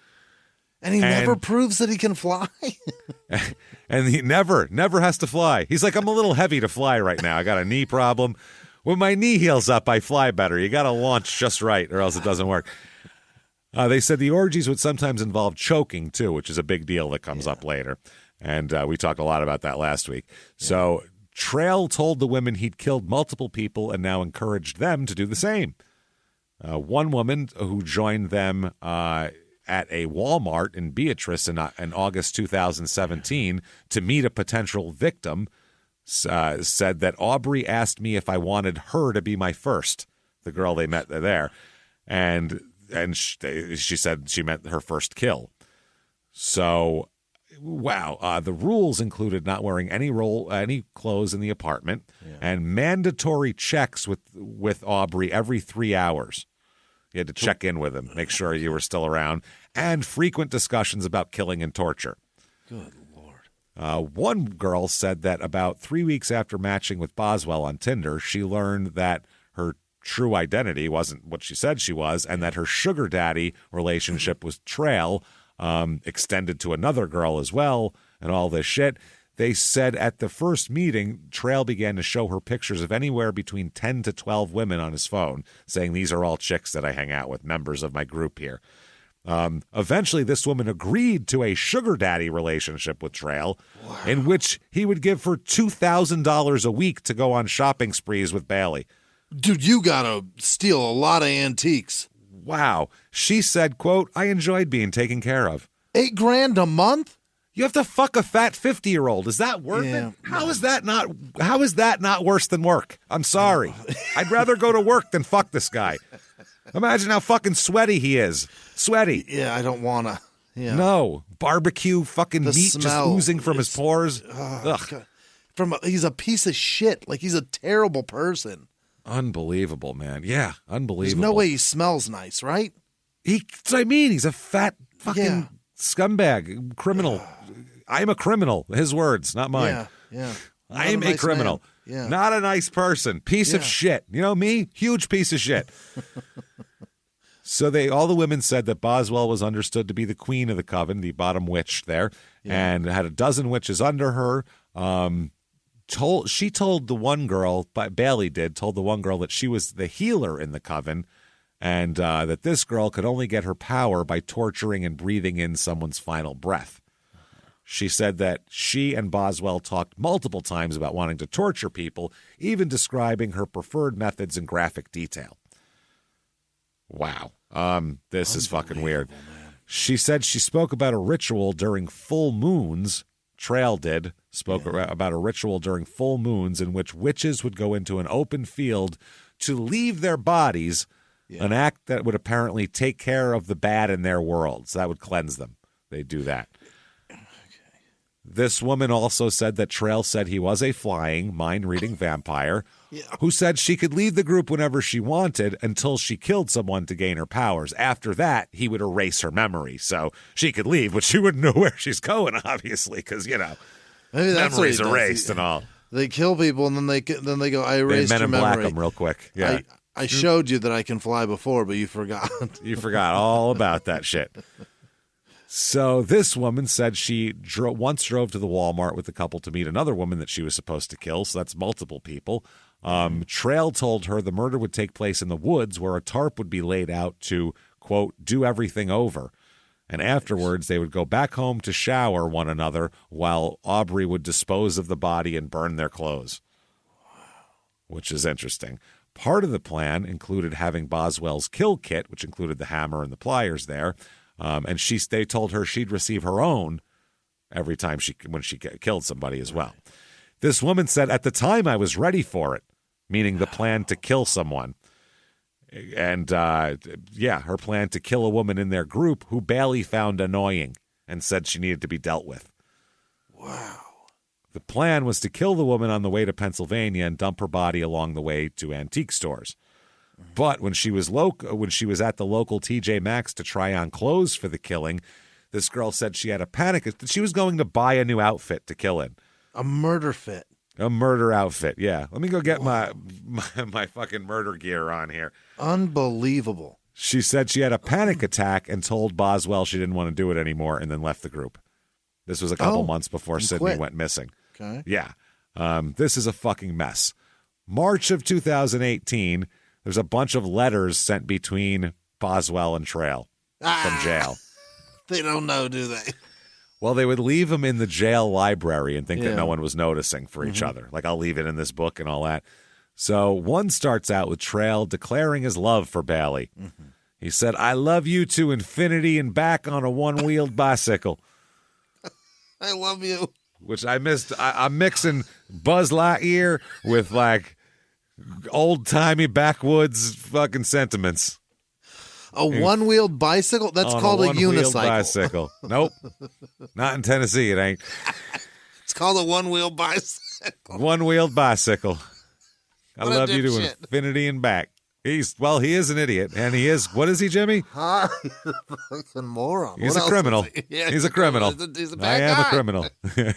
And he never proves that he can fly? And he never has to fly. He's like, I'm a little heavy to fly right now. I got a knee problem. When my knee heals up, I fly better. You got to launch just right or else it doesn't work. They said the orgies would sometimes involve choking, too, which is a big deal that comes up later. And we talked a lot about that last week. Yeah. So Trail told the women he'd killed multiple people and now encouraged them to do the same. One woman who joined them at a Walmart in Beatrice in August 2017 to meet a potential victim said that Aubrey asked me if I wanted her to be my first, the girl they met there. And she said she meant her first kill. So, wow. The rules included not wearing any clothes in the apartment and mandatory checks with Aubrey every 3 hours. You had to check in with him, make sure you were still around, and frequent discussions about killing and torture. Good Lord. One girl said that about 3 weeks after matching with Boswell on Tinder, she learned that her true identity wasn't what she said she was, and that her sugar daddy relationship with Trail extended to another girl as well, and all this shit. They said at the first meeting, Trail began to show her pictures of anywhere between 10 to 12 women on his phone, saying, "These are all chicks that I hang out with, members of my group here." Eventually, this woman agreed to a sugar daddy relationship with Trail, in which he would give her $2,000 a week to go on shopping sprees with Bailey. Dude, you gotta steal a lot of antiques. Wow. She said, quote, "I enjoyed being taken care of." $8,000 a month? You have to fuck a fat 50-year-old. Is that worth it? How is that not worse than work? I'm sorry. I'd rather go to work than fuck this guy. Imagine how fucking sweaty he is. Sweaty. Yeah, I don't want to. Yeah. No. Barbecue fucking The meat smell just oozing from his pores. Ugh. God. He's a piece of shit. Like, he's a terrible person. Unbelievable, man. Yeah, unbelievable. There's no way he smells nice, right? That's what I mean. He's a fat fucking Yeah. scumbag, criminal. I'm a criminal. His words, not mine. Yeah. I am a criminal. Yeah. Not a nice person. Piece of shit. You know me? Huge piece of shit. So all the women said that Boswell was understood to be the queen of the coven, the bottom witch there, and had a dozen witches under her. She told the one girl, Bailey told the one girl that she was the healer in the coven, and that this girl could only get her power by torturing and breathing in someone's final breath. She said that she and Boswell talked multiple times about wanting to torture people, even describing her preferred methods in graphic detail. Wow. This is fucking weird. Man. She said she spoke about a ritual during full moons. Trail spoke about a ritual during full moons in which witches would go into an open field to leave their bodies, an act that would apparently take care of the bad in their world. So that would cleanse them. They do that. This woman also said that Trail said he was a flying, mind-reading vampire who said she could leave the group whenever she wanted until she killed someone to gain her powers. After that, he would erase her memory, so she could leave, but she wouldn't know where she's going, obviously, because, maybe that's memory's erased and all. They kill people, and then they go, I erased your memory. Men in Black them real quick. Yeah. I showed you that I can fly before, but you forgot. You forgot all about that shit. So this woman said she once drove to the Walmart with a couple to meet another woman that she was supposed to kill. So that's multiple people. Trail told her the murder would take place in the woods where a tarp would be laid out to, quote, do everything over. And afterwards, they would go back home to shower one another while Aubrey would dispose of the body and burn their clothes. Which is interesting. Part of the plan included having Boswell's kill kit, which included the hammer and the pliers there. And they told her she'd receive her own every time when she killed somebody as well. This woman said, at the time I was ready for it, meaning the plan to kill someone. And, her plan to kill a woman in their group who Bailey found annoying and said she needed to be dealt with. Wow. The plan was to kill the woman on the way to Pennsylvania and dump her body along the way to antique stores. But when she was at the local TJ Maxx to try on clothes for the killing, this girl said she had a panic. She was going to buy a new outfit to kill in. A murder fit. A murder outfit, yeah. Let me go get my fucking murder gear on here. Unbelievable. She said she had a panic attack and told Boswell she didn't want to do it anymore and then left the group. This was a couple months before Sydney went missing. Okay. Yeah. This is a fucking mess. March of 2018... there's a bunch of letters sent between Boswell and Trail from jail. They don't know, do they? Well, they would leave them in the jail library and think that no one was noticing for each other. Like, I'll leave it in this book and all that. So one starts out with Trail declaring his love for Bailey. Mm-hmm. He said, I love you to infinity and back on a one-wheeled bicycle. I love you. Which I missed. I'm mixing Buzz Lightyear with, like, old-timey backwoods fucking sentiments. A one-wheeled bicycle? That's called a unicycle. Bicycle. Nope. Not in Tennessee, it ain't. It's called a one-wheeled bicycle. One-wheeled bicycle. I love you to infinity and back. He is an idiot, and he is, what is he, Jimmy? He's a fucking moron. He's a criminal. Yeah, he's a criminal. He's a bad guy. I am a criminal.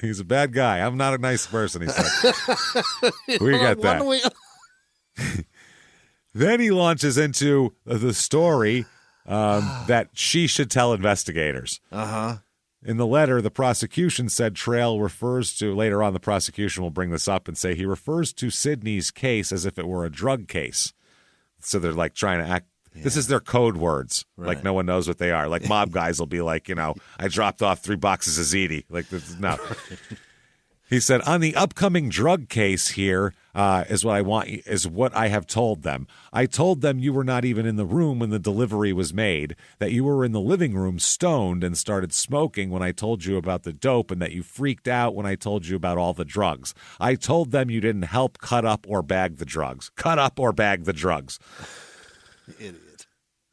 He's a bad guy. I'm not a nice person, he said. We got that. Then he launches into the story that she should tell investigators. Uh-huh. In the letter, the prosecution said Trail refers to, later on the prosecution will bring this up and say he refers to Sydney's case as if it were a drug case. So they're like trying to act. Yeah. This is their code words. Right. Like no one knows what they are. Like mob guys will be like, I dropped off 3 boxes of ziti. Like this, no. He said, on the upcoming drug case here is what I have told them. I told them you were not even in the room when the delivery was made, that you were in the living room stoned and started smoking when I told you about the dope, and that you freaked out when I told you about all the drugs. I told them you didn't help cut up or bag the drugs. Cut up or bag the drugs. Idiot.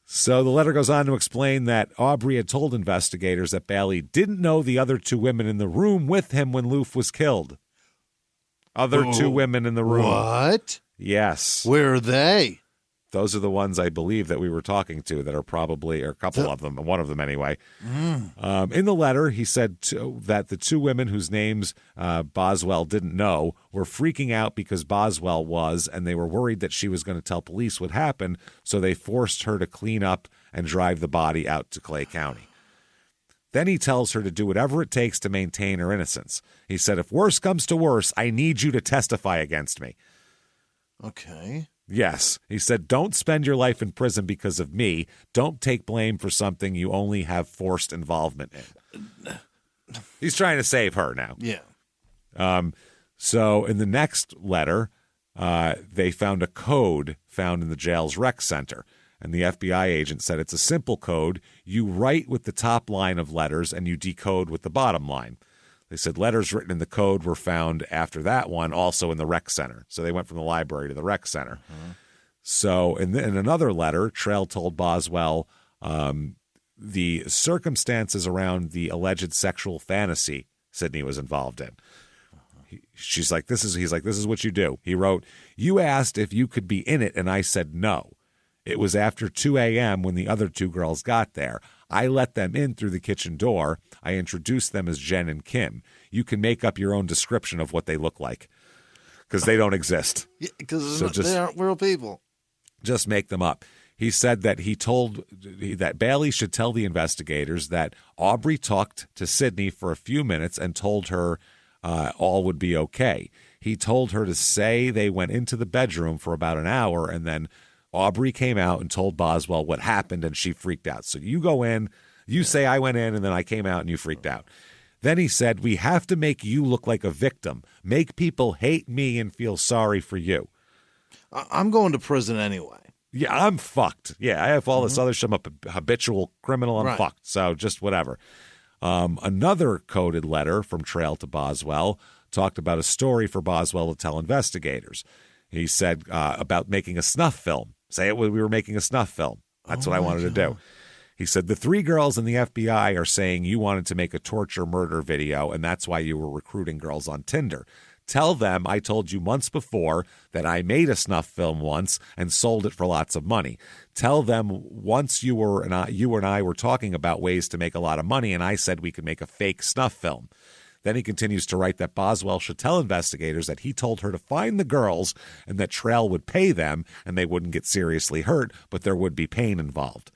So the letter goes on to explain that Aubrey had told investigators that Bailey didn't know the other two women in the room with him when Loof was killed. Two women in the room. What? Yes. Where are they? Those are the ones I believe that we were talking to that are probably, or a couple of them, one of them anyway. In the letter, he said that the two women whose names Boswell didn't know were freaking out because Boswell was, and they were worried that she was going to tell police what happened, so they forced her to clean up and drive the body out to Clay County. Then he tells her to do whatever it takes to maintain her innocence. He said, if worse comes to worse, I need you to testify against me. Okay. Yes. He said, don't spend your life in prison because of me. Don't take blame for something you only have forced involvement in. He's trying to save her now. Yeah. So in the next letter, they found a code found in the jail's rec center. And the FBI agent said it's a simple code. You write with the top line of letters and you decode with the bottom line. They said letters written in the code were found after that one also in the rec center. So they went from the library to the rec center. So in another letter, Trail told Boswell the circumstances around the alleged sexual fantasy Sidney was involved in. He's like, this is what you do. He wrote, you asked if you could be in it, and I said no. It was after 2 a.m. when the other two girls got there. I let them in through the kitchen door. I introduced them as Jen and Kim. You can make up your own description of what they look like because they don't exist. Yeah, because they aren't real people. Just make them up. He said that that Bailey should tell the investigators that Aubrey talked to Sidney for a few minutes and told her all would be okay. He told her to say they went into the bedroom for about an hour, and then Aubrey came out and told Boswell what happened, and she freaked out. So you go in, you say I went in, and then I came out and you freaked out. Then he said, we have to make you look like a victim, make people hate me and feel sorry for you. I'm going to prison anyway. Yeah, I'm fucked. Yeah, I have all this other shit. I'm a habitual criminal. I'm fucked. So just whatever. Another coded letter from Trail to Boswell talked about a story for Boswell to tell investigators. He said about making a snuff film. We were making a snuff film. That's what I wanted to do. He said, the three girls in the FBI are saying you wanted to make a torture murder video, and that's why you were recruiting girls on Tinder. Tell them I told you months before that I made a snuff film once and sold it for lots of money. Tell them once you and I were talking about ways to make a lot of money, and I said we could make a fake snuff film. Then he continues to write that Boswell should tell investigators that he told her to find the girls and that Trail would pay them and they wouldn't get seriously hurt, but there would be pain involved.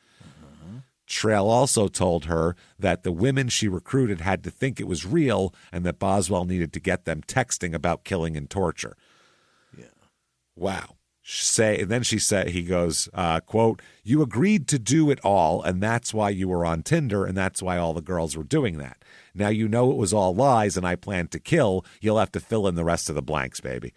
Trail also told her that the women she recruited had to think it was real and that Boswell needed to get them texting about killing and torture. Yeah. Wow. And then she said, he goes, quote, you agreed to do it all, and that's why you were on Tinder, and that's why all the girls were doing that. Now you know it was all lies, and I planned to kill. You'll have to fill in the rest of the blanks, baby.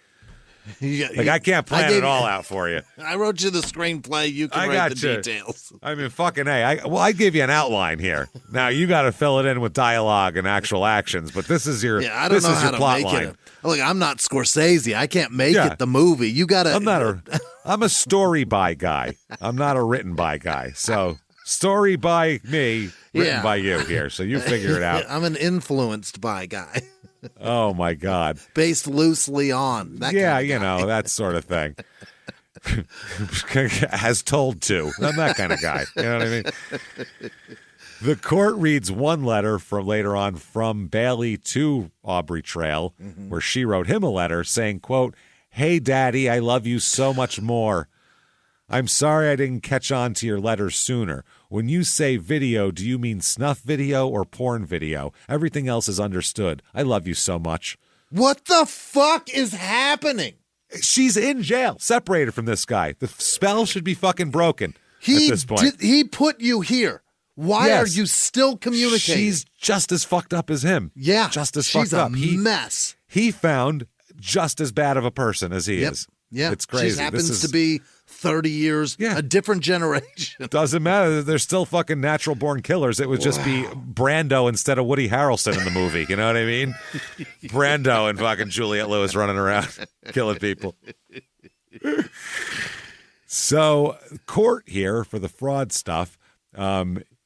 I can't plan it all out for you. I wrote you the screenplay. You can write the details. I mean, fucking A. I gave you an outline here. Now you got to fill it in with dialogue and actual actions. But this is your I don't know how to plot make line. it. Look, I'm not Scorsese. I can't make it the movie. You got to. I'm a story by guy. I'm not a written by guy. So story by me, written by you here. So you figure it out. I'm an influenced by guy. Oh, my God. Based loosely on. That that sort of thing. Has told to. I'm that kind of guy. You know what I mean? The court reads one letter from later on from Bailey to Aubrey Trail, where she wrote him a letter saying, quote, hey, Daddy, I love you so much more. I'm sorry I didn't catch on to your letters sooner. When you say video, do you mean snuff video or porn video? Everything else is understood. I love you so much. What the fuck is happening? She's in jail, separated from this guy. The spell should be fucking broken at this point. He put you here. Why are you still communicating? She's just as fucked up as him. Yeah. Just as fucked up. She's a mess. He found just as bad of a person as he is. Yeah. It's crazy. She happens to be 30 years, a different generation. Doesn't matter. They're still fucking natural born killers. It would just be Brando instead of Woody Harrelson in the movie. You know what I mean? Brando and fucking Juliette Lewis running around killing people. So court here for the fraud stuff.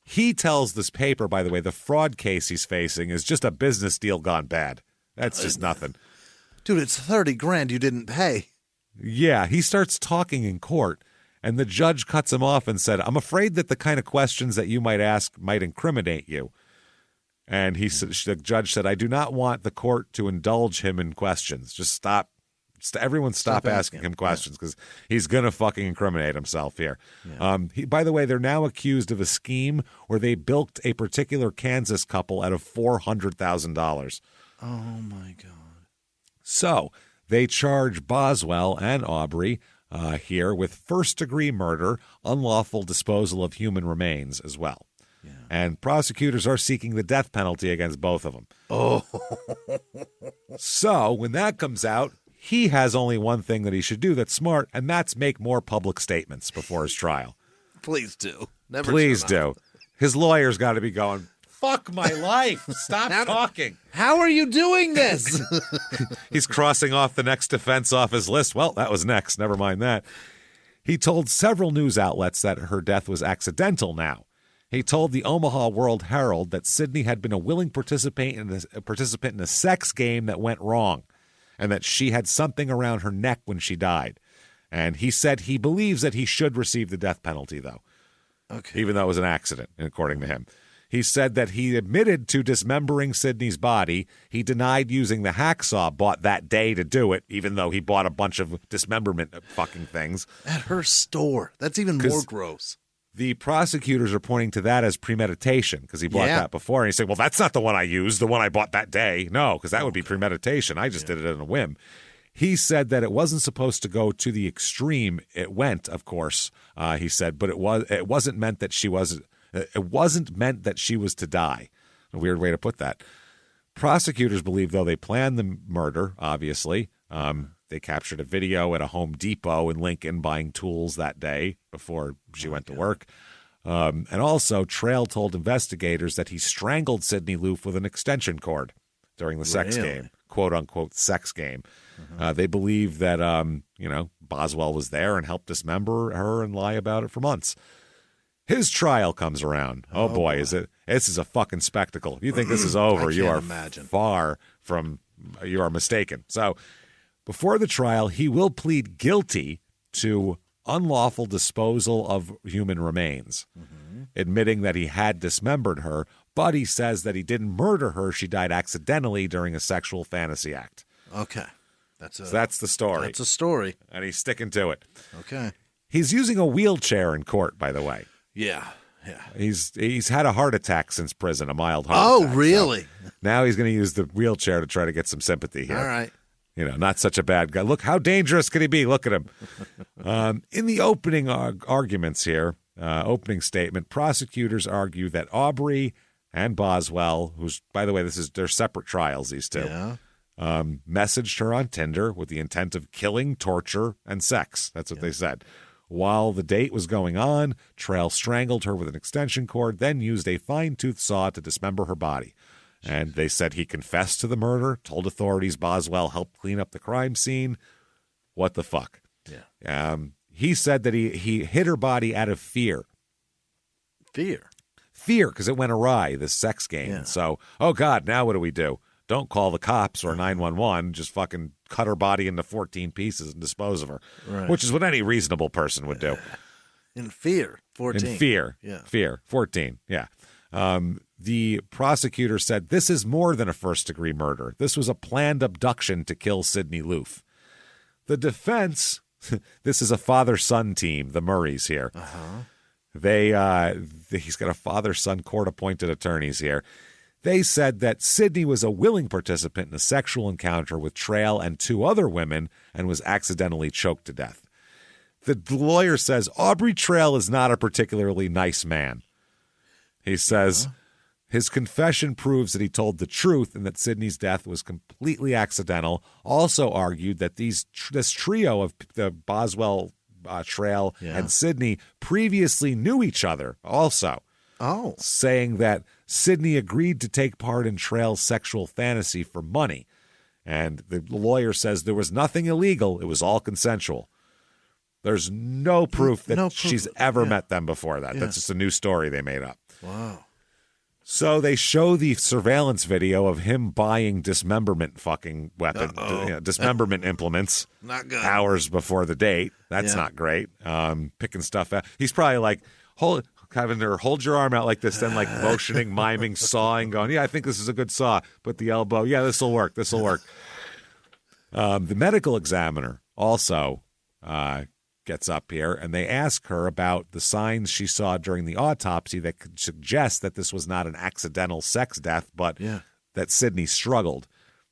He tells this paper, by the way, the fraud case he's facing is just a business deal gone bad. That's just nothing. Dude, it's $30,000 you didn't pay. Yeah, he starts talking in court, and the judge cuts him off and said, I'm afraid that the kind of questions that you might ask might incriminate you. And the judge said, I do not want the court to indulge him in questions. Just stop. Everyone stop asking him questions because he's going to fucking incriminate himself here. Yeah. By the way, they're now accused of a scheme where they bilked a particular Kansas couple out of $400,000. Oh, my God. So they charge Boswell and Aubrey here with first-degree murder, unlawful disposal of human remains as well. Yeah. And prosecutors are seeking the death penalty against both of them. Oh. So when that comes out, he has only one thing that he should do that's smart, and that's make more public statements before his trial. Please do. Please do. His lawyer's got to be going, fuck my life. Stop talking. How are you doing this? He's crossing off the next defense off his list. Well, that was next. Never mind that. He told several news outlets that her death was accidental now. He told the Omaha World Herald that Sydney had been a willing participant in a sex game that went wrong, and that she had something around her neck when she died. And he said he believes that he should receive the death penalty, though, even though it was an accident, according to him. He said that he admitted to dismembering Sydney's body. He denied using the hacksaw bought that day to do it, even though he bought a bunch of dismemberment fucking things. At her store. That's even more gross. The prosecutors are pointing to that as premeditation because he bought that before. And he said, well, that's not the one I used, the one I bought that day. No, because that would be premeditation. I just did it in a whim. He said that it wasn't supposed to go to the extreme. It went, of course, he said, but it wasn't meant that she was to die. A weird way to put that. Prosecutors believe, though, they planned the murder, obviously. They captured a video at a Home Depot in Lincoln buying tools that day before she went to work. And also, Trail told investigators that he strangled Sydney Loof with an extension cord during the sex game, quote-unquote sex game. They believe that, Boswell was there and helped dismember her and lie about it for months. His trial comes around. Oh, boy, is it? This is a fucking spectacle. If you think this is over, you are you are mistaken. So before the trial, he will plead guilty to unlawful disposal of human remains, admitting that he had dismembered her, but he says that he didn't murder her. She died accidentally during a sexual fantasy act. Okay. So that's the story. That's a story. And he's sticking to it. Okay. He's using a wheelchair in court, by the way. Yeah. He's had a heart attack since prison, a mild heart attack. Oh, really? So now he's going to use the wheelchair to try to get some sympathy here. All right. Not such a bad guy. Look, how dangerous could he be? Look at him. In the opening arguments here, opening statement, prosecutors argue that Aubrey and Boswell, who's, by the way, they're separate trials, these two, messaged her on Tinder with the intent of killing, torture, and sex. That's what they said. While the date was going on, Trail strangled her with an extension cord, then used a fine-tooth saw to dismember her body. And they said he confessed to the murder, told authorities Boswell helped clean up the crime scene. What the fuck? Yeah. He said that he hid her body out of fear. Fear, because it went awry, this sex game. Yeah. So, oh, God, now what do we do? Don't call the cops or 911. Just fucking cut her body into 14 pieces and dispose of her, which is what any reasonable person would do. In fear, 14. In fear, fear, 14, yeah. The prosecutor said this is more than a first-degree murder. This was a planned abduction to kill Sydney Loof. The defense, this is a father-son team, the Murrays here. He's got a father-son court-appointed attorneys here. They said that Sydney was a willing participant in a sexual encounter with Trail and two other women and was accidentally choked to death. The lawyer says Aubrey Trail is not a particularly nice man. He says his confession proves that he told the truth and that Sydney's death was completely accidental. Also argued that this trio of the Boswell, Trail, and Sydney previously knew each other also. Oh. Saying that Sydney agreed to take part in Trail's sexual fantasy for money. And the lawyer says there was nothing illegal. It was all consensual. There's no proof that she's ever met them before that. That's just a new story they made up. Wow. So they show the surveillance video of him buying dismemberment fucking weapon, dismemberment implements. Not good. Hours before the date. That's not great. Picking stuff out. He's probably like, having her hold your arm out like this, then like motioning, miming, sawing, going, yeah, I think this is a good saw. Put the elbow. Yeah, this will work. This will work. The medical examiner also gets up here, and they ask her about the signs she saw during the autopsy that could suggest that this was not an accidental sex death, but that Sydney struggled.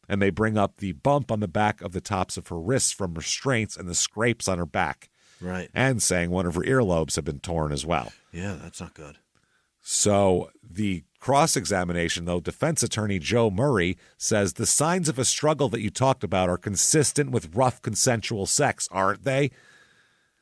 And they bring up the bump on the back of the tops of her wrists from restraints and the scrapes on her back. Right. And saying one of her earlobes had been torn as well. Yeah, that's not good. So the cross-examination, though, defense attorney Joe Murray says the signs of a struggle that you talked about are consistent with rough consensual sex, aren't they?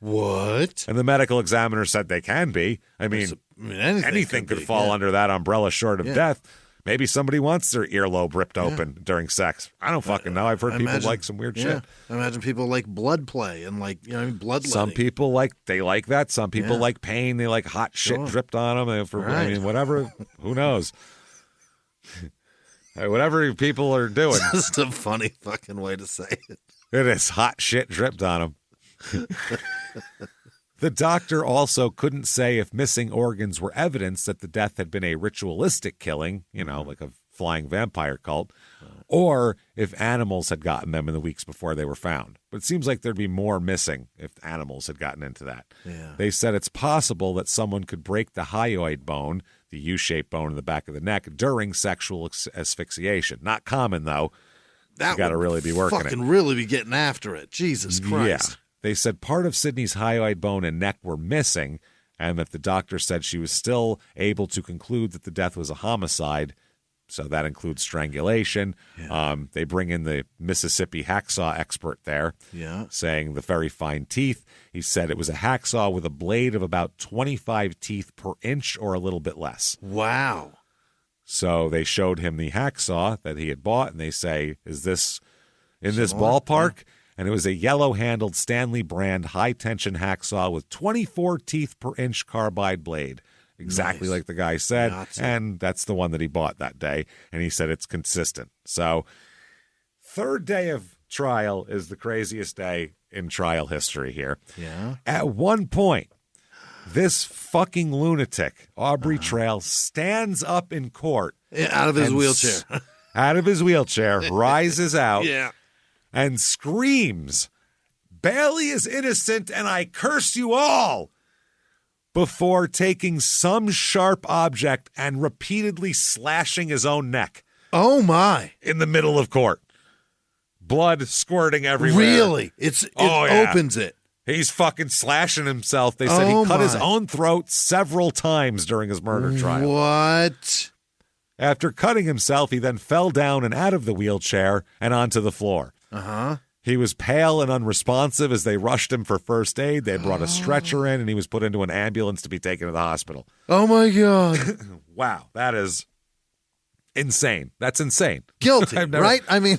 What? And the medical examiner said they can be. I mean anything could fall under that umbrella short of death. Maybe somebody wants their earlobe ripped open during sex. I don't fucking know. I've heard people like some weird shit. I imagine people like blood play and like, bloodletting. Some people like that. Some people like pain. They like hot shit dripped on them. I mean, whatever. Who knows? Whatever people are doing. It's just a funny fucking way to say it. It is hot shit dripped on them. The doctor also couldn't say if missing organs were evidence that the death had been a ritualistic killing, like a flying vampire cult, or if animals had gotten them in the weeks before they were found. But it seems like there'd be more missing if animals had gotten into that. Yeah. They said it's possible that someone could break the hyoid bone, the U-shaped bone in the back of the neck, during sexual asphyxiation. Not common, though. You got to really be working it. Fucking really be getting after it. Jesus Christ. Yeah. They said part of Sydney's hyoid bone and neck were missing, and that the doctor said she was still able to conclude that the death was a homicide. So that includes strangulation. Yeah. They bring in the Mississippi hacksaw expert there, saying the very fine teeth. He said it was a hacksaw with a blade of about 25 teeth per inch or a little bit less. Wow. So they showed him the hacksaw that he had bought, and they say, is this in this ballpark? Yeah. And it was a yellow-handled Stanley brand high-tension hacksaw with 24 teeth per inch carbide blade. Exactly like the guy said. And that's the one that he bought that day. And he said it's consistent. So third day of trial is the craziest day in trial history here. Yeah. At one point, this fucking lunatic, Aubrey Trail, stands up in court. Out of his wheelchair. Out of his wheelchair, rises out. Yeah. And screams, Bailey is innocent and I curse you all, before taking some sharp object and repeatedly slashing his own neck. Oh, my. In the middle of court. Blood squirting everywhere. Really? It opens it. He's fucking slashing himself. They said he cut his own throat several times during his murder trial. What? After cutting himself, he then fell down and out of the wheelchair and onto the floor. Uh-huh. He was pale and unresponsive as they rushed him for first aid. They brought a stretcher in, and he was put into an ambulance to be taken to the hospital. Oh, my God. Wow, that is insane. That's insane. Guilty, right? I mean...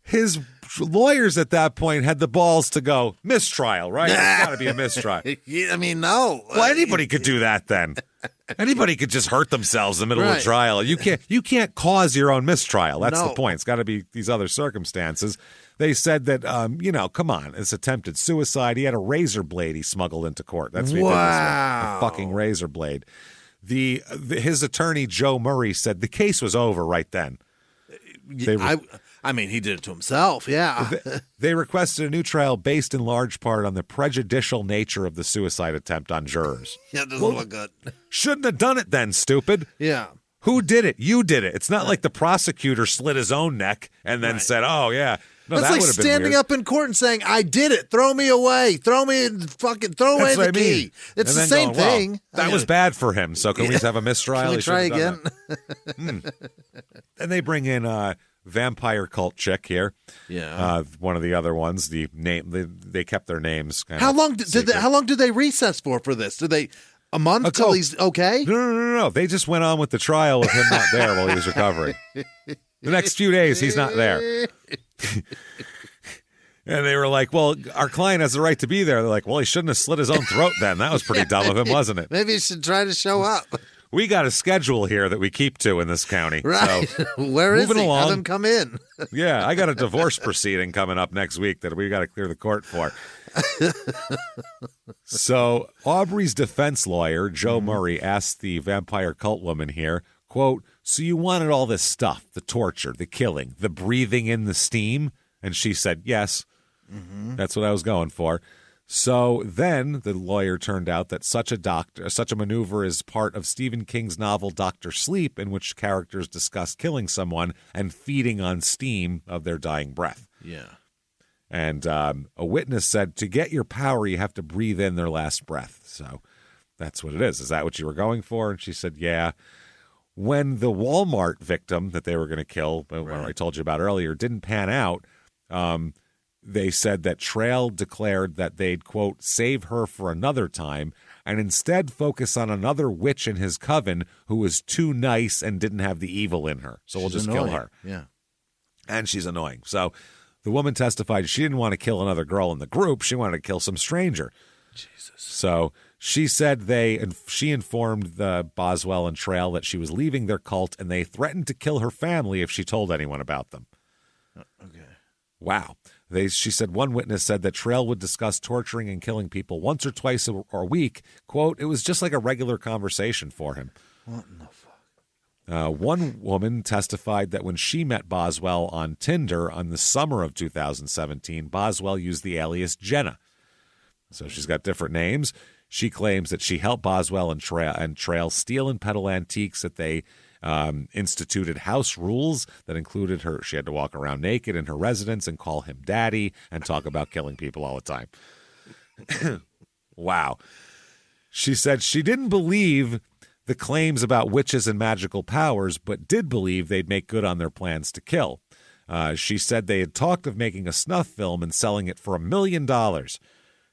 His lawyers at that point had the balls to go, mistrial, right? It's got to be a mistrial. I mean, no. Well, anybody could do that then. Anybody could just hurt themselves in the middle of a trial. You can't cause your own mistrial. That's the point. It's got to be these other circumstances. They said that, come on, it's attempted suicide. He had a razor blade he smuggled into court. That's what he did this way. A fucking razor blade. His attorney, Joe Murray, said the case was over right then. I mean, he did it to himself, yeah. They requested a new trial based in large part on the prejudicial nature of the suicide attempt on jurors. Yeah, it doesn't look good. Shouldn't have done it then, stupid. Yeah. Who did it? You did it. It's not like the prosecutor slit his own neck and then said, oh, yeah. No, that's like standing up in court and saying, I did it. Throw me away. Throw away the key. It's the same thing. Well, that was bad for him. So can we just have a mistrial? Can we try again? And they bring in vampire cult chick here. Yeah. One of the other ones. The name they kept their names. How long did they recess for this? Did they a month till he's okay? No. They just went on with the trial with him not there while he was recovering. The next few days he's not there. And they were like, well, our client has the right to be there. They're like, well, he shouldn't have slit his own throat then. That was pretty dumb of him, wasn't it? Maybe he should try to show up. We got a schedule here that we keep to in this county. Right. So, where is he? along, Have him come in. Yeah, I got a divorce proceeding coming up next week that we got to clear the court for. So Aubrey's defense lawyer, Joe Murray, asked the vampire cult woman here, quote, so you wanted all this stuff, the torture, the killing, the breathing in the steam? And she said, yes, that's what I was going for. So then the lawyer turned out that such a maneuver is part of Stephen King's novel Dr. Sleep, in which characters discuss killing someone and feeding on steam of their dying breath. Yeah. And a witness said, to get your power, you have to breathe in their last breath. So that's what it is. Is that what you were going for? And she said, yeah. When the Walmart victim that they were going to kill, I told you about earlier, didn't pan out, they said that Trail declared that they'd, quote, save her for another time and instead focus on another witch in his coven who was too nice and didn't have the evil in her. So we'll just kill her. Yeah. And she's annoying. So the woman testified she didn't want to kill another girl in the group. She wanted to kill some stranger. Jesus. So she said she informed the Boswell and Trail that she was leaving their cult and they threatened to kill her family if she told anyone about them. Okay. Wow. She said one witness said that Trail would discuss torturing and killing people once or twice a week. Quote, it was just like a regular conversation for him. What in the fuck? One woman testified that when she met Boswell on Tinder on the summer of 2017, Boswell used the alias Jenna. So she's got different names. She claims that she helped Boswell and Trail steal and peddle antiques, that they instituted house rules that included her. She had to walk around naked in her residence and call him daddy and talk about killing people all the time. Wow. She said she didn't believe the claims about witches and magical powers, but did believe they'd make good on their plans to kill. She said they had talked of making a snuff film and selling it for $1 million.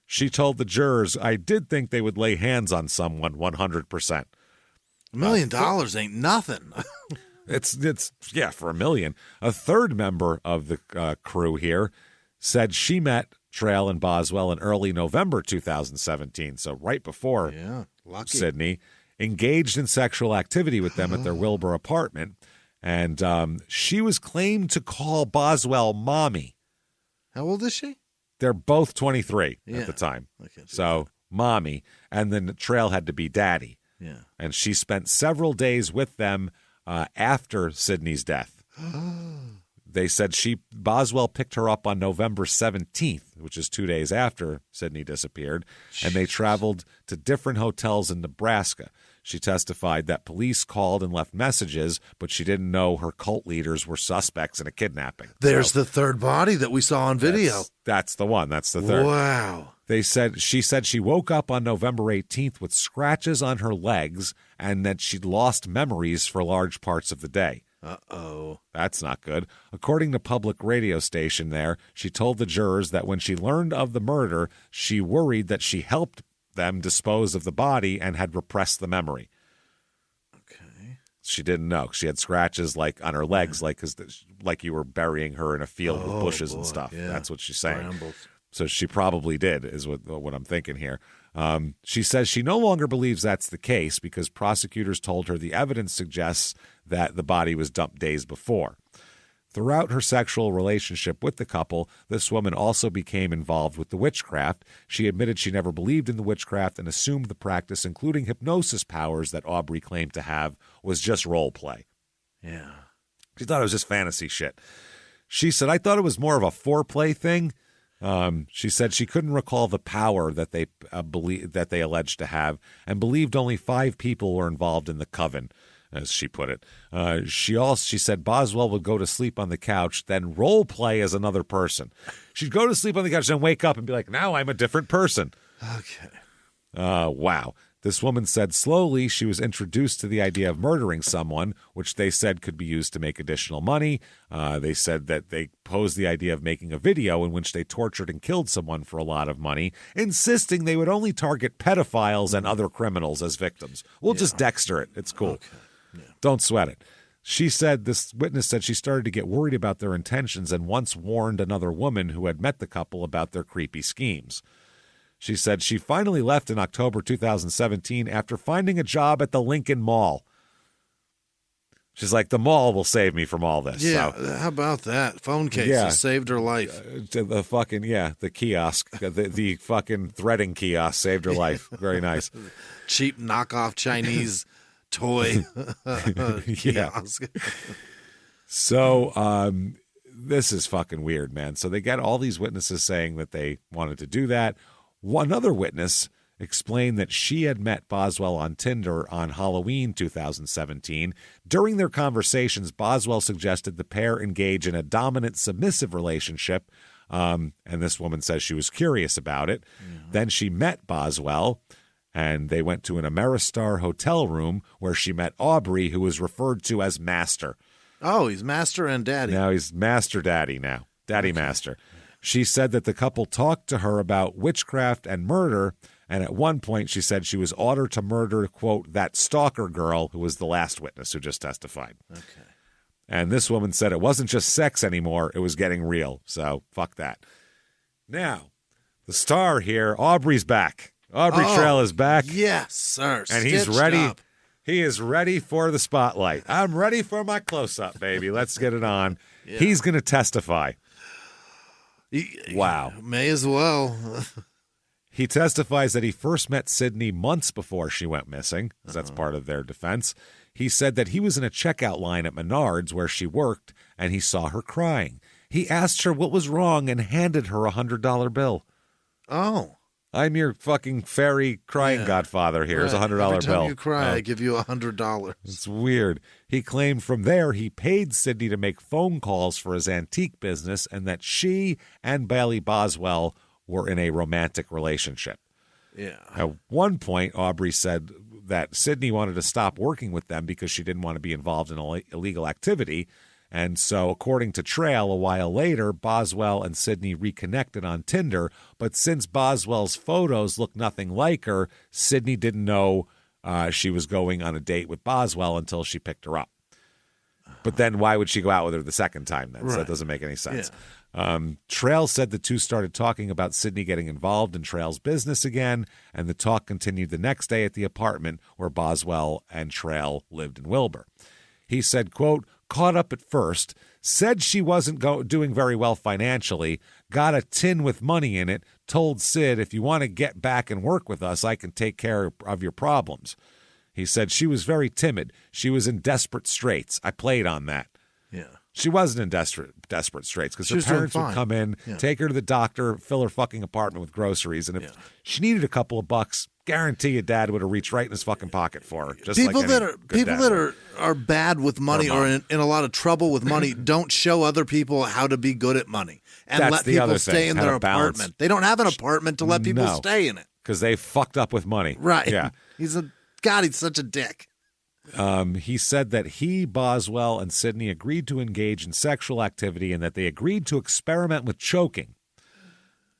She told the jurors, I did think they would lay hands on someone 100%. $1 million ain't nothing. It's for $1 million. A third member of the crew here said she met Trail and Boswell in early November 2017, so right before Sydney, engaged in sexual activity with them at their Wilber apartment, and she was claimed to call Boswell mommy. How old is she? They're both 23 at the time. So mommy, and then Trail had to be daddy. Yeah. And she spent several days with them after Sydney's death. They said Boswell picked her up on November 17th, which is 2 days after Sydney disappeared, and they traveled to different hotels in Nebraska. She testified that police called and left messages, but she didn't know her cult leaders were suspects in a kidnapping. There's the third body that we saw on video. That's the one. That's the third. Wow. She said she woke up on November 18th with scratches on her legs and that she'd lost memories for large parts of the day. Uh-oh. That's not good. According to public radio station there, she told the jurors that when she learned of the murder, she worried that she helped them dispose of the body and had repressed the memory. Okay. She didn't know. She had scratches like on her legs, like you were burying her in a field with bushes and stuff. Yeah. That's what she's saying. Brambles. So she probably did, is what I'm thinking here. She says she no longer believes that's the case because prosecutors told her the evidence suggests that the body was dumped days before. Throughout her sexual relationship with the couple, this woman also became involved with the witchcraft. She admitted she never believed in the witchcraft and assumed the practice, including hypnosis powers that Aubrey claimed to have, was just role play. Yeah. She thought it was just fantasy shit. She said, I thought it was more of a foreplay thing. She said she couldn't recall the power that they alleged to have and believed only 5 people were involved in the coven, as she put it. She said Boswell would go to sleep on the couch, then role play as another person. She'd go to sleep on the couch and wake up and be like, now I'm a different person. Okay. Wow. This woman said slowly she was introduced to the idea of murdering someone, which they said could be used to make additional money. They said that they posed the idea of making a video in which they tortured and killed someone for a lot of money, insisting they would only target pedophiles and other criminals as victims. We'll just Dexter it. It's cool. Okay. Yeah. Don't sweat it. This witness said she started to get worried about their intentions and once warned another woman who had met the couple about their creepy schemes. She said she finally left in October 2017 after finding a job at the Lincoln Mall. She's like, the mall will save me from all this. Yeah, so, how about that? Phone cases saved her life. The kiosk, the fucking threading kiosk saved her life. Very nice. Cheap knockoff Chinese toy kiosk. So this is fucking weird, man. So they got all these witnesses saying that they wanted to do that. One other witness explained that she had met Boswell on Tinder on Halloween 2017. During their conversations, Boswell suggested the pair engage in a dominant-submissive relationship, and this woman says she was curious about it. Mm-hmm. Then she met Boswell, and they went to an Ameristar hotel room where she met Aubrey, who was referred to as Master. Oh, he's Master and Daddy. Now he's Master Daddy now. Daddy Master. She said that the couple talked to her about witchcraft and murder, and at one point she said she was ordered to murder, quote, that stalker girl who was the last witness who just testified. Okay. And this woman said it wasn't just sex anymore, it was getting real. So fuck that. Now, the star here, Aubrey's back. Aubrey Trail is back. Yes, sir. And he's ready. Up. He is ready for the spotlight. I'm ready for my close-up, baby. Let's get it on. Yeah. He's going to testify. Wow. May as well. He testifies that he first met Sydney months before she went missing, because that's part of their defense. He said that he was in a checkout line at Menards where she worked, and he saw her crying. He asked her what was wrong and handed her a $100 bill. Oh. I'm your fucking fairy crying godfather here. Here's a $100 bill. Every time you cry, I give you $100. It's weird. He claimed from there he paid Sydney to make phone calls for his antique business and that she and Bailey Boswell were in a romantic relationship. Yeah. At one point, Aubrey said that Sydney wanted to stop working with them because she didn't want to be involved in illegal activity. And so, according to Trail, a while later, Boswell and Sydney reconnected on Tinder. But since Boswell's photos look nothing like her, Sydney didn't know she was going on a date with Boswell until she picked her up. But then why would she go out with her the second time then? Right. So that doesn't make any sense. Yeah. Trail said the two started talking about Sydney getting involved in Trail's business again, and the talk continued the next day at the apartment where Boswell and Trail lived in Wilber. He said, quote, caught up at first, said she wasn't doing very well financially, got a tin with money in it, told Sid, if you want to get back and work with us, I can take care of your problems. He said she was very timid. She was in desperate straits. I played on that. Yeah. She wasn't in desperate straits because her parents would come in, take her to the doctor, fill her fucking apartment with groceries, and if she needed a couple of bucks, guarantee your dad would have reached right in his fucking pocket for her. Just people like that are bad with money or in a lot of trouble with money don't show other people how to be good at money and let people stay in their apartment. They don't have an apartment to let people stay in it because they fucked up with money. Right? Yeah. He's such a dick. He said that he, Boswell, and Sydney agreed to engage in sexual activity and that they agreed to experiment with choking.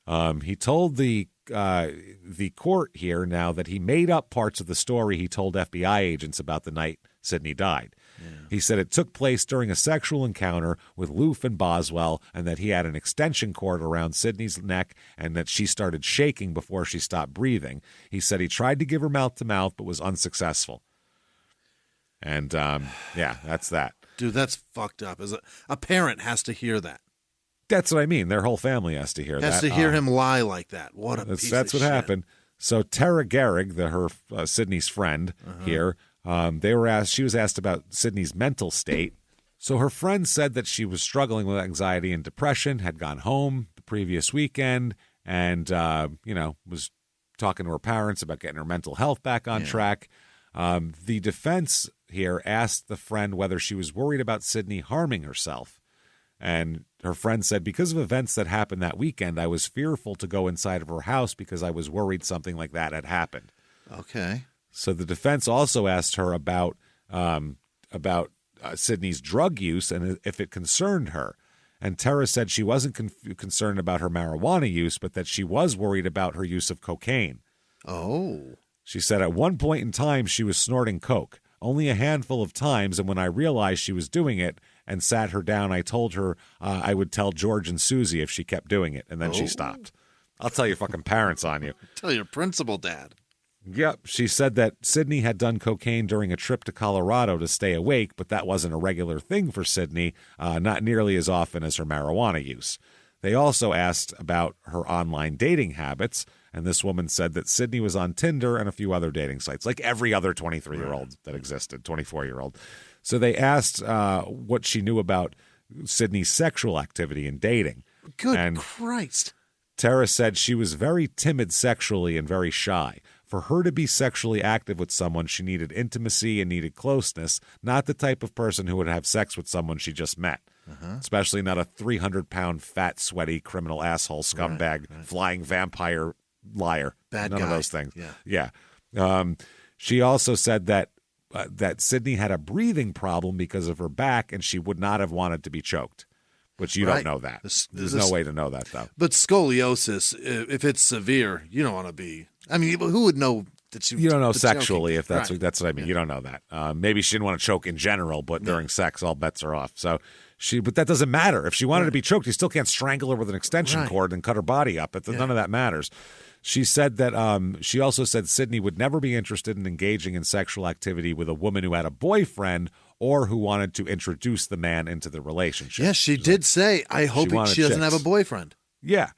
He told the court here now that he made up parts of the story he told FBI agents about the night Sydney died. Yeah. He said it took place during a sexual encounter with Loof and Boswell and that he had an extension cord around Sydney's neck and that she started shaking before she stopped breathing. He said he tried to give her mouth-to-mouth but was unsuccessful. And, that's that. Dude, that's fucked up. A parent has to hear that. That's what I mean. Their whole family has to hear that. Has to hear him lie like that. What a piece of shit. That's what happened. So Tara Gehrig, Sydney's friend here, she was asked about Sydney's mental state. So her friend said that she was struggling with anxiety and depression, had gone home the previous weekend, and, was talking to her parents about getting her mental health back on track. The defense here asked the friend whether she was worried about Sydney harming herself. And her friend said, because of events that happened that weekend, I was fearful to go inside of her house because I was worried something like that had happened. Okay. So the defense also asked her about Sydney's drug use and if it concerned her. And Tara said she wasn't concerned about her marijuana use, but that she was worried about her use of cocaine. Oh. She said at one point in time she was snorting coke. only a handful of times, and when I realized she was doing it and sat her down, I told her I would tell George and Susie if she kept doing it, and then she stopped. I'll tell your fucking parents on you. Tell your principal dad. Yep. She said that Sydney had done cocaine during a trip to Colorado to stay awake, but that wasn't a regular thing for Sydney, not nearly as often as her marijuana use. They also asked about her online dating habits, and this woman said that Sydney was on Tinder and a few other dating sites, like every other 23-year-old that existed, 24-year-old. So they asked what she knew about Sydney's sexual activity and dating. Good Christ. Tara said she was very timid sexually and very shy. For her to be sexually active with someone, she needed intimacy and needed closeness, not the type of person who would have sex with someone she just met, especially not a 300-pound, fat, sweaty, criminal asshole, scumbag, flying vampire liar. Bad None guy. of those things. Yeah. She also said that Sydney had a breathing problem because of her back, and she would not have wanted to be choked. But you don't know that. There's no way to know that, though. But scoliosis, if it's severe, you don't want to be. I mean, who would know that you don't know sexually, choking? if that's what I mean. You don't know that. Maybe she didn't want to choke in general, but during sex, all bets are off. So but that doesn't matter. If she wanted to be choked, you still can't strangle her with an extension cord and cut her body up. None of that matters. She said that she also said Sydney would never be interested in engaging in sexual activity with a woman who had a boyfriend or who wanted to introduce the man into the relationship. Yes, she did say, I hope she doesn't have a boyfriend. Yeah.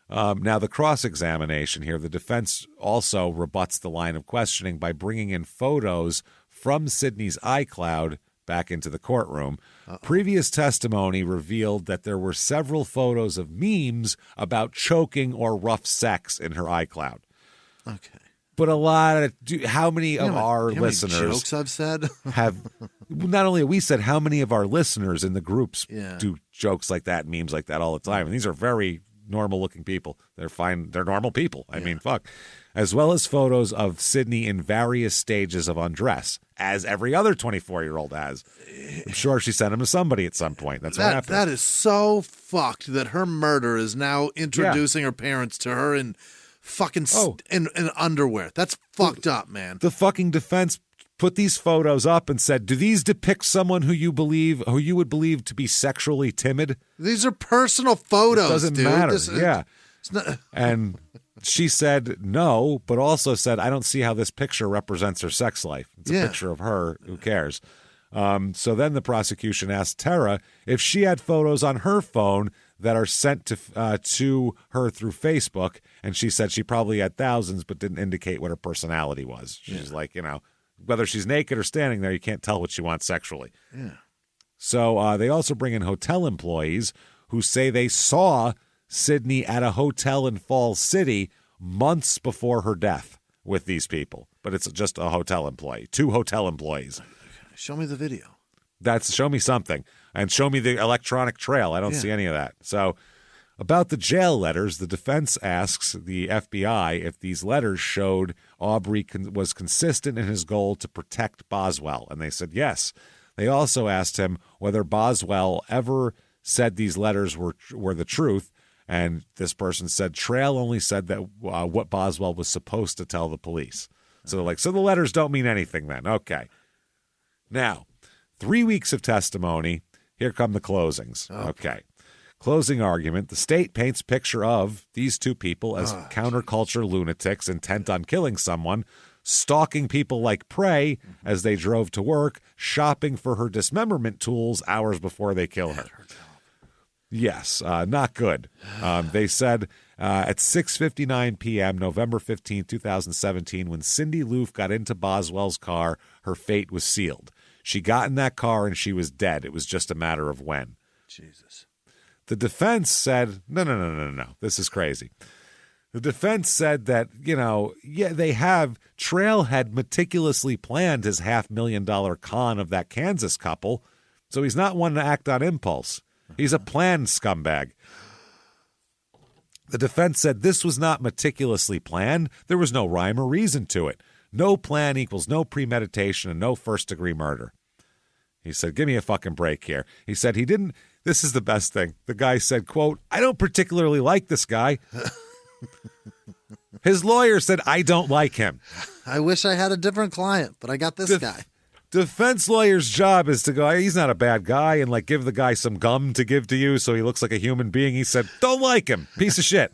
Now, the cross-examination here, the defense also rebuts the line of questioning by bringing in photos from Sydney's iCloud back into the courtroom. Previous testimony revealed that there were several photos of memes about choking or rough sex in her iCloud. Okay. But a lot of how many of our listeners jokes I've said have not only have we said, how many of our listeners in the groups do jokes like that, memes like that all the time, and these are very normal looking people. They're fine. They're normal people. I mean, fuck. As well as photos of Sydney in various stages of undress, as every other 24-year-old has. I'm sure she sent them to somebody at some point. That's what happened. That is so fucked that her murder is now introducing her parents to her in fucking in underwear. That's fucked up, man. The fucking defense put these photos up and said, do these depict someone who you would believe to be sexually timid? These are personal photos. It doesn't dude. matter. And she said no, but also said, I don't see how this picture represents her sex life. It's a picture of her. Who cares? So then the prosecution asked Tara if she had photos on her phone that are sent to her through Facebook, and she said she probably had thousands, but didn't indicate what her personality was. She's like, whether she's naked or standing there, you can't tell what she wants sexually. Yeah. So they also bring in hotel employees who say they saw Sydney at a hotel in Falls City months before her death with these people. But it's just a hotel employee, 2 hotel employees. Show me the video. Show me something. And show me the electronic trail. I don't see any of that. So about the jail letters, the defense asks the FBI if these letters showed Aubrey was consistent in his goal to protect Boswell. And they said yes. They also asked him whether Boswell ever said these letters were the truth. And this person said Trail only said that what Boswell was supposed to tell the police. So they're like, so the letters don't mean anything then. Okay. Now, 3 weeks of testimony. Here come the closings. Okay. Closing argument. The state paints a picture of these 2 people as counterculture lunatics intent on killing someone, stalking people like prey as they drove to work, shopping for her dismemberment tools hours before they kill her. Yes, not good. They said at 6:59 p.m., November 15, 2017, when Cindy Loof got into Boswell's car, her fate was sealed. She got in that car and she was dead. It was just a matter of when. Jesus. The defense said, no. This is crazy. The defense said that, they have. Trail had meticulously planned his $500,000 con of that Kansas couple, so he's not one to act on impulse. He's a planned scumbag. The defense said this was not meticulously planned. There was no rhyme or reason to it. No plan equals no premeditation and no first-degree murder. He said, give me a fucking break here. He said he didn't. This is the best thing. The guy said, quote, I don't particularly like this guy. His lawyer said, I don't like him. I wish I had a different client, but I got this guy. defense lawyer's job is to go, he's not a bad guy, and like give the guy some gum to give to you so he looks like a human being. He said, don't like him. Piece of shit.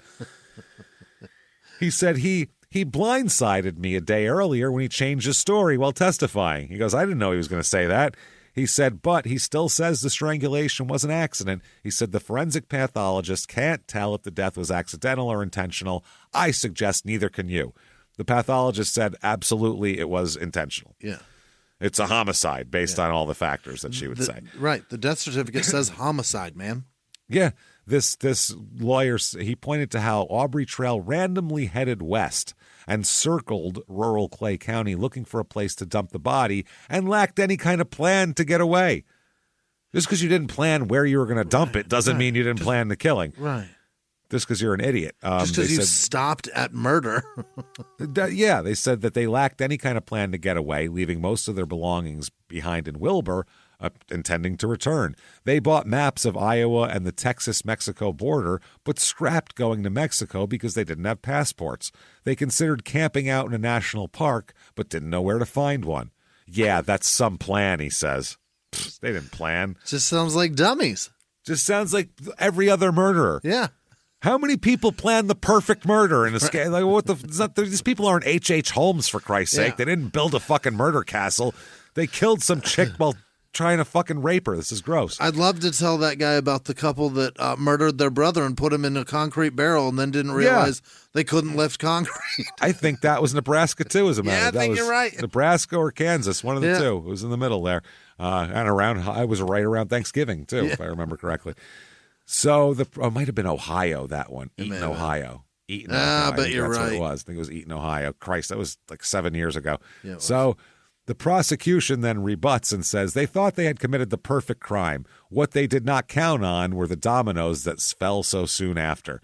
He said he blindsided me a day earlier when he changed his story while testifying. He goes, I didn't know he was going to say that. He said, but he still says the strangulation was an accident. He said the forensic pathologist can't tell if the death was accidental or intentional. I suggest neither can you. The pathologist said absolutely it was intentional. Yeah. It's a homicide based on all the factors that she would say. Right. The death certificate says homicide, man. Yeah. This lawyer, he pointed to how Aubrey Trail randomly headed west and circled rural Clay County looking for a place to dump the body and lacked any kind of plan to get away. Just because you didn't plan where you were going to dump it doesn't mean you didn't plan the killing. Right. Just because you're an idiot. Just because you stopped at murder. Yeah, they said that they lacked any kind of plan to get away, leaving most of their belongings behind in Wilber, intending to return. They bought maps of Iowa and the Texas-Mexico border, but scrapped going to Mexico because they didn't have passports. They considered camping out in a national park, but didn't know where to find one. Yeah, that's some plan, he says. Pfft, they didn't plan. Just sounds like dummies. Just sounds like every other murderer. Yeah. How many people plan the perfect murder in a scale? Like, what these people aren't H.H. Holmes, for Christ's sake. They didn't build a fucking murder castle. They killed some chick while trying to fucking rape her. This is gross. I'd love to tell that guy about the couple that murdered their brother and put him in a concrete barrel and then didn't realize they couldn't lift concrete. I think that was Nebraska, too, as a matter of fact. I think you're right. Nebraska or Kansas, one of the two. It was in the middle there. And I was right around Thanksgiving, too, if I remember correctly. So it might have been Ohio, that one. Eaton, Ohio. I bet you're right. That's what it was. I think it was Eaton, Ohio. Christ, that was like 7 years ago. Yeah, so the prosecution then rebuts and says they thought they had committed the perfect crime. What they did not count on were the dominoes that fell so soon after.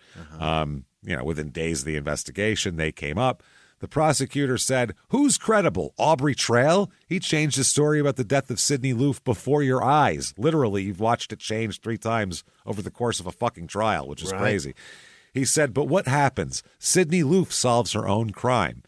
Within days of the investigation, they came up. The prosecutor said, who's credible? Aubrey Trail? He changed his story about the death of Sidney Loof before your eyes. Literally, you've watched it change 3 times over the course of a fucking trial, which is crazy. He said, but what happens? Sidney Loof solves her own crime.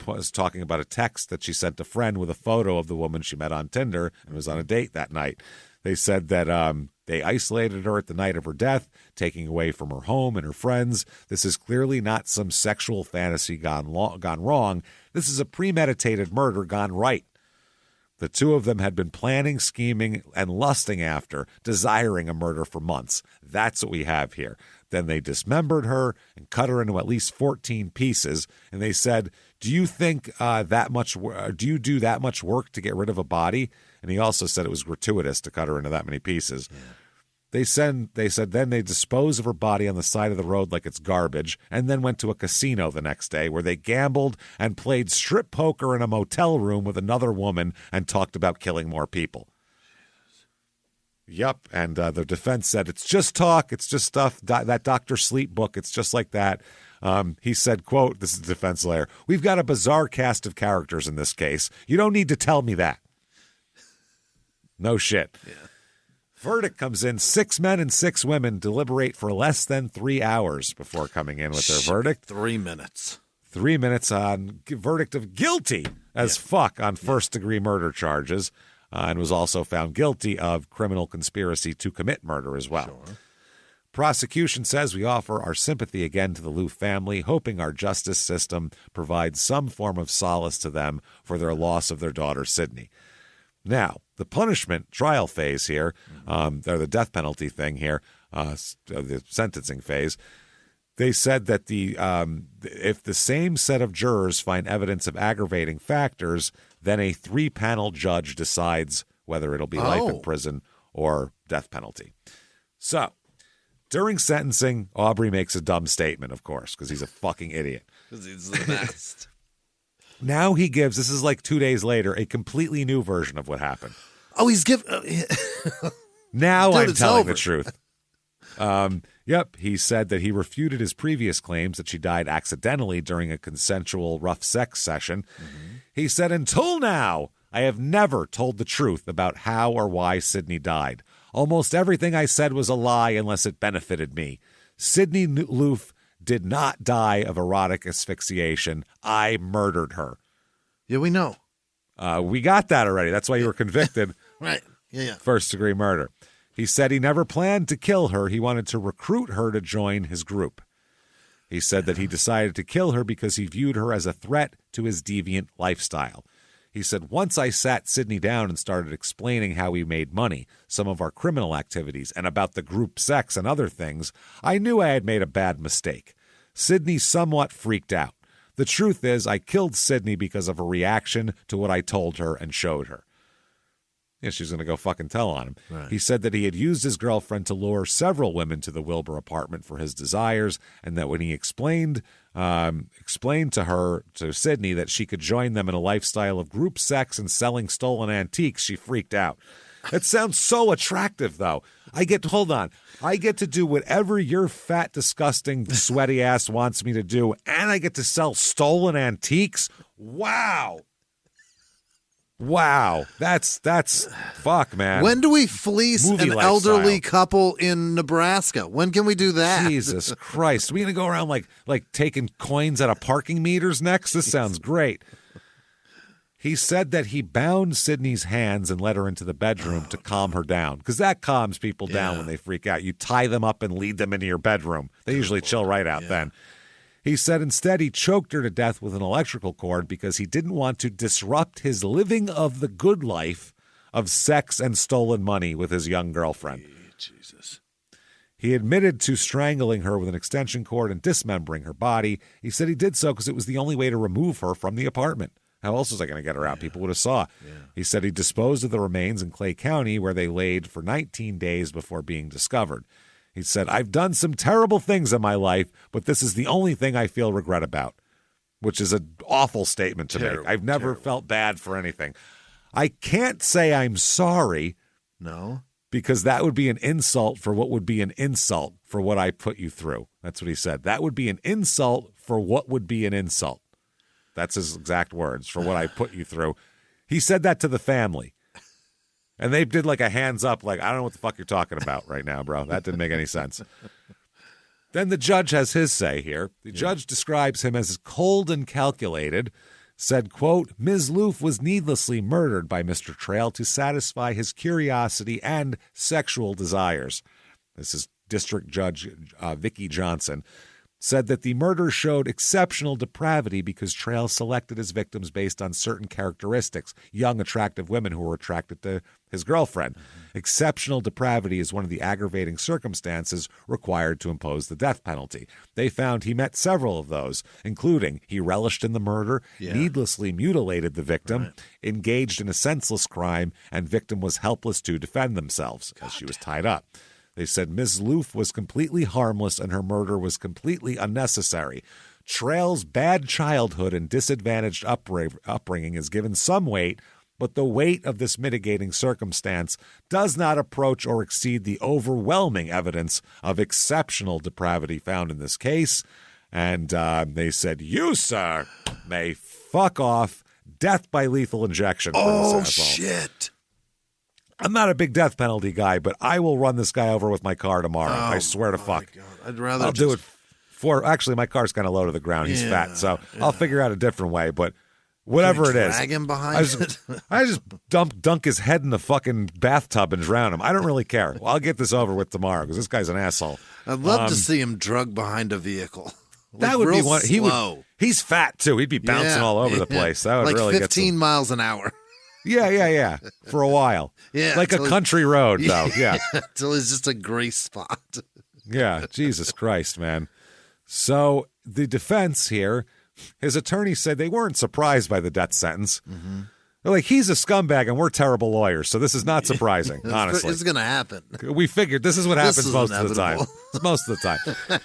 Was talking about a text that she sent a friend with a photo of the woman she met on Tinder and was on a date that night. They said that they isolated her at the night of her death, taking away from her home and her friends. This is clearly not some sexual fantasy gone wrong. This is a premeditated murder gone right. The two of them had been planning, scheming, and lusting after, desiring a murder for months. That's what we have here. Then they dismembered her and cut her into at least 14 pieces. And they said, do you think do you do that much work to get rid of a body? And he also said it was gratuitous to cut her into that many pieces. Yeah. They said then they disposed of her body on the side of the road like it's garbage, and then went to a casino the next day where they gambled and played strip poker in a motel room with another woman and talked about killing more people. Yep, and the defense said it's just talk, it's just stuff, that Dr. Sleep book, it's just like that. He said, quote, this is the defense lawyer, we've got a bizarre cast of characters in this case. You don't need to tell me that. No shit. Yeah. Verdict comes in. 6 men and 6 women deliberate for less than 3 hours before coming in with their verdict. 3 minutes. 3 minutes on verdict of guilty as fuck on first-degree murder charges, and was also found guilty of criminal conspiracy to commit murder as well. Sure. Prosecution says we offer our sympathy again to the Loof family, hoping our justice system provides some form of solace to them for their loss of their daughter, Sydney. Now, the punishment trial phase here, or the death penalty thing here, the sentencing phase, they said that if the same set of jurors find evidence of aggravating factors, then a 3-panel judge decides whether it'll be life in prison or death penalty. So, during sentencing, Aubrey makes a dumb statement, of course, because he's a fucking idiot. Because he's the best. Now he gives, this is like 2 days later, a completely new version of what happened. Oh, he's giving... Now I'm telling the truth. Yep, he said that he refuted his previous claims that she died accidentally during a consensual rough sex session. Mm-hmm. He said, until now, I have never told the truth about how or why Sydney died. Almost everything I said was a lie unless it benefited me. Sydney Loof did not die of erotic asphyxiation. I murdered her. Yeah, we know. We got that already. That's why you were convicted. Right. Yeah. First-degree murder. He said he never planned to kill her. He wanted to recruit her to join his group. He said that he decided to kill her because he viewed her as a threat to his deviant lifestyle. He said, once I sat Sydney down and started explaining how we made money, some of our criminal activities, and about the group sex and other things, I knew I had made a bad mistake. Sydney somewhat freaked out. The truth is, I killed Sydney because of a reaction to what I told her and showed her. Yeah, she's going to go fucking tell on him. Right. He said that he had used his girlfriend to lure several women to the Wilber apartment for his desires, and that when he explained to her, to Sydney, that she could join them in a lifestyle of group sex and selling stolen antiques, she freaked out. It sounds so attractive, though. I get to do whatever your fat, disgusting, sweaty ass wants me to do, and I get to sell stolen antiques? Wow. Wow, that's fuck, man. When do we fleece an elderly couple in Nebraska? When can we do that? Jesus Christ, we gonna go around like taking coins out of parking meters next? This sounds great. He said that he bound Sydney's hands and led her into the bedroom to calm her down, because that calms people down when they freak out. You tie them up and lead them into your bedroom. They usually chill right out then. He said instead he choked her to death with an electrical cord because he didn't want to disrupt his living of the good life of sex and stolen money with his young girlfriend. Jesus. He admitted to strangling her with an extension cord and dismembering her body. He said he did so because it was the only way to remove her from the apartment. How else was I going to get her out? People would have saw. Yeah. He said he disposed of the remains in Clay County, where they laid for 19 days before being discovered. He said, I've done some terrible things in my life, but this is the only thing I feel regret about, which is an awful statement to make. I've never felt bad for anything. I can't say I'm sorry. No. Because that would be an insult for what would be an insult for what I put you through. That's what he said. That would be an insult for what would be an insult. That's his exact words, for what I put you through. He said that to the family. And they did like a hands up, like, I don't know what the fuck you're talking about right now, bro. That didn't make any sense. Then the judge has his say here. The judge describes him as cold and calculated, said, quote, Ms. Loof was needlessly murdered by Mr. Trail to satisfy his curiosity and sexual desires. This is District Judge Vicki Johnson. Said that the murder showed exceptional depravity because Trail selected his victims based on certain characteristics, young, attractive women who were attracted to his girlfriend. Mm-hmm. Exceptional depravity is one of the aggravating circumstances required to impose the death penalty. They found he met several of those, including he relished in the murder, needlessly mutilated the victim, engaged in a senseless crime, and victim was helpless to defend themselves because she was tied up. They said Ms. Loof was completely harmless and her murder was completely unnecessary. Trail's bad childhood and disadvantaged upbringing is given some weight, but the weight of this mitigating circumstance does not approach or exceed the overwhelming evidence of exceptional depravity found in this case. And they said, you, sir, may fuck off. Death by lethal injection. Oh, shit. I'm not a big death penalty guy, but I will run this guy over with my car tomorrow. I swear to fuck. God. I'd rather I'll do it for. Actually, my car's kind of low to the ground. He's fat, so I'll figure out a different way. But whatever it is, drag him behind I just dunk his head in the fucking bathtub and drown him. I don't really care. Well, I'll get this over with tomorrow because this guy's an asshole. I'd love to see him drug behind a vehicle. That would be one. He's fat too. He'd be bouncing all over the place. That would like really 15 miles an hour. Yeah. For a while. Yeah. Like a country road, though. Yeah. Until it's just a grease spot. Yeah. Jesus Christ, man. So the defense here, his attorney said they weren't surprised by the death sentence. Mm-hmm. They're like, he's a scumbag and we're terrible lawyers, so this is not surprising, honestly. It's going to happen. We figured this is what happens most of the time. Most of the time.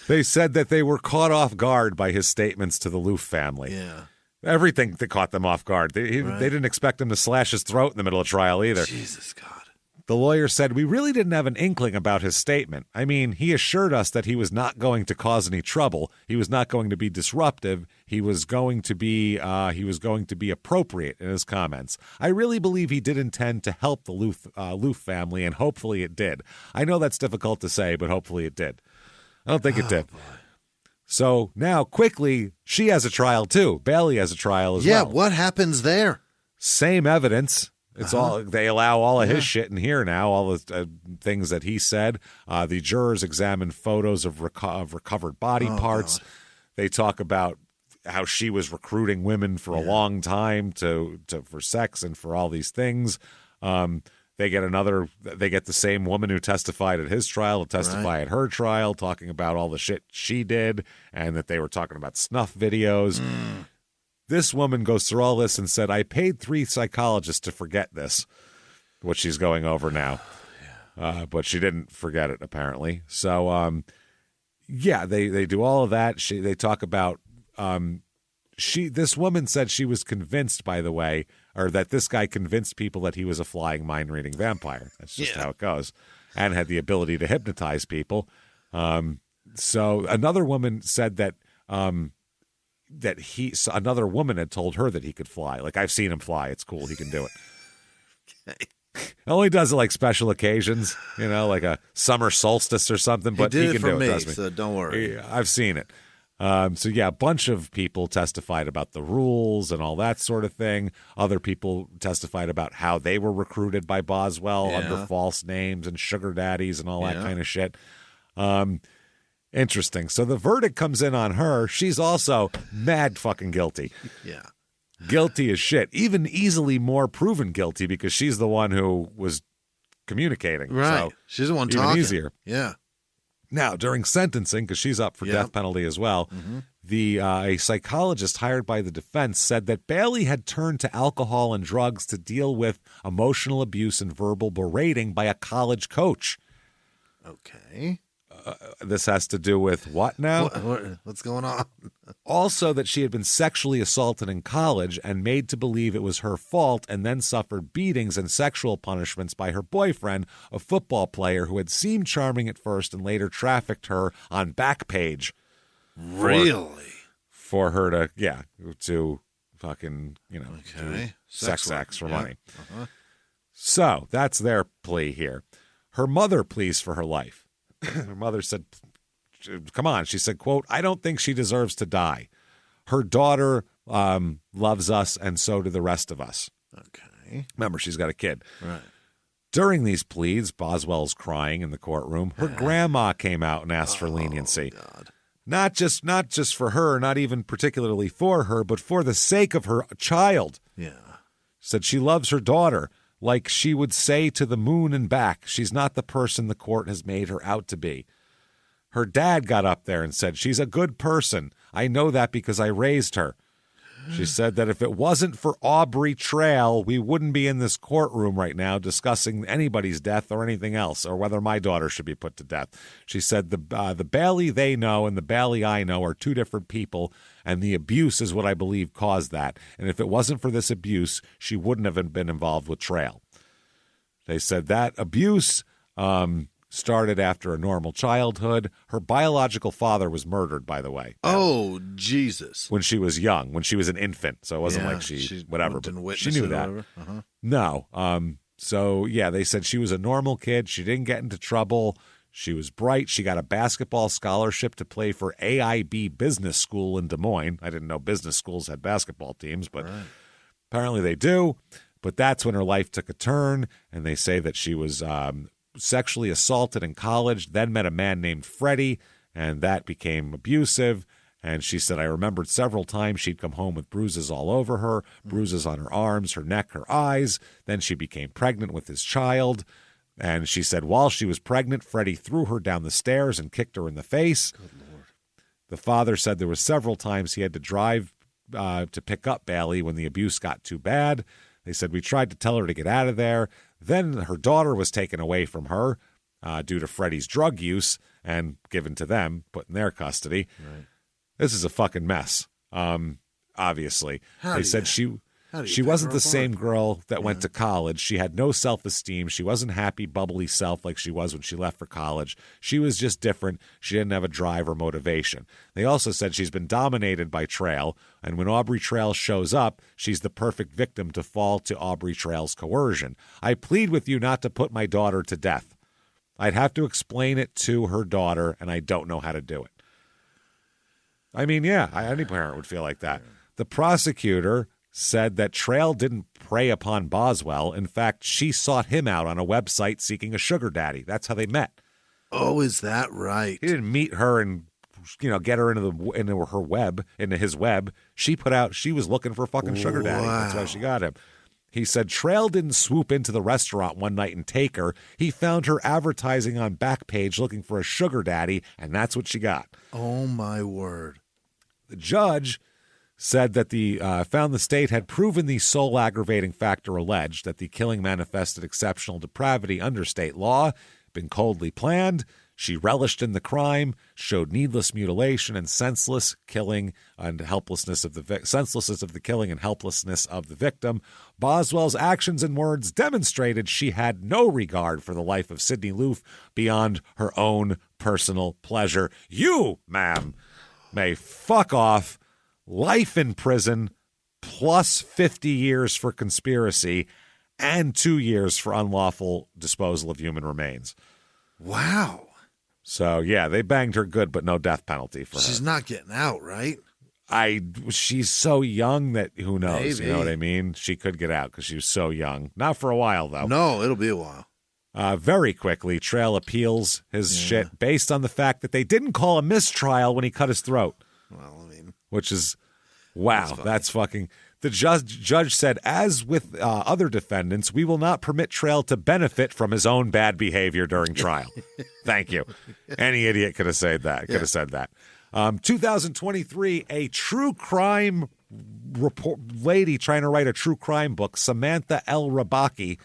They said that they were caught off guard by his statements to the Loof family. Yeah. Everything that caught them off guard. They didn't expect him to slash his throat in the middle of trial either. Jesus, God. The lawyer said, we really didn't have an inkling about his statement. I mean, he assured us that he was not going to cause any trouble. He was not going to be disruptive. He was going to be appropriate in his comments. I really believe he did intend to help the Loof family, and hopefully it did. I know that's difficult to say, but hopefully it did. I don't think it did. Boy. So now, quickly, she has a trial too. Bailey has a trial as well. Yeah, what happens there? Same evidence. It's all they allow all of his shit in here now. All the things that he said. The jurors examined photos of recovered body parts. God. They talk about how she was recruiting women for a long time for sex and for all these things. They get the same woman who testified at his trial to testify at her trial, talking about all the shit she did and that they were talking about snuff videos. This woman goes through all this and said, I paid 3 psychologists to forget this, what she's going over now. But she didn't forget it, apparently. So, they do all of that. They talk about this woman said she was convinced, by the way, or that this guy convinced people that he was a flying mind-reading vampire. That's just how it goes. And had the ability to hypnotize people. So another woman said that another woman had told her that he could fly. Like, I've seen him fly. It's cool. He can do it. Only does it like special occasions, like a summer solstice or something. But he can do it. Trust me. So don't worry. I've seen it. A bunch of people testified about the rules and all that sort of thing. Other people testified about how they were recruited by Boswell under false names and sugar daddies and all that kind of shit. Interesting. So the verdict comes in on her. She's also mad fucking guilty. Yeah. Guilty as shit. Even easily more proven guilty because she's the one who was communicating. Right. So she's the one even talking. Easier. Yeah. Now, during sentencing, because she's up for death penalty as well, a psychologist hired by the defense said that Bailey had turned to alcohol and drugs to deal with emotional abuse and verbal berating by a college coach. Okay. This has to do with what now? What's going on? Also that she had been sexually assaulted in college and made to believe it was her fault and then suffered beatings and sexual punishments by her boyfriend, a football player who had seemed charming at first and later trafficked her on Backpage. Really? For her to fucking, do sex acts for money. So that's their plea here. Her mother pleads for her life. Her mother said, come on. She said, quote, I don't think she deserves to die. Her daughter loves us, and so do the rest of us. Okay. Remember, she's got a kid. Right. During these pleas, Boswell's crying in the courtroom. Her grandma came out and asked for leniency. God. Not just for her, not even particularly for her, but for the sake of her child. Yeah. Said she loves her daughter. Like she would say to the moon and back, she's not the person the court has made her out to be. Her dad got up there and said, she's a good person. I know that because I raised her. She said that if it wasn't for Aubrey Trail, we wouldn't be in this courtroom right now discussing anybody's death or anything else, or whether my daughter should be put to death. She said the Bailey they know and the Bailey I know are two different people, and the abuse is what I believe caused that. And if it wasn't for this abuse, she wouldn't have been involved with Trail. They said that abuse started after a normal childhood. Her biological father was murdered, by the way. Oh, Jesus. When she was young, when she was an infant. So it wasn't like she whatever. But she knew that. No. They said she was a normal kid. She didn't get into trouble. She was bright. She got a basketball scholarship to play for AIB Business School in Des Moines. I didn't know business schools had basketball teams, but apparently they do. But that's when her life took a turn, and they say that she was sexually assaulted in college, then met a man named Freddie, and that became abusive. And she said, I remembered several times she'd come home with bruises all over her, bruises on her arms, her neck, her eyes. Then she became pregnant with his child. And she said while she was pregnant, Freddie threw her down the stairs and kicked her in the face. Good Lord. The father said there were several times he had to drive to pick up Bailey when the abuse got too bad. They said, we tried to tell her to get out of there. Then her daughter was taken away from her due to Freddie's drug use and given to them, put in their custody. Right. This is a fucking mess, obviously. They said she wasn't the same girl that went to college. She had no self-esteem. She wasn't happy, bubbly self like she was when she left for college. She was just different. She didn't have a drive or motivation. They also said she's been dominated by Trail, and when Aubrey Trail shows up, she's the perfect victim to fall to Aubrey Trail's coercion. I plead with you not to put my daughter to death. I'd have to explain it to her daughter, and I don't know how to do it. I mean, yeah, any parent would feel like that. The prosecutor said that Trail didn't prey upon Boswell. In fact, she sought him out on a website seeking a sugar daddy. That's how they met. Oh, is that right? He didn't meet her and, get her into his web. She was looking for a fucking sugar daddy. That's why she got him. He said Trail didn't swoop into the restaurant one night and take her. He found her advertising on Backpage looking for a sugar daddy, and that's what she got. Oh, my word. The judge said that found the state had proven the sole aggravating factor alleged, that the killing manifested exceptional depravity under state law, been coldly planned. She relished in the crime, showed needless mutilation and senselessness of the killing and helplessness of the victim. Boswell's actions and words demonstrated she had no regard for the life of Sidney Loof beyond her own personal pleasure. You, ma'am, may fuck off. Life in prison plus 50 years for conspiracy and 2 years for unlawful disposal of human remains. Wow. So, yeah, they banged her good, but no death penalty for her. She's not getting out, right? She's so young that who knows? Maybe. You know what I mean? She could get out because she was so young. Not for a while, though. No, it'll be a while. Very quickly, Trail appeals his shit based on the fact that they didn't call a mistrial when he cut his throat. Well, I mean, which is, wow, that's fucking. The judge said, as with other defendants, we will not permit Trail to benefit from his own bad behavior during trial. Thank you. Any idiot could have said that. 2023, a true crime lady trying to write a true crime book, Samantha L. Rakabi,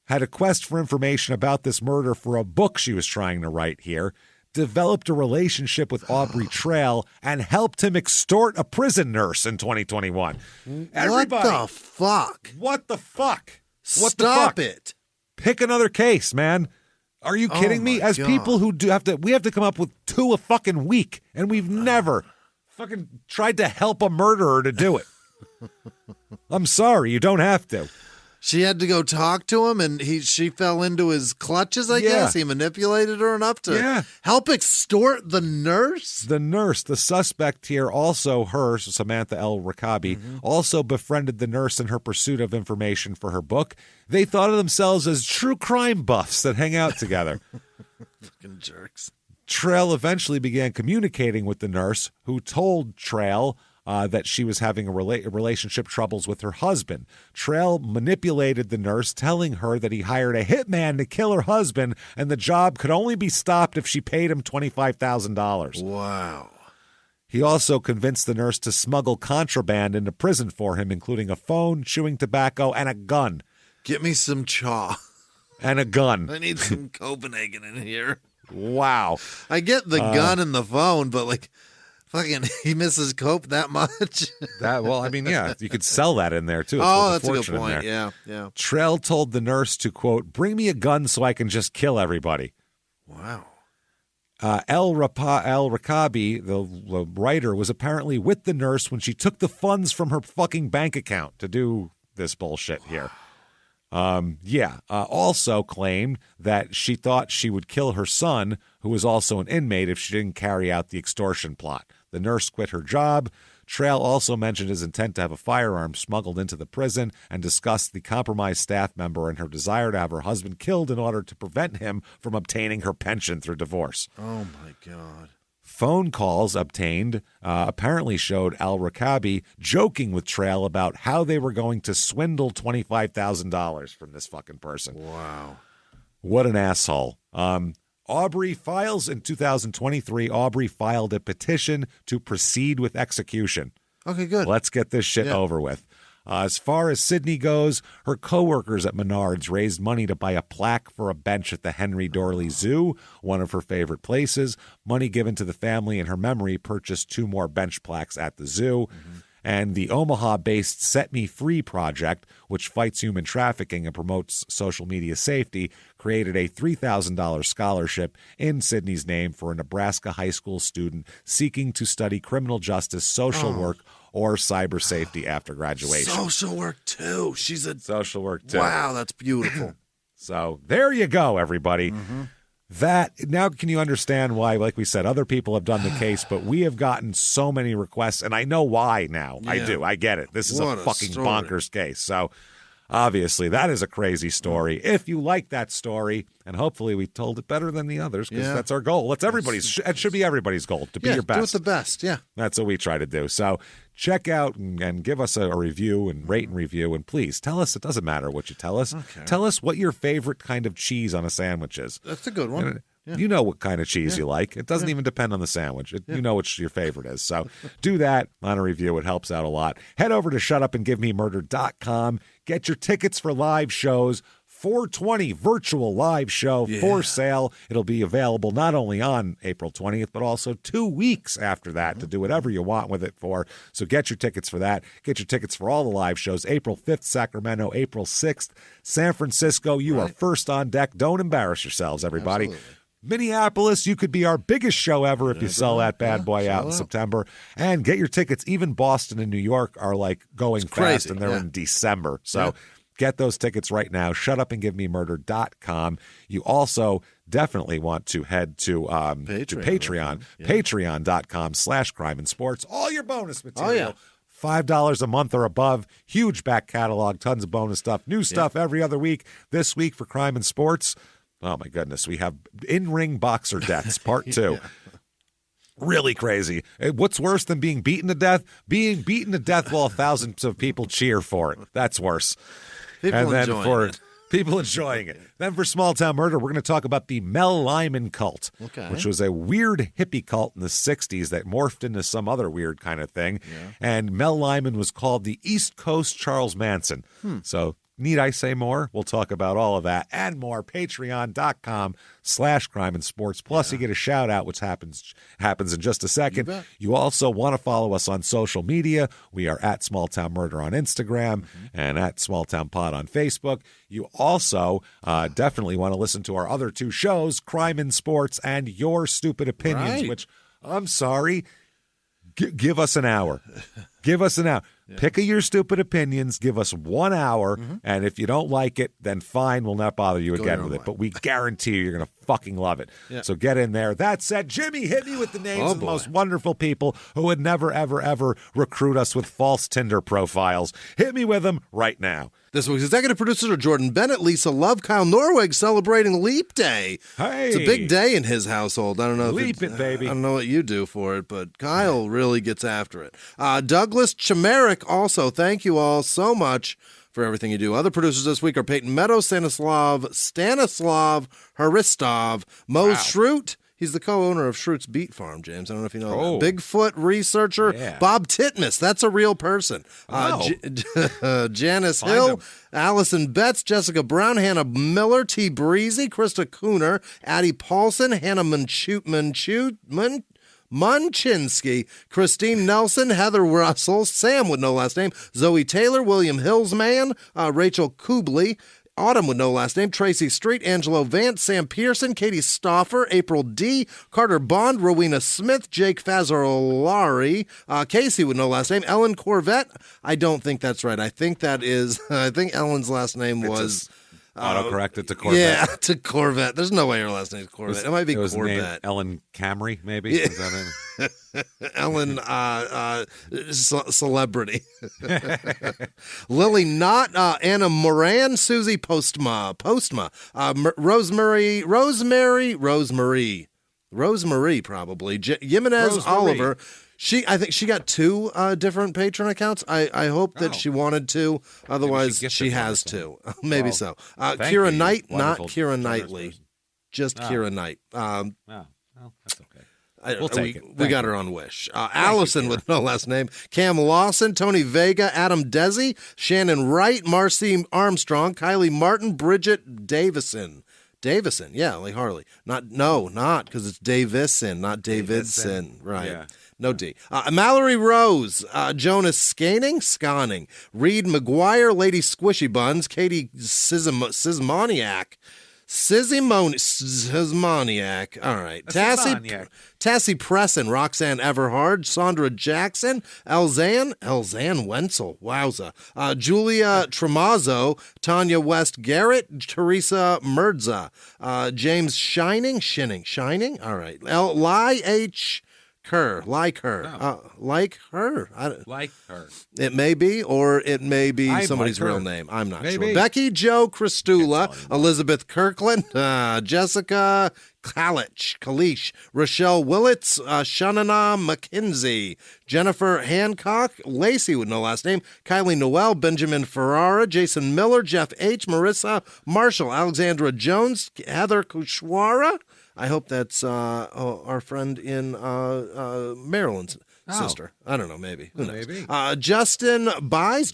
had a quest for information about this murder for a book she was trying to write here, developed a relationship with Aubrey Trail, and helped him extort a prison nurse in 2021. Everybody, what the fuck? What the fuck? Stop it. Pick another case, man. Are you kidding me? As people who we have to come up with 2 a fucking week, and we've never fucking tried to help a murderer to do it. I'm sorry, you don't have to. She had to go talk to him, and she fell into his clutches, I guess. He manipulated her enough to help extort the nurse? The suspect here, also Samantha L. Rakabi, also befriended the nurse in her pursuit of information for her book. They thought of themselves as true crime buffs that hang out together. Fucking jerks. Trail eventually began communicating with the nurse, who told Trail that she was having relationship troubles with her husband. Trail manipulated the nurse, telling her that he hired a hitman to kill her husband, and the job could only be stopped if she paid him $25,000. Wow. He also convinced the nurse to smuggle contraband into prison for him, including a phone, chewing tobacco, and a gun. Get me some chaw. And a gun. I need some Copenhagen in here. Wow. I get the gun and the phone, but fucking, he misses cope that much? You could sell that in there, too. That's a good point. Yeah. Trail told the nurse to, quote, bring me a gun so I can just kill everybody. Wow. El Rakabi, the writer, was apparently with the nurse when she took the funds from her fucking bank account to do this bullshit here. Also claimed that she thought she would kill her son, who was also an inmate, if she didn't carry out the extortion plot. The nurse quit her job. Trail also mentioned his intent to have a firearm smuggled into the prison and discussed the compromised staff member and her desire to have her husband killed in order to prevent him from obtaining her pension through divorce. Oh, my God. Phone calls obtained apparently showed Al Rakabi joking with Trail about how they were going to swindle $25,000 from this fucking person. Wow. What an asshole. Aubrey files in 2023. Aubrey filed a petition to proceed with execution. Okay, good. Let's get this shit over with. As far as Sydney goes, her coworkers at Menards raised money to buy a plaque for a bench at the Henry Dorley Zoo, one of her favorite places. Money given to the family in her memory purchased 2 more bench plaques at the zoo. And the Omaha-based Set Me Free project, which fights human trafficking and promotes social media safety, created a $3,000 scholarship in Sydney's name for a Nebraska high school student seeking to study criminal justice, social work, or cyber safety after graduation. Social work, too. She's a... Social work, too. Wow, that's beautiful. So there you go, everybody. That now, can you understand why, like we said, other people have done the case, but we have gotten so many requests, and I know why now. Yeah. I do. I get it. This is a fucking bonkers case. So obviously, that is a crazy story. If you like that story, and hopefully we told it better than the others, because that's our goal. It should be everybody's goal, to be your best. Do it the best, yeah. That's what we try to do. So check out and give us a review and rate and review. And please tell us, it doesn't matter what you tell us. Okay. Tell us what your favorite kind of cheese on a sandwich is. That's a good one. Yeah. You know what kind of cheese you like. It doesn't even depend on the sandwich. You know what your favorite is. So do that on a review. It helps out a lot. Head over to shutupandgivememurder.com. Get your tickets for live shows. 420 virtual live show for sale. It'll be available not only on April 20th, but also 2 weeks after that to do whatever you want with it for. So get your tickets for that. Get your tickets for all the live shows. April 5th, Sacramento. April 6th, San Francisco. You are first on deck. Don't embarrass yourselves, everybody. Absolutely. Minneapolis, you could be our biggest show ever if you sell that bad boy out in September. And get your tickets. Even Boston and New York are like going fast, and they're in December. So get those tickets right now. Shutupandgivememurder.com. You also definitely want to head to Patreon. Patreon.com/crime and sports. All your bonus material. $5 a month or above. Huge back catalog. Tons of bonus stuff. New stuff every other week. This week for Crime and Sports, oh my goodness, we have in-ring boxer deaths, part 2. Really crazy. What's worse than being beaten to death? Being beaten to death while thousands of people cheer for it. That's worse. People enjoying it. Then for Small Town Murder, we're going to talk about the Mel Lyman cult, which was a weird hippie cult in the 60s that morphed into some other weird kind of thing. Yeah. And Mel Lyman was called the East Coast Charles Manson. So need I say more? We'll talk about all of that and more. Patreon.com/crime and sports. Plus, you get a shout out, which happens in just a second. You also want to follow us on social media. We are at Small Town Murder on Instagram and at Small Town Pod on Facebook. You also definitely want to listen to our other 2 shows, Crime and Sports and Your Stupid Opinions, which, I'm sorry, give us an hour. Give us an hour. Pick your stupid opinions. Give us 1 hour. And if you don't like it, then fine. We'll not bother you again with it. But we guarantee you're going to fucking love it. So get in there. That said, Jimmie, hit me with the names of the most wonderful people who would never, ever, ever recruit us with false Tinder profiles. Hit me with them right now. This week's executive producers are Jordan Bennett, Lisa Love, Kyle Norweg, celebrating Leap Day. Hey. It's a big day in his household. I don't know. Leap it, baby. I don't know what you do for it, but Kyle really gets after it. Douglas Chimerick also. Thank you all so much for everything you do. Other producers this week are Peyton Meadows, Stanislav Haristov, Mo Schrute. He's the co-owner of Schrute's Beet Farm, James. I don't know if you know that. Bigfoot researcher, Bob Titmus. That's a real person. Janice Hill, Allison Betts, Jessica Brown, Hannah Miller, T. Breezy, Krista Cooner, Addie Paulson, Hannah Munchinsky, Christine Nelson, Heather Russell, Sam with no last name, Zoe Taylor, William Hillsman, Rachel Kubley, Autumn with no last name, Tracy Street, Angelo Vance, Sam Pearson, Katie Stauffer, April D., Carter Bond, Rowena Smith, Jake Fazzolari, Casey with no last name, Ellen Corvette. I don't think that's right. I think Ellen's last name was... Autocorrected to Corvette. Yeah, to Corvette. There's no way her last name is Corvette. It might be Corvette. Ellen Camry, maybe? Yeah. Is that it? Ellen, celebrity. Lily Knott, Anna Moran, Susie Postma, Rosemary, probably. Jimenez Oliver. I think she got 2 different patron accounts. I hope that she wanted to. Otherwise, she has 2. Maybe so. Kira Knight, not Kira Knightley. Just Kira Knight. Well, that's okay. We'll take it. We got her on Wish. Allison with no last name. Cam Lawson, Tony Vega, Adam Desi, Shannon Wright, Marcy Armstrong, Kylie Martin, Bridget Davison, yeah, like Harley. Not because it's Davison, not Davidson. Right. Yeah. No D. Mallory Rose, Jonas Scanning, Reed McGuire, Lady Squishy Buns, Katie Sismoniak, Sismoniac. All right. Tassie Presson, Roxanne Everhard, Sandra Jackson, Elzan Wenzel, wowza. Julia Tremazzo, Tanya West Garrett, Teresa Merdza, James Shining. All right. Lai H. Kerr, like her. Like her. Like her. It may be, or it may be somebody's real name. I'm not sure. Becky Jo Christula, Elizabeth Kirkland, Jessica Kalish, Rochelle Willits, Shanana McKinsey, Jennifer Hancock, Lacey with no last name, Kylie Noel, Benjamin Ferrara, Jason Miller, Jeff H., Marissa Marshall, Alexandra Jones, Heather Kushwara. I hope that's our friend in Maryland's sister. I don't know, maybe. Who knows? Maybe. Justin Bies,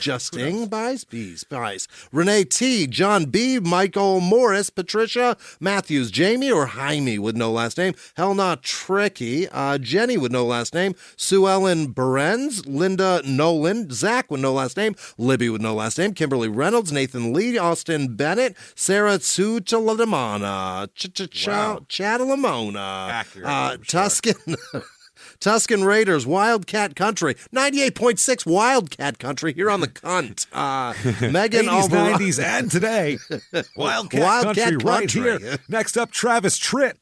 Renee T, John B, Michael Morris, Patricia Matthews, Jamie or Jaime with no last name, Helena Tricky, Jenny with no last name, Sue Ellen Berens, Linda Nolan, Zach with no last name, Libby with no last name, Kimberly Reynolds, Nathan Lee, Austin Bennett, Sarah Tsuchalamana, Chatalamona, Tuscan Raiders, Wildcat Country, 98.6 Wildcat Country here on the cunt. Megan 80s, 90s, and today. Wildcat Country right here. Next up, Travis Tritt.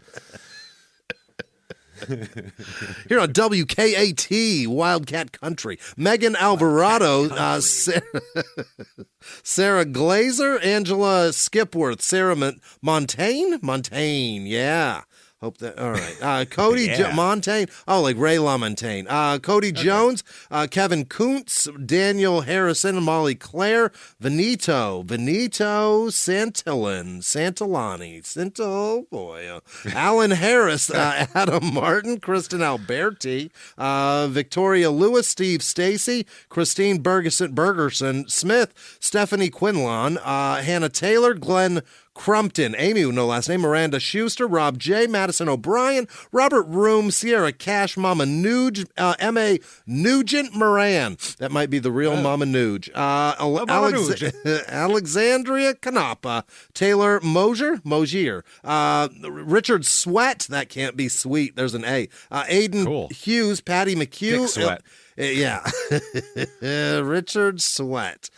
Here on WKAT, Wildcat Country. Megan Alvarado, Sarah Glazer, Angela Skipworth, Sarah Montaigne, yeah. Hope that, all right. Cody Montaigne. Oh, like Ray LaMontagne. Cody Jones, Kevin Kuntz, Daniel Harrison, Molly Claire, Benito Santillani, boy. Alan Harris, Adam Martin, Kristen Alberti, Victoria Lewis, Steve Stacy, Christine Bergerson Smith, Stephanie Quinlan, Hannah Taylor, Glenn Crumpton, Amy with no last name, Miranda Schuster, Rob J, Madison O'Brien, Robert Room, Sierra Cash, Mama Nuge, M.A. Nugent Moran. That might be the real Mama Nuge. Alexandria Canapa, Taylor Mosier, Richard Sweat, that can't be sweet, there's an A. Aiden Hughes, Patty McHugh. Sweat. Yeah. Richard Sweat.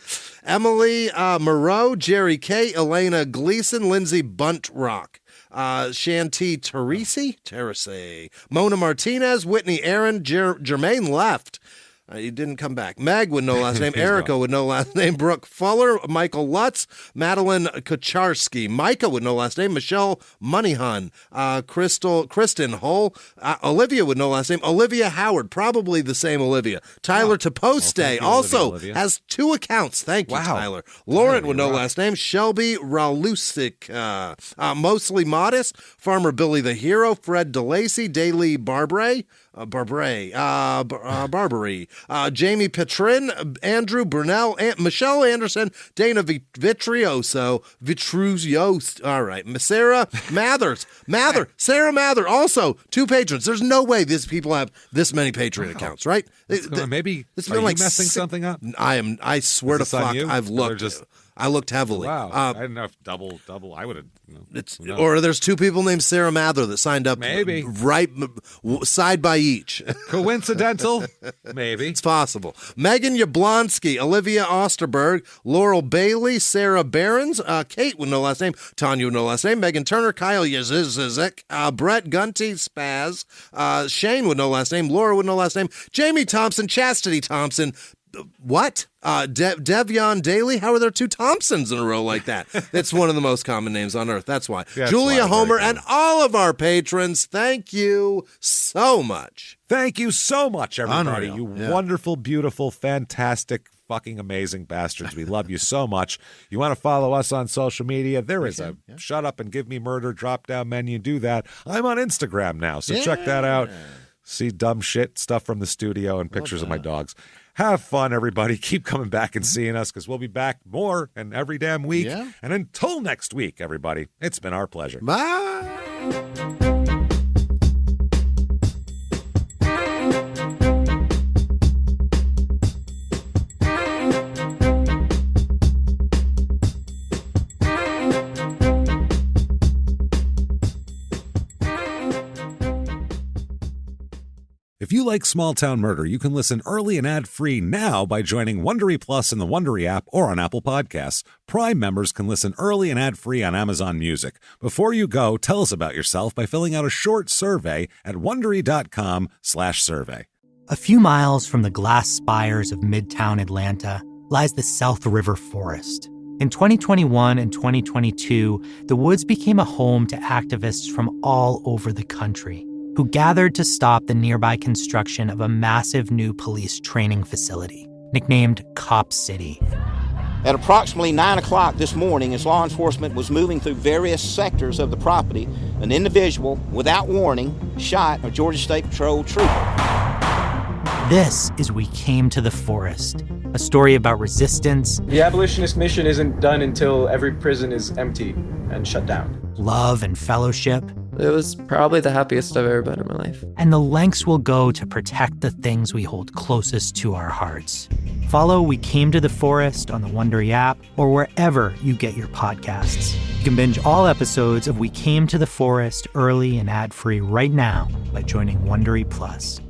Emily Moreau, Jerry K, Elena Gleason, Lindsay Buntrock, Shanti Teresi, Mona Martinez, Whitney Aaron, Jermaine left. He didn't come back. Meg with no last name. Erica with no last name. Brooke Fuller. Michael Lutz. Madeline Kacharski. Micah with no last name. Michelle Moneyhun. Kristen Hull. Olivia with no last name. Olivia Howard. Probably the same Olivia. Tyler Taposte also has 2 accounts. Thank you, Tyler. Lauren with no last name. Shelby Ralusik. Mostly Modest. Farmer Billy the Hero. Fred DeLacy. Daily Barbary, Jamie Petrin, Andrew Burnell, Michelle Anderson, Dana Vitrioso, all right, Sarah Sarah Mather, also 2 patrons. There's no way these people have this many Patreon accounts, right? Maybe it's are been you like messing something up? I swear to fuck, I've looked. I looked heavily. Wow, I didn't know if double. I would have. Or there's 2 people named Sarah Mather that signed up. Maybe right side by each. Coincidental? Maybe it's possible. Megan Yablonsky, Olivia Osterberg, Laurel Bailey, Sarah Behrens, Kate with no last name, Tanya with no last name, Megan Turner, Kyle Yazizik, Brett Gunty, Spaz, Shane with no last name, Laura with no last name, Jamie Thompson, Chastity Thompson. What? Devion Daly? How are there 2 Thompsons in a row like that? It's one of the most common names on earth. That's why. Julia Homer and all of our patrons, thank you so much. Thank you so much, everybody. Unreal. You wonderful, beautiful, fantastic, fucking amazing bastards. We love you so much. You want to follow us on social media? There is a Shut Up and Give Me Murder drop-down menu. Do that. I'm on Instagram now, so check that out. See dumb shit, stuff from the studio, and pictures of my dogs. Have fun, everybody. Keep coming back and seeing us because we'll be back more and every damn week. Yeah. And until next week, everybody, it's been our pleasure. Bye. If you like Small Town Murder, you can listen early and ad-free now by joining Wondery Plus in the Wondery app or on Apple Podcasts. Prime members can listen early and ad-free on Amazon Music. Before you go, tell us about yourself by filling out a short survey at Wondery.com/survey. A few miles from the glass spires of Midtown Atlanta lies the South River Forest. In 2021 and 2022, the woods became a home to activists from all over the country who gathered to stop the nearby construction of a massive new police training facility, nicknamed Cop City. At approximately 9 o'clock this morning, as law enforcement was moving through various sectors of the property, an individual, without warning, shot a Georgia State Patrol trooper. This is We Came to the Forest, a story about resistance. The abolitionist mission isn't done until every prison is empty and shut down. Love and fellowship. It was probably the happiest I've ever been in my life. And the lengths we'll go to protect the things we hold closest to our hearts. Follow We Came to the Forest on the Wondery app or wherever you get your podcasts. You can binge all episodes of We Came to the Forest early and ad-free right now by joining Wondery Plus.